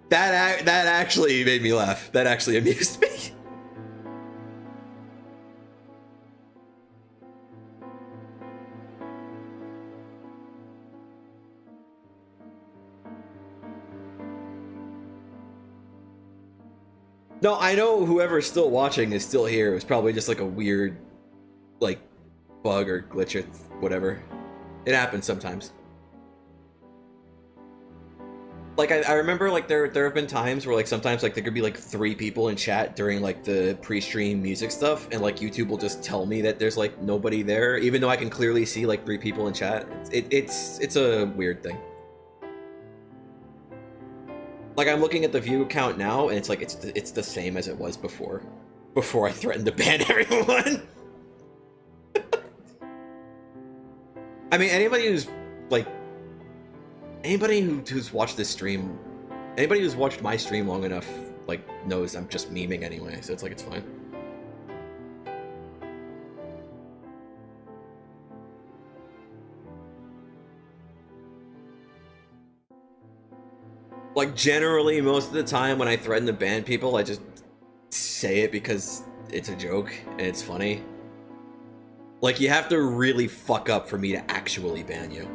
That actually made me laugh. That actually amused me. No, I know whoever's still watching is still here. It was probably just like a weird, like, bug or glitch or whatever. It happens sometimes. Like I remember like there have been times where like sometimes like there could be like 3 people in chat during like the pre-stream music stuff, and like YouTube will just tell me that there's like nobody there, even though I can clearly see like 3 people in chat. It's a weird thing. Like I'm looking at the view count now, and it's like it's the same as it was before I threatened to ban everyone. I mean, anybody who's like. Anybody who's watched this stream, anybody who's watched my stream long enough, like, knows I'm just memeing anyway, so it's like, it's fine. Like, generally, most of the time when I threaten to ban people, I just say it because it's a joke and it's funny. Like, you have to really fuck up for me to actually ban you.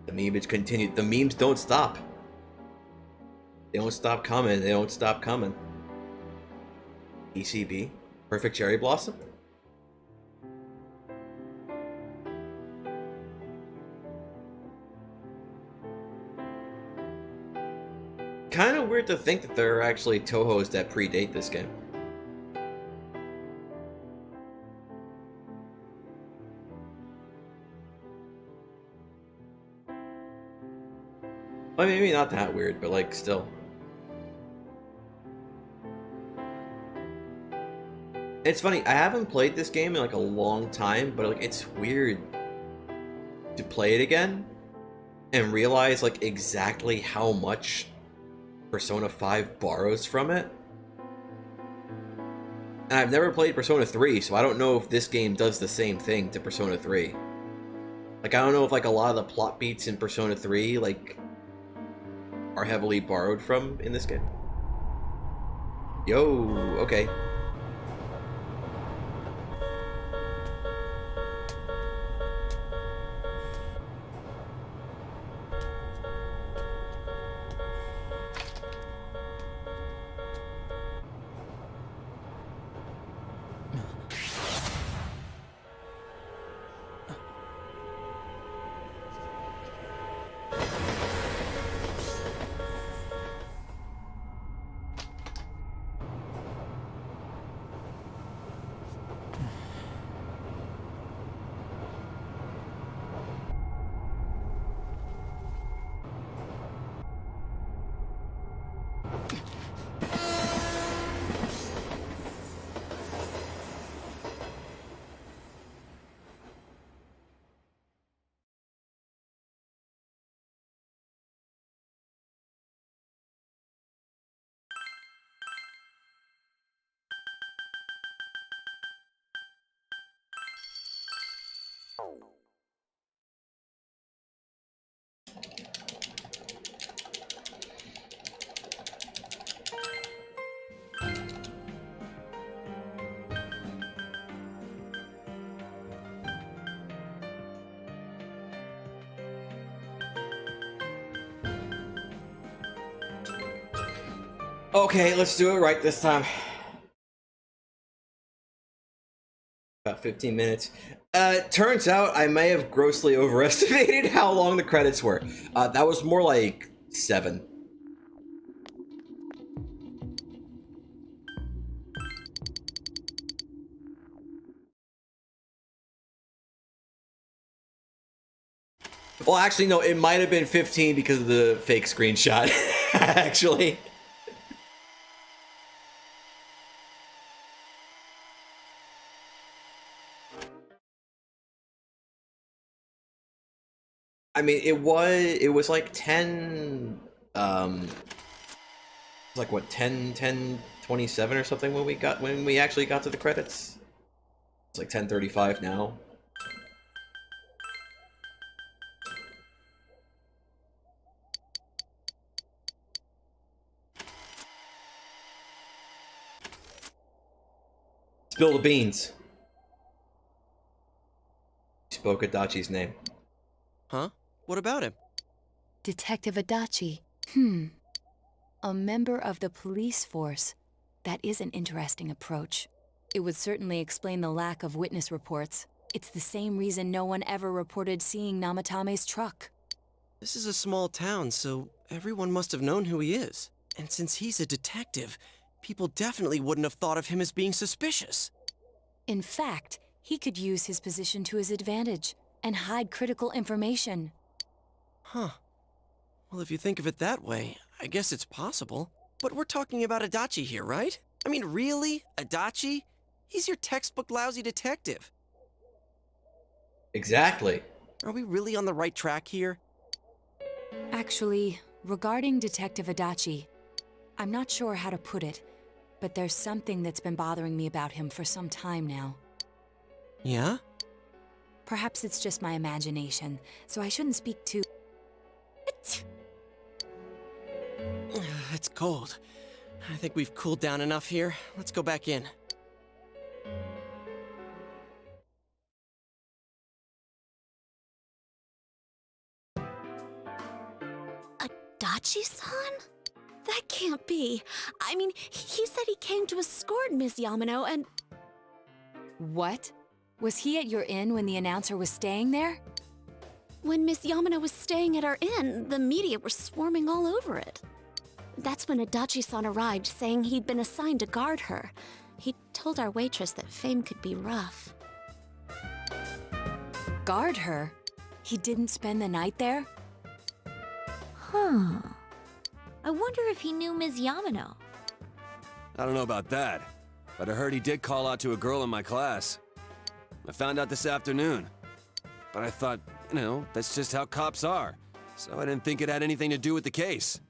The memes continue. The memes don't stop. They don't stop coming. They don't stop coming. ECB? Perfect Cherry Blossom? Kind of weird to think that there are actually Tohos that predate this game. Well, maybe not that weird, but like still. It's funny, I haven't played this game in like a long time, but like it's weird to play it again and realize like exactly how much Persona 5 borrows from it. And I've never played Persona 3, so I don't know if this game does the same thing to Persona 3. Like I don't know if like a lot of the plot beats in Persona 3 like are heavily borrowed from in this game. Yo, okay. Okay, let's do it right this time. About 15 minutes. Turns out I may have grossly overestimated how long the credits were. That was more like 7. Well, actually, no, it might have been 15 because of the fake screenshot, actually. I mean, it was like 10, like what, 10:27 or something when we actually got to the credits. It's like 10:35 now. Spill the beans. Spoke Adachi's name. Huh? What about him? Detective Adachi. A member of the police force. That is an interesting approach. It would certainly explain the lack of witness reports. It's the same reason no one ever reported seeing Namatame's truck. This is a small town, so everyone must have known who he is. And since he's a detective, people definitely wouldn't have thought of him as being suspicious. In fact, he could use his position to his advantage and hide critical information. Huh. Well, if you think of it that way, I guess it's possible. But we're talking about Adachi here, right? I mean, really? Adachi? He's your textbook lousy detective. Exactly. Are we really on the right track here? Actually, regarding Detective Adachi, I'm not sure how to put it, but there's something that's been bothering me about him for some time now. Yeah? Perhaps it's just my imagination, so I shouldn't speak too... It's cold. I think we've cooled down enough here. Let's go back in. Adachi-san? That can't be. I mean, he said he came to escort Miss Yamano and... What? Was he at your inn when the announcer was staying there? When Miss Yamano was staying at our inn, the media were swarming all over it. That's when Adachi-san arrived, saying he'd been assigned to guard her. He told our waitress that fame could be rough. Guard her? He didn't spend the night there? Huh. I wonder if he knew Ms. Yamano. I don't know about that, but I heard he did call out to a girl in my class. I found out this afternoon. But I thought, you know, that's just how cops are. So I didn't think it had anything to do with the case.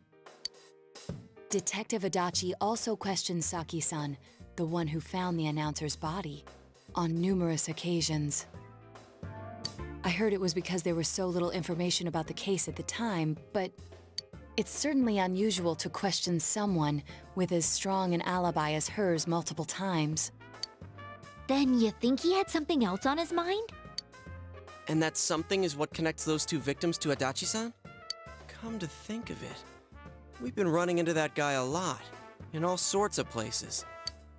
Detective Adachi also questioned Saki-san, the one who found the announcer's body, on numerous occasions. I heard it was because there was so little information about the case at the time, but it's certainly unusual to question someone with as strong an alibi as hers multiple times. Then you think he had something else on his mind? And that something is what connects those two victims to Adachi-san? Come to think of it, we've been running into that guy a lot, in all sorts of places.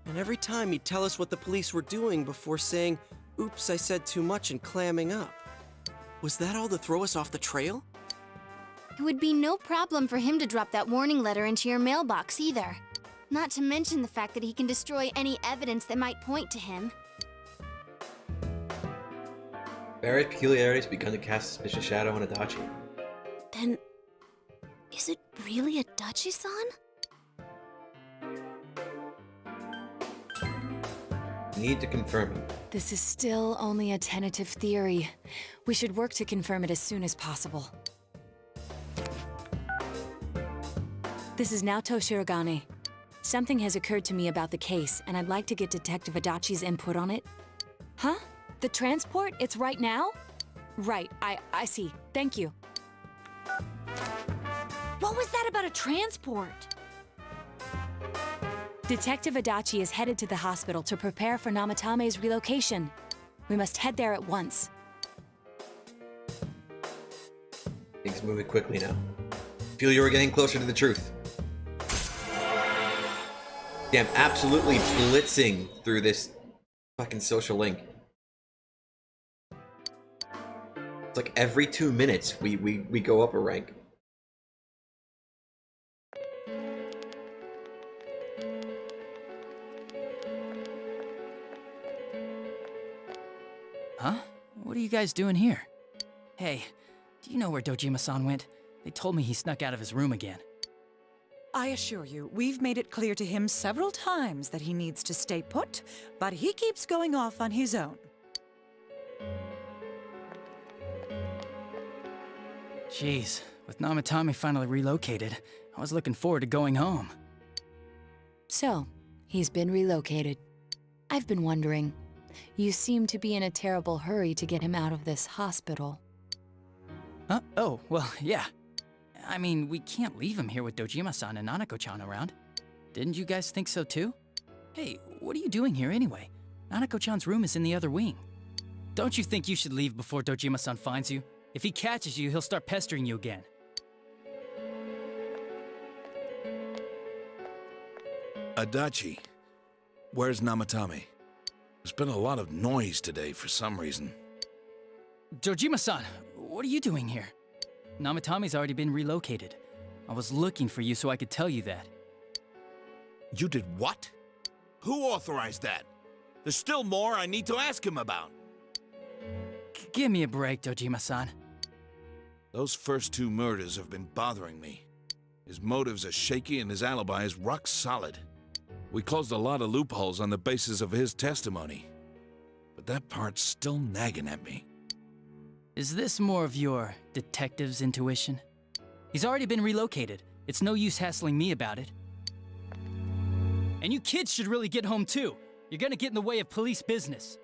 And every time he'd tell us what the police were doing before saying, "Oops, I said too much," and clamming up. Was that all to throw us off the trail? It would be no problem for him to drop that warning letter into your mailbox either. Not to mention the fact that he can destroy any evidence that might point to him. Various peculiarities begun to cast a suspicious shadow on Adachi. Then, is it really Adachi-san? Need to confirm it. This is still only a tentative theory. We should work to confirm it as soon as possible. This is Naoto Shirogane. Something has occurred to me about the case, and I'd like to get Detective Adachi's input on it. Huh? The transport? It's right now? Right, I see. Thank you. What was that about a transport? Detective Adachi is headed to the hospital to prepare for Namatame's relocation. We must head there at once. Things are moving quickly now. Feel you are getting closer to the truth. Damn, absolutely blitzing through this fucking social link. It's like every 2 minutes we go up a rank. Huh? What are you guys doing here? Hey, do you know where Dojima-san went? They told me he snuck out of his room again. I assure you, we've made it clear to him several times that he needs to stay put, but he keeps going off on his own. Jeez, with Namatame finally relocated, I was looking forward to going home. So, he's been relocated. I've been wondering, you seem to be in a terrible hurry to get him out of this hospital. Huh? Oh, well, yeah. I mean, we can't leave him here with Dojima-san and Nanako-chan around. Didn't you guys think so too? Hey, what are you doing here anyway? Nanako-chan's room is in the other wing. Don't you think you should leave before Dojima-san finds you? If he catches you, he'll start pestering you again. Adachi, where's Namatame? There's been a lot of noise today for some reason. Dojima-san, what are you doing here? Namatami's already been relocated. I was looking for you so I could tell you that. You did what? Who authorized that? There's still more I need to ask him about. Give me a break, Dojima-san. Those first 2 murders have been bothering me. His motives are shaky and his alibi is rock solid. We closed a lot of loopholes on the basis of his testimony. But that part's still nagging at me. Is this more of your detective's intuition? He's already been relocated. It's no use hassling me about it. And you kids should really get home too. You're gonna get in the way of police business.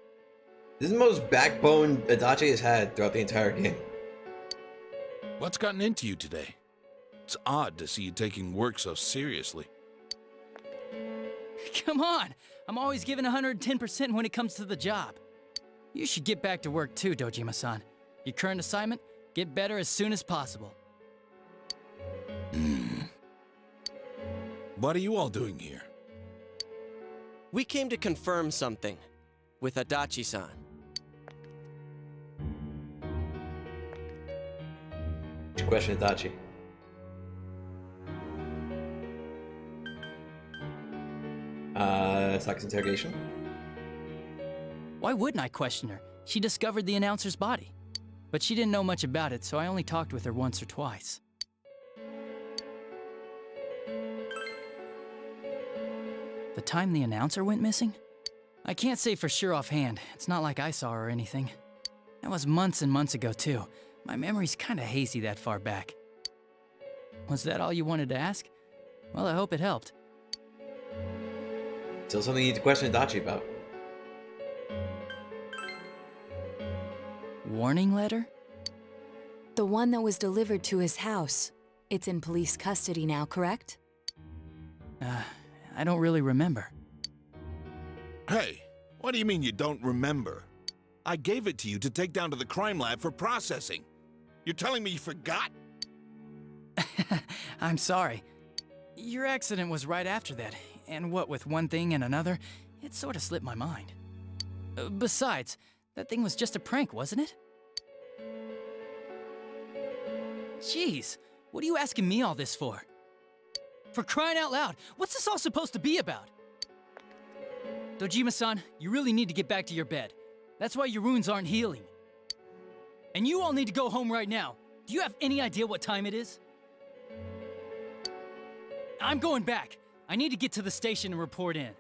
This is the most backbone Adachi has had throughout the entire game. What's gotten into you today? It's odd to see you taking work so seriously. Come on! I'm always giving 110% when it comes to the job. You should get back to work too, Dojima-san. Your current assignment, get better as soon as possible. What are you all doing here? We came to confirm something with Adachi-san. Question Adachi. Saka's interrogation? Why wouldn't I question her? She discovered the announcer's body. But she didn't know much about it, so I only talked with her once or twice. The time the announcer went missing? I can't say for sure offhand. It's not like I saw her or anything. That was months and months ago, too. My memory's kinda hazy that far back. Was that all you wanted to ask? Well, I hope it helped. Still something you need to question Adachi about. Warning letter? The one that was delivered to his house. It's in police custody now, correct? I don't really remember. Hey, what do you mean you don't remember? I gave it to you to take down to the crime lab for processing. You're telling me you forgot? I'm sorry. Your accident was right after that, and what with one thing and another, it sort of slipped my mind. Besides, that thing was just a prank, wasn't it? Jeez, what are you asking me all this for? For crying out loud, what's this all supposed to be about? Dojima-san, you really need to get back to your bed. That's why your wounds aren't healing. And you all need to go home right now. Do you have any idea what time it is? I'm going back. I need to get to the station and report in.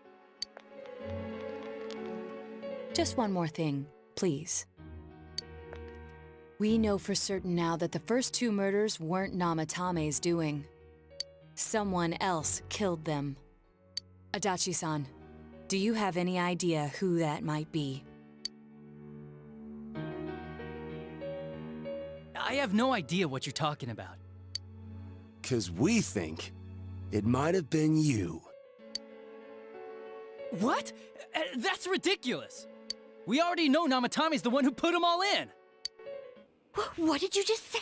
Just one more thing, please. We know for certain now that the first 2 murders weren't Namatame's doing. Someone else killed them. Adachi-san, do you have any idea who that might be? I have no idea what you're talking about. 'Cause we think it might have been you. What? That's ridiculous! We already know Namatame's the one who put them all in! What did you just say?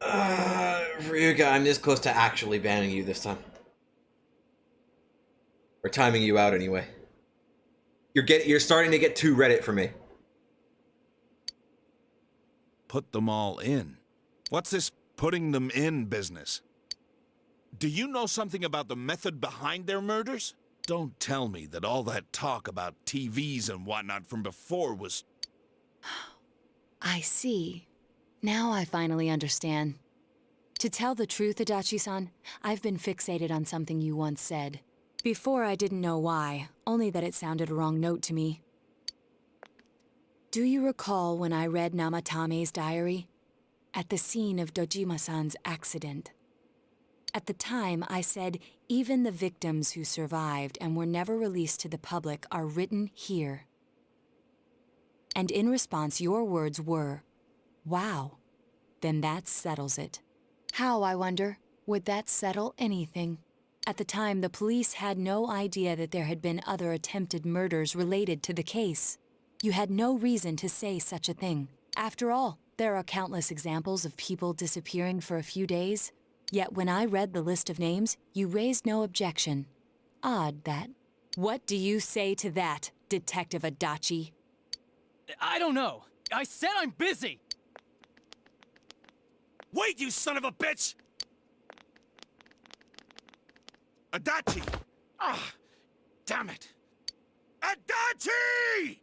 Ryuga, I'm this close to actually banning you this time. Or timing you out anyway. You're starting to get too Reddit for me. Put them all in. What's this putting them in business? Do you know something about the method behind their murders? Don't tell me that all that talk about TVs and whatnot from before was... I see. Now I finally understand. To tell the truth, Adachi-san, I've been fixated on something you once said. Before I didn't know why, only that it sounded a wrong note to me. Do you recall when I read Namatame's diary? At the scene of Dojima-san's accident. At the time, I said, even the victims who survived and were never released to the public are written here. And in response, your words were, wow, then that settles it. How, I wonder, would that settle anything? At the time, the police had no idea that there had been other attempted murders related to the case. You had no reason to say such a thing. After all, there are countless examples of people disappearing for a few days. Yet when I read the list of names, you raised no objection. Odd that. What do you say to that, Detective Adachi? I don't know. I said I'm busy! Wait, you son of a bitch! Adachi! Ah, damn it! Adachi!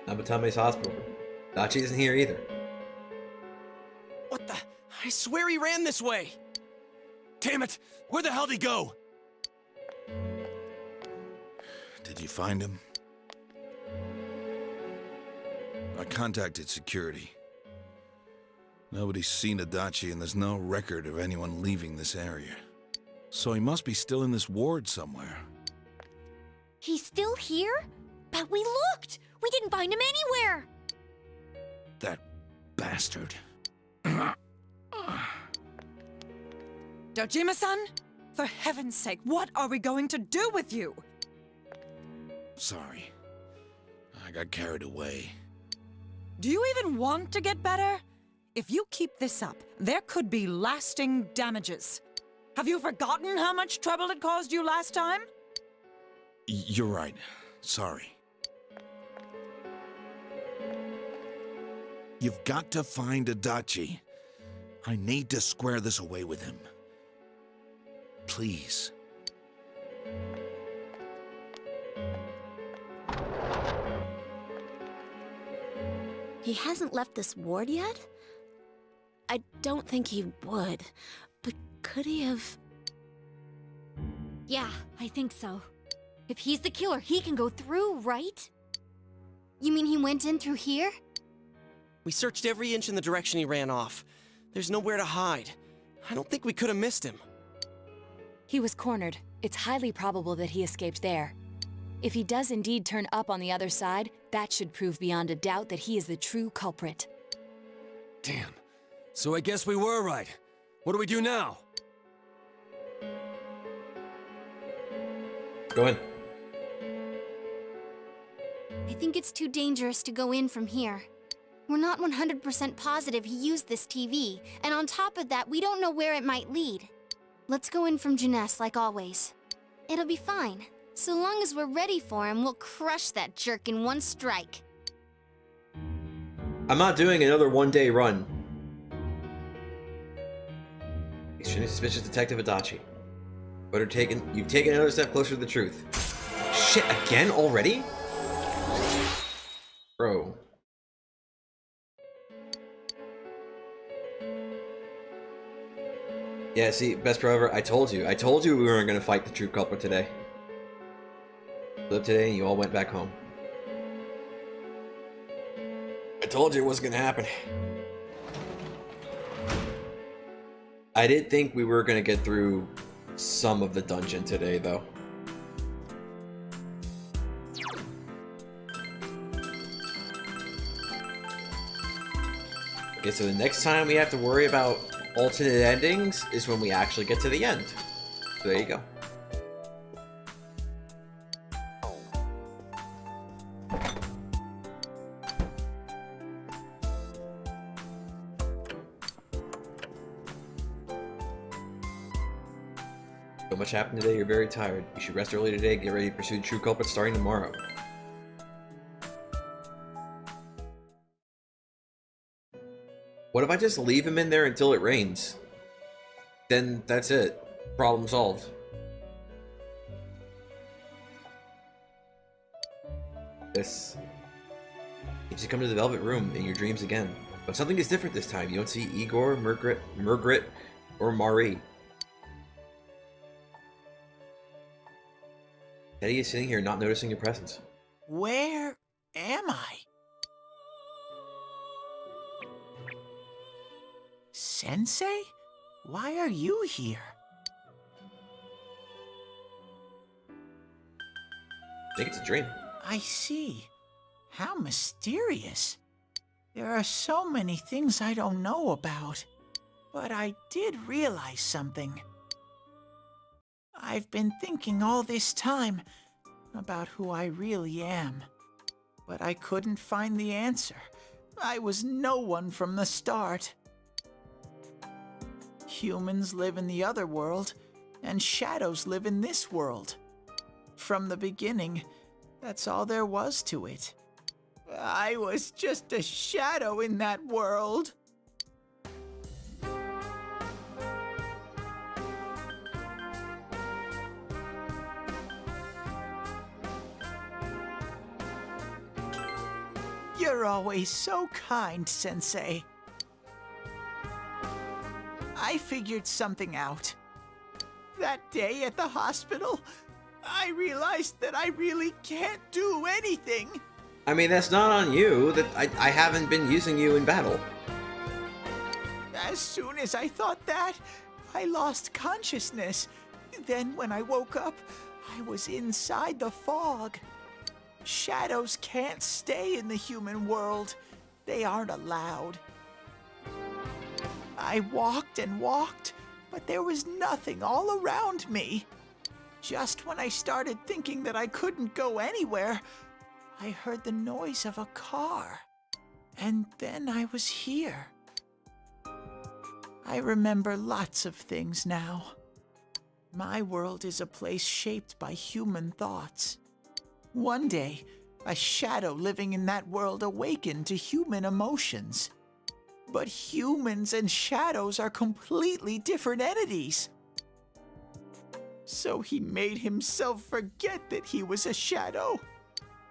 Namatome's hospital. Dachi isn't here either. What the? I swear he ran this way! Damn it! Where the hell did he go? Did you find him? I contacted security. Nobody's seen Adachi and there's no record of anyone leaving this area. So he must be still in this ward somewhere. He's still here? But we looked! We didn't find him anywhere! That bastard. Dojima-san? For heaven's sake, what are we going to do with you? Sorry. I got carried away. Do you even want to get better? If you keep this up, there could be lasting damages. Have you forgotten how much trouble it caused you last time? You're right. Sorry. You've got to find Adachi. I need to square this away with him. Please. He hasn't left this ward yet? I don't think he would, but could he have... Yeah, I think so. If he's the killer, he can go through, right? You mean he went in through here? We searched every inch in the direction he ran off. There's nowhere to hide. I don't think we could have missed him. He was cornered. It's highly probable that he escaped there. If he does indeed turn up on the other side, that should prove beyond a doubt that he is the true culprit. Damn. So I guess we were right. What do we do now? Go in. I think it's too dangerous to go in from here. We're not 100% positive he used this TV, and on top of that, we don't know where it might lead. Let's go in from Jeunesse like always. It'll be fine. So long as we're ready for him, we'll crush that jerk in one strike. I'm not doing another one-day run. Extremely suspicious Detective Adachi. But you've taken another step closer to the truth. Shit, again already? Bro. Yeah, see, best pro ever, I told you we weren't gonna fight the true culprit today. Lived today and you all went back home. I told you it wasn't gonna happen. I did think we were gonna get through some of the dungeon today, though. Okay, so the next time we have to worry about alternate endings is when we actually get to the end. So there you go. So much happened today, you're very tired. You should rest early today, get ready to pursue the true culprit starting tomorrow. What if I just leave him in there until it rains? Then that's it. Problem solved. This keeps you come to the Velvet Room in your dreams again. But something is different this time. You don't see Igor, Margaret, or Marie. Teddy is sitting here not noticing your presence. Where am I? Sensei? Why are you here? I think it's a dream. I see. How mysterious. There are so many things I don't know about. But I did realize something. I've been thinking all this time about who I really am. but I couldn't find the answer. I was no one from the start. Humans live in the other world, and shadows live in this world. From the beginning, that's all there was to it. I was just a shadow in that world. You're always so kind, Sensei. I figured something out. That day at the hospital, I realized that I really can't do anything. I mean, that's not on you. That I haven't been using you in battle. As soon as I thought that, I lost consciousness. Then when I woke up, I was inside the fog. Shadows can't stay in the human world. They aren't allowed. I walked and walked, but there was nothing all around me. Just when I started thinking that I couldn't go anywhere, I heard the noise of a car. And then I was here. I remember lots of things now. My world is a place shaped by human thoughts. One day, a shadow living in that world awakened to human emotions. But humans and shadows are completely different entities. So he made himself forget that he was a shadow.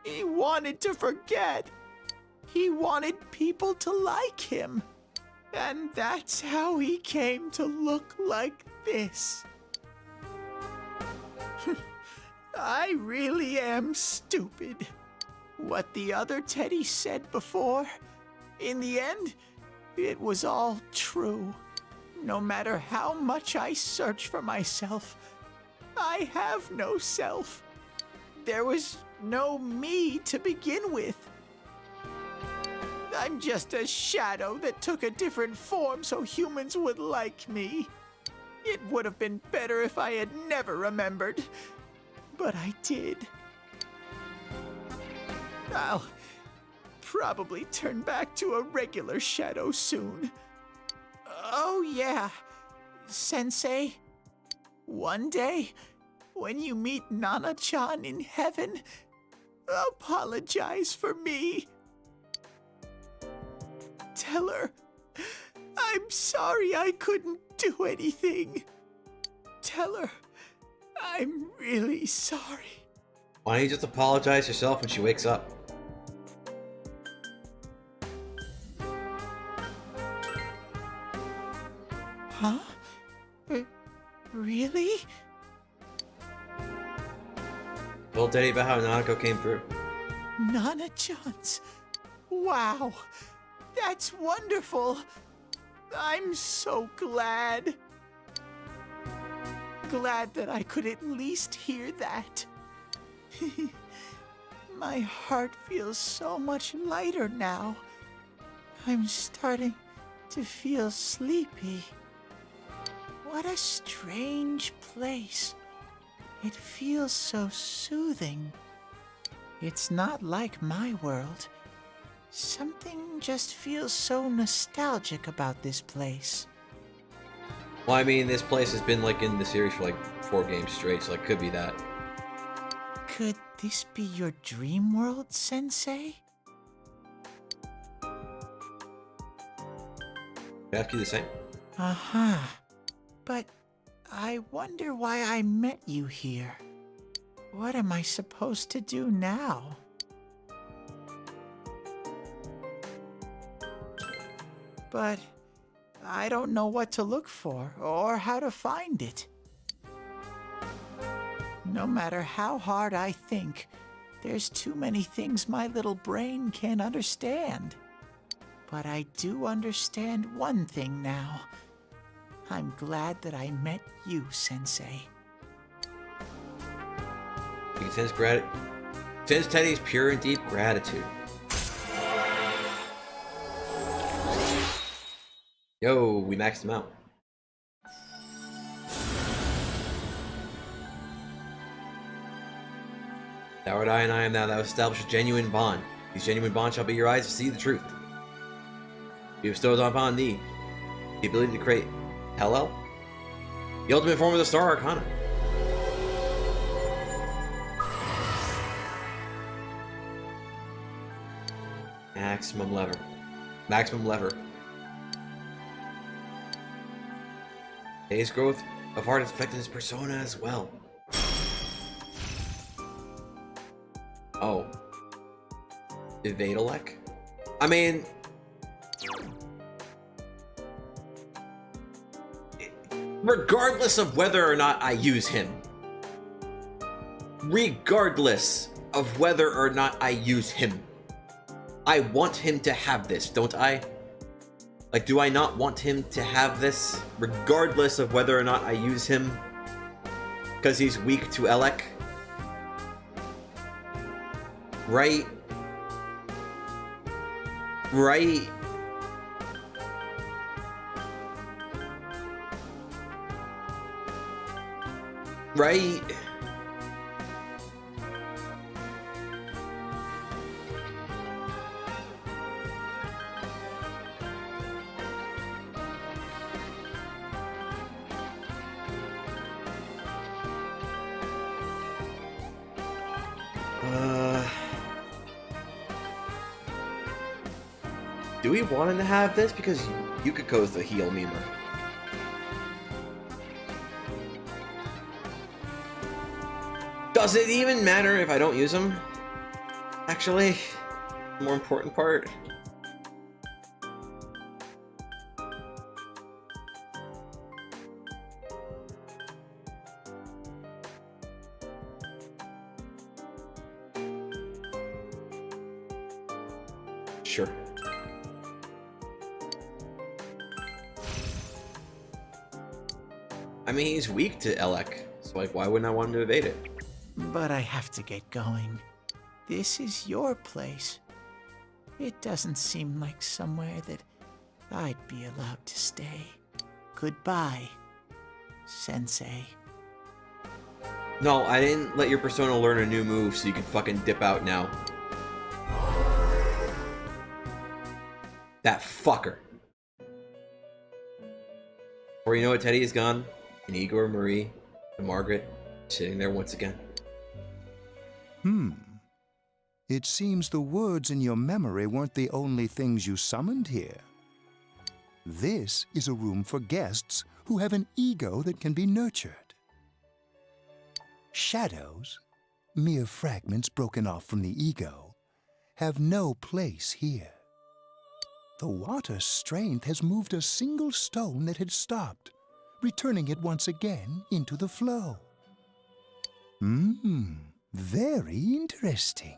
He wanted to forget. He wanted people to like him. And that's how he came to look like this. I really am stupid. What the other Teddy said before, in the end, it was all true. No matter how much I search for myself, I have no self. There was no me to begin with. I'm just a shadow that took a different form so humans would like me. It would have been better if I had never remembered. But I did. I'll probably turn back to a regular shadow soon. Oh yeah, Sensei. One day, when you meet Nana-chan in heaven, apologize for me. Tell her, I'm sorry I couldn't do anything. Tell her, I'm really sorry. Why don't you just apologize yourself when she wakes up? Huh? Really? Told Daddy about how Nanako came through. Nana-chan's. Wow. That's wonderful. I'm so glad. Glad that I could at least hear that. My heart feels so much lighter now. I'm starting to feel sleepy. What a strange place. It feels so soothing. It's not like my world. Something just feels so nostalgic about this place. Well, I mean, this place has been like in the series for like 4 games straight, so it could be that. Could this be your dream world, Sensei? Ask you the same. Uh-huh. But I wonder why I met you here. What am I supposed to do now? But I don't know what to look for or how to find it. No matter how hard I think, there's too many things my little brain can't understand. But I do understand one thing now. I'm glad that I met you, Sensei. You can sense Teddy's pure and deep gratitude. Yo, we maxed him out. That what I and I am now that established a genuine bond. These genuine bonds shall be your eyes to see the truth. You have bestowed upon thee the ability to create Hellel, the ultimate form of the Star Arcana. Maximum lever. Maximum lever. His growth of heart has affected his persona as well. Oh. Evadalek? I mean... regardless of whether or not I use him. Regardless of whether or not I use him. I want him to have this, don't I? Like, do I not want him to have this? Regardless of whether or not I use him? Because he's weak to Elec? Right? Right? Right? Do we want him to have this? Because Yukiko's the heel memer. Does it even matter if I don't use him? Actually, the more important part. Sure. I mean, he's weak to Elec, so like, why wouldn't I want him to evade it? But I have to get going. This is your place. It doesn't seem like somewhere that I'd be allowed to stay. Goodbye, Sensei. No, I didn't let your persona learn a new move so you can fucking dip out now. That fucker. Before you know it, Teddy is gone, and Igor, Marie, and Margaret sitting there once again. It seems the words in your memory weren't the only things you summoned here. This is a room for guests who have an ego that can be nurtured. Shadows, mere fragments broken off from the ego, have no place here. The water's strength has moved a single stone that had stopped, returning it once again into the flow. Very interesting.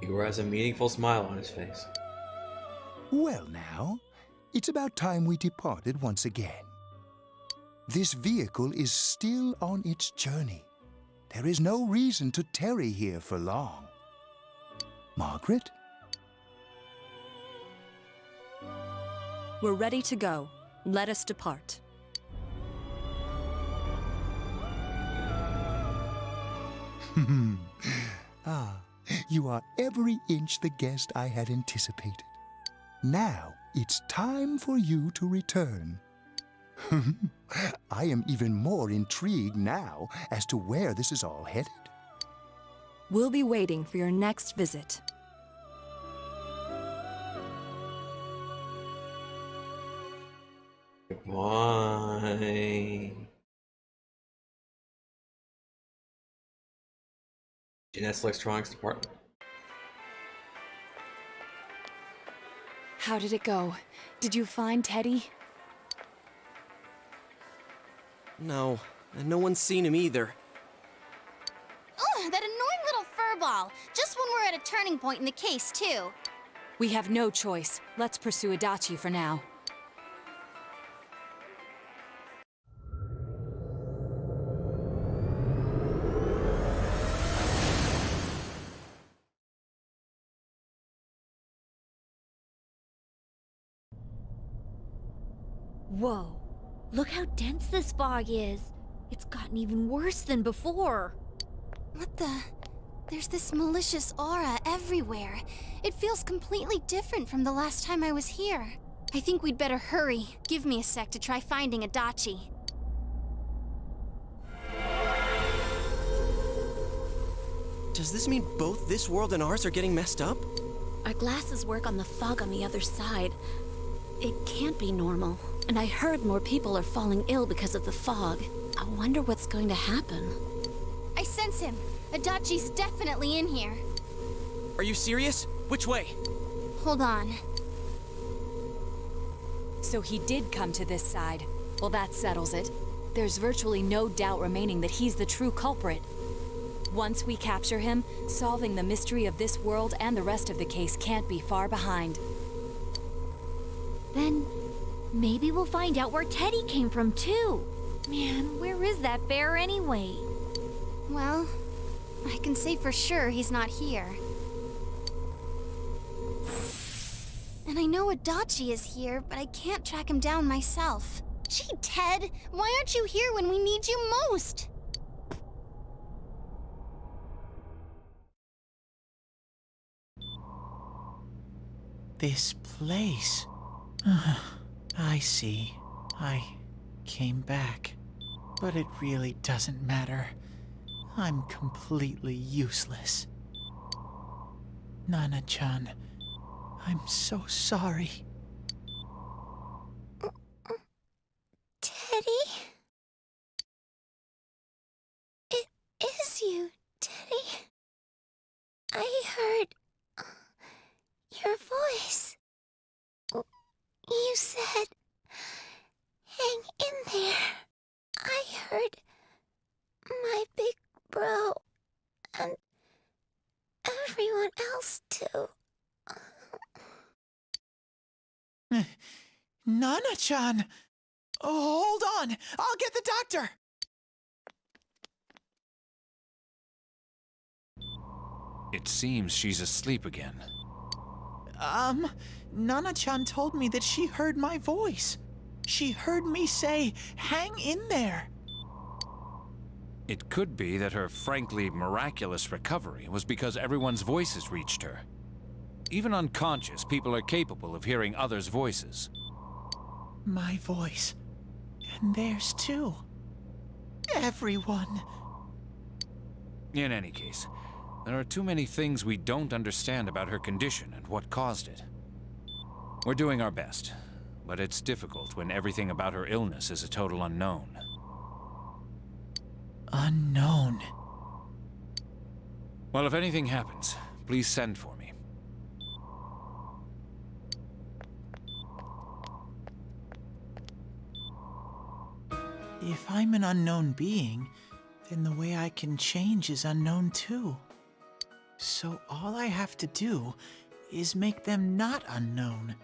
Igor has a meaningful smile on his face. Well now, it's about time we departed once again. This vehicle is still on its journey. There is no reason to tarry here for long. Margaret? We're ready to go. Let us depart. You are every inch the guest I had anticipated. Now it's time for you to return. I am even more intrigued now as to where this is all headed. We'll be waiting for your next visit. Goodbye. Jeanette's Electronics Department. How did it go? Did you find Teddy? No, and no one's seen him either. Ugh, that annoying little furball. Just when we're at a turning point in the case, too. We have no choice. Let's pursue Adachi for now. Whoa. Look how dense this fog is. It's gotten even worse than before. What the... There's this malicious aura everywhere. It feels completely different from the last time I was here. I think we'd better hurry. Give me a sec to try finding Adachi. Does this mean both this world and ours are getting messed up? Our glasses work on the fog on the other side. It can't be normal. And I heard more people are falling ill because of the fog. I wonder what's going to happen. I sense him. Adachi's definitely in here. Are you serious? Which way? Hold on. So he did come to this side. Well, that settles it. There's virtually no doubt remaining that he's the true culprit. Once we capture him, solving the mystery of this world and the rest of the case can't be far behind. Then maybe we'll find out where Teddy came from too. Man, where is that bear anyway? Well, I can say for sure he's not here. And I know Adachi is here, but I can't track him down myself. Gee, Ted, why aren't you here when we need you most? This place. I see. I came back. But it really doesn't matter. I'm completely useless. Nana-chan, I'm so sorry. Teddy? It is you, Teddy. I heard your voice. You said, hang in there. I heard my big bro and everyone else too. Nana-chan! Oh, hold on! I'll get the doctor! It seems she's asleep again. Nana-chan told me that she heard my voice. She heard me say, hang in there. It could be that her frankly miraculous recovery was because everyone's voices reached her. Even unconscious, people are capable of hearing others' voices. My voice. And theirs too. Everyone. In any case, there are too many things we don't understand about her condition and what caused it. We're doing our best, but it's difficult when everything about her illness is a total unknown. Unknown? Well, if anything happens, please send for me. If I'm an unknown being, then the way I can change is unknown too. So all I have to do is make them not unknown.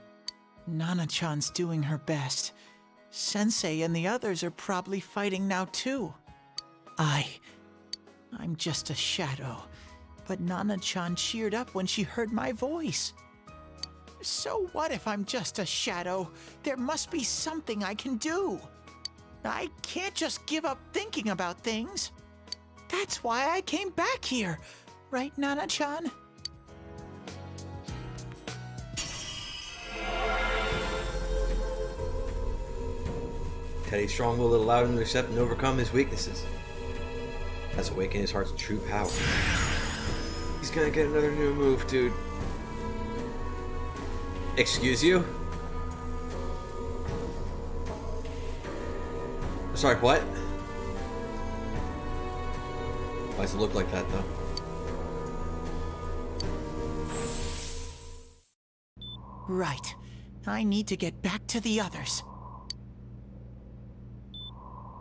Nana-chan's doing her best. Sensei and the others are probably fighting now too. I'm just a shadow, but Nana-chan cheered up when she heard my voice. So what if I'm just a shadow? There must be something I can do. I can't just give up thinking about things. That's why I came back here. Right, Nana-chan? Teddy's strong-willed allowed him to accept and overcome his weaknesses. Has awakened his heart's true power. He's gonna get another new move, dude. Excuse you? Sorry, what? Why does it look like that, though? Right. I need to get back to the others.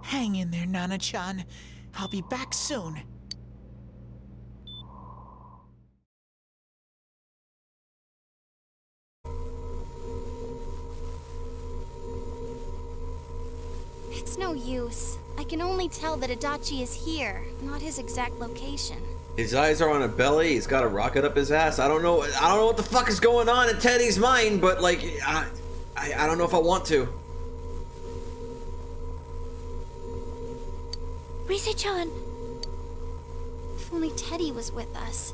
Hang in there, Nana-chan. I'll be back soon. It's no use. I can only tell that Adachi is here, not his exact location. His eyes are on a belly. He's got a rocket up his ass. I don't know what the fuck is going on in Teddy's mind, but like, I don't know if I want to. Rise-chan! If only Teddy was with us.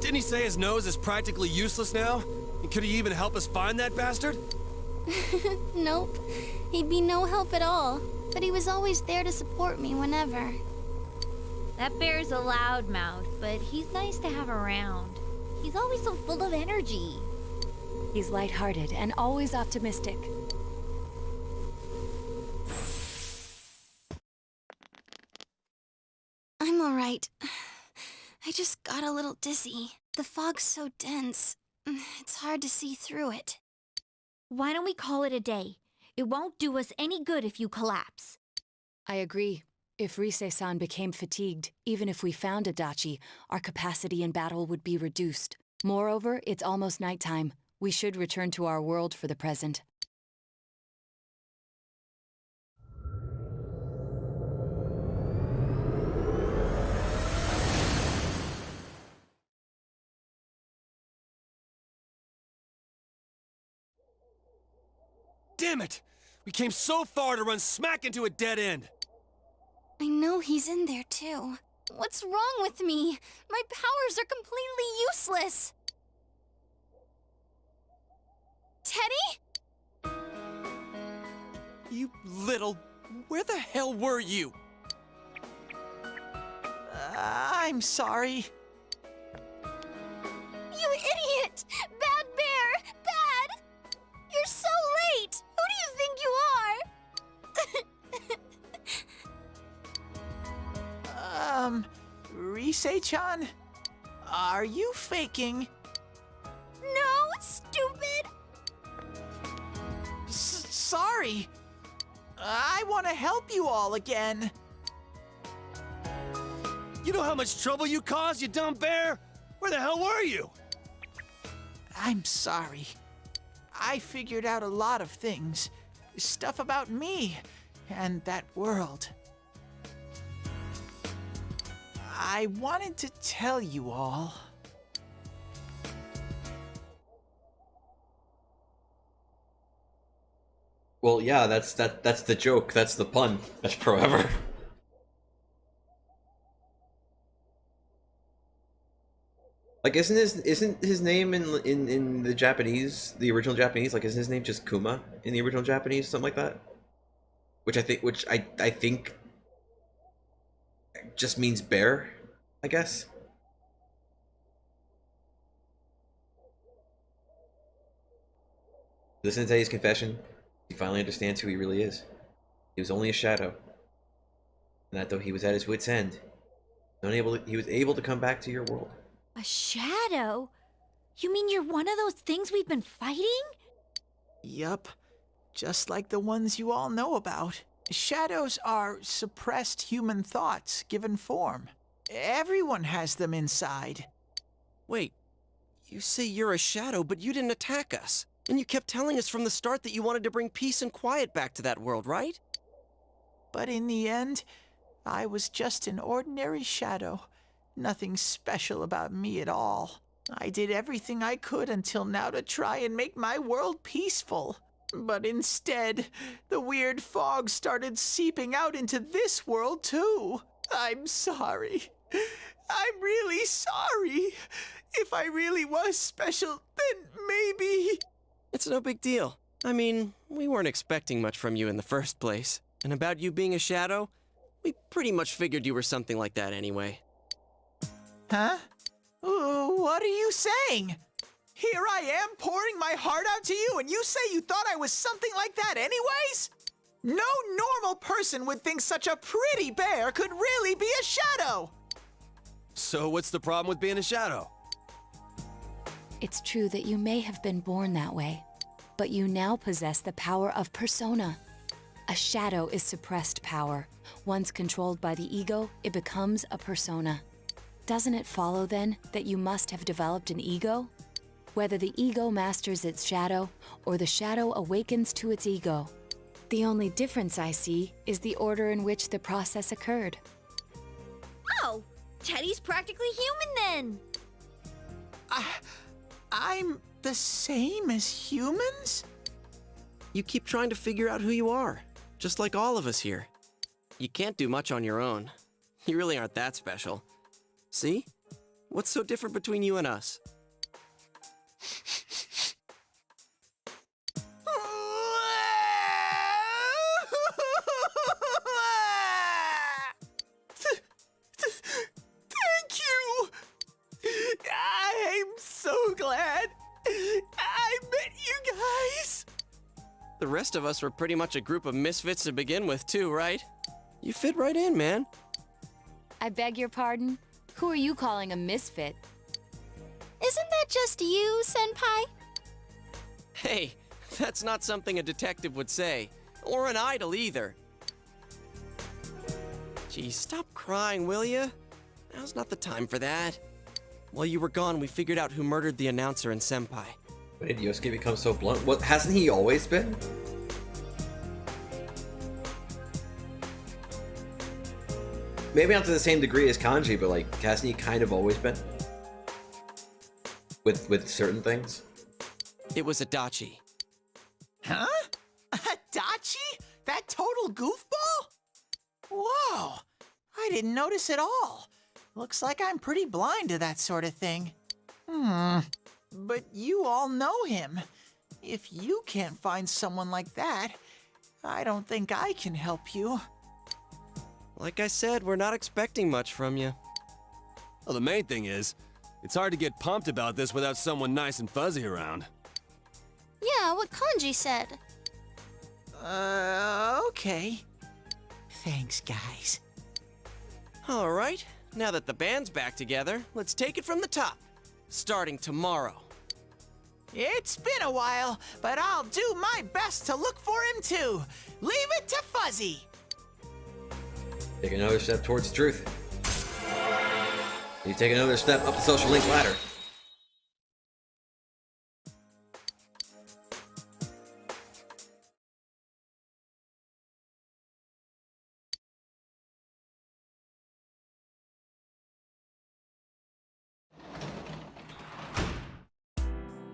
Didn't he say his nose is practically useless now? And could he even help us find that bastard? Nope. He'd be no help at all. But he was always there to support me whenever. That bear's a loudmouth, but he's nice to have around. He's always so full of energy. He's lighthearted and always optimistic. I'm alright. I just got a little dizzy. The fog's so dense. It's hard to see through it. Why don't we call it a day? It won't do us any good if you collapse. I agree. If Rise-san became fatigued, even if we found Adachi, our capacity in battle would be reduced. Moreover, it's almost nighttime. We should return to our world for the present. Damn it! We came so far to run smack into a dead end! I know he's in there too. What's wrong with me? My powers are completely useless. Teddy? You little... Where the hell were you? I'm sorry. You idiot! Bad bear! Bad! You're so late! Who do you think you are? Rise-chan? Are you faking? No, stupid! Sorry. I want to help you all again. You know how much trouble you caused, you dumb bear? Where the hell were you? I'm sorry. I figured out a lot of things. Stuff about me and that world. I wanted to tell you all. Well, yeah, that's the joke. That's the pun. That's forever. Like, isn't his name in the Japanese, the original Japanese, like, isn't his name just Kuma in the original Japanese, something like that? Which I think just means bear, I guess. Listen to his confession. He finally understands who he really is. He was only a shadow. And that though he was at his wit's end, he was able to come back to your world. A shadow? You mean you're one of those things we've been fighting? Yup. Just like the ones you all know about. Shadows are suppressed human thoughts given form. Everyone has them inside. Wait, you say you're a shadow, but you didn't attack us. And you kept telling us from the start that you wanted to bring peace and quiet back to that world, right? But in the end, I was just an ordinary shadow. Nothing special about me at all. I did everything I could until now to try and make my world peaceful. But instead, the weird fog started seeping out into this world too. I'm sorry. I'm really sorry. If I really was special, then maybe... It's no big deal. I mean, we weren't expecting much from you in the first place. And about you being a shadow, we pretty much figured you were something like that anyway. Huh? What are you saying? Here I am pouring my heart out to you, and you say you thought I was something like that anyways? No normal person would think such a pretty bear could really be a shadow! So what's the problem with being a shadow? It's true that you may have been born that way, but you now possess the power of persona. A shadow is suppressed power. Once controlled by the ego, it becomes a persona. Doesn't it follow, then, that you must have developed an ego? Whether the ego masters its shadow, or the shadow awakens to its ego. The only difference I see is the order in which the process occurred. Oh, Teddy's practically human then! I'm the same as humans? You keep trying to figure out who you are, just like all of us here. You can't do much on your own. You really aren't that special. See? What's so different between you and us? Thank you! I'm so glad I met you guys! The rest of us were pretty much a group of misfits to begin with, too, right? You fit right in, man. I beg your pardon? Who are you calling a misfit? Isn't that just you, Senpai? Hey, that's not something a detective would say. Or an idol, either. Geez, stop crying, will ya? Now's not the time for that. While you were gone, we figured out who murdered the announcer and Senpai. When did Yosuke become so blunt? What, hasn't he always been? Maybe not to the same degree as Kanji, but like, hasn't he kind of always been? With certain things? It was Adachi. Huh? Adachi? That total goofball? Whoa! I didn't notice at all. Looks like I'm pretty blind to that sort of thing. But you all know him. If you can't find someone like that, I don't think I can help you. Like I said, we're not expecting much from you. Well, the main thing is, it's hard to get pumped about this without someone nice and fuzzy around. Yeah, what Kanji said. Okay. Thanks, guys. All right, now that the band's back together, let's take it from the top. Starting tomorrow. It's been a while, but I'll do my best to look for him too. Leave it to Fuzzy. Take another step towards truth. You take another step up the social link ladder.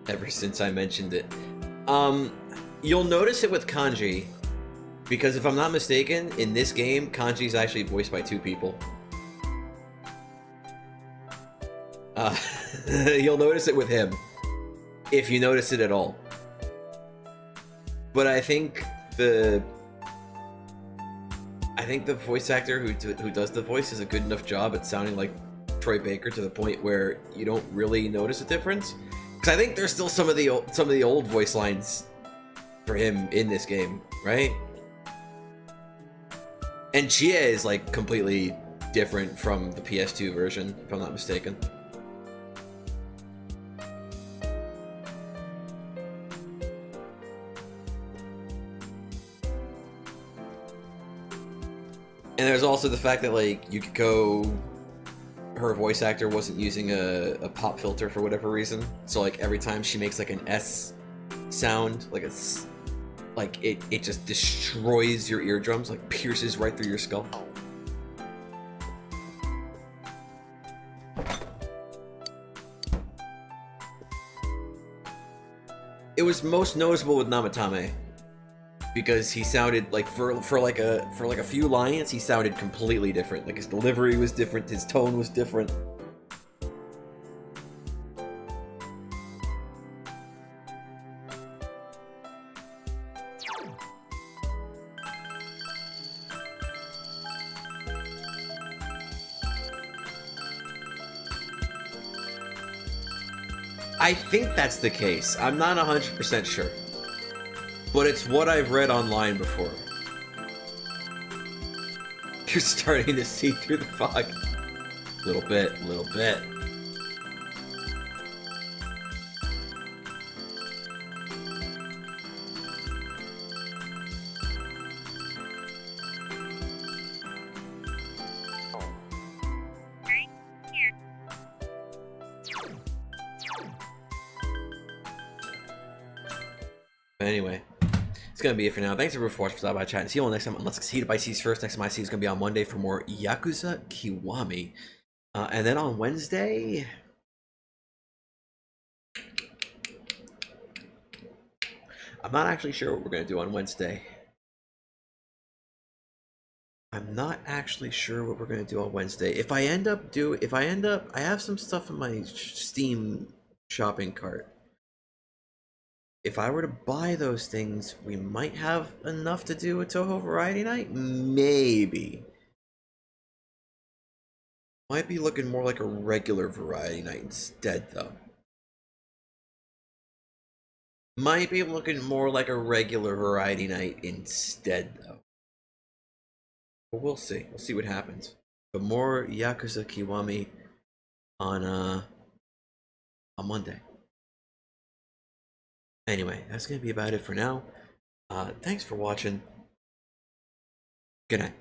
Ever since I mentioned it. You'll notice it with Kanji, because if I'm not mistaken, in this game, Kanji's actually voiced by 2 people. You'll notice it with him, if you notice it at all. But I think the voice actor who does the voice does a good enough job at sounding like Troy Baker to the point where you don't really notice a difference. Because I think there's still some of the old voice lines for him in this game, right? And Chie is like completely different from the PS2 version, if I'm not mistaken. And there's also the fact that like Yukiko, her voice actor wasn't using a pop filter for whatever reason. So like every time she makes like an S sound, like it just destroys your eardrums, like pierces right through your skull. It was most noticeable with Namatame, because he sounded like for like a few lines he sounded completely different. Like his delivery was different, his tone was different. I think that's the case. I'm not 100% sure. But it's what I've read online before. You're starting to see through the fog. Little bit. Anyway, it's gonna be it for now. Thanks everyone for watching, stopping by, chat, and see you all next time. Let's xHitoBitez first. Next time I see is gonna be on Monday for more Yakuza Kiwami, and then on Wednesday, I'm not actually sure what we're gonna do on Wednesday. I'm not actually sure what we're gonna do on Wednesday. I have some stuff in my Steam shopping cart. If I were to buy those things, we might have enough to do a Toho Variety Night? Maybe. Might be looking more like a regular Variety Night instead, though. Might be looking more like a regular Variety Night instead, though. But we'll see. We'll see what happens. But more Yakuza Kiwami on Monday. Anyway, that's gonna be about it for now. Thanks for watching. Good night.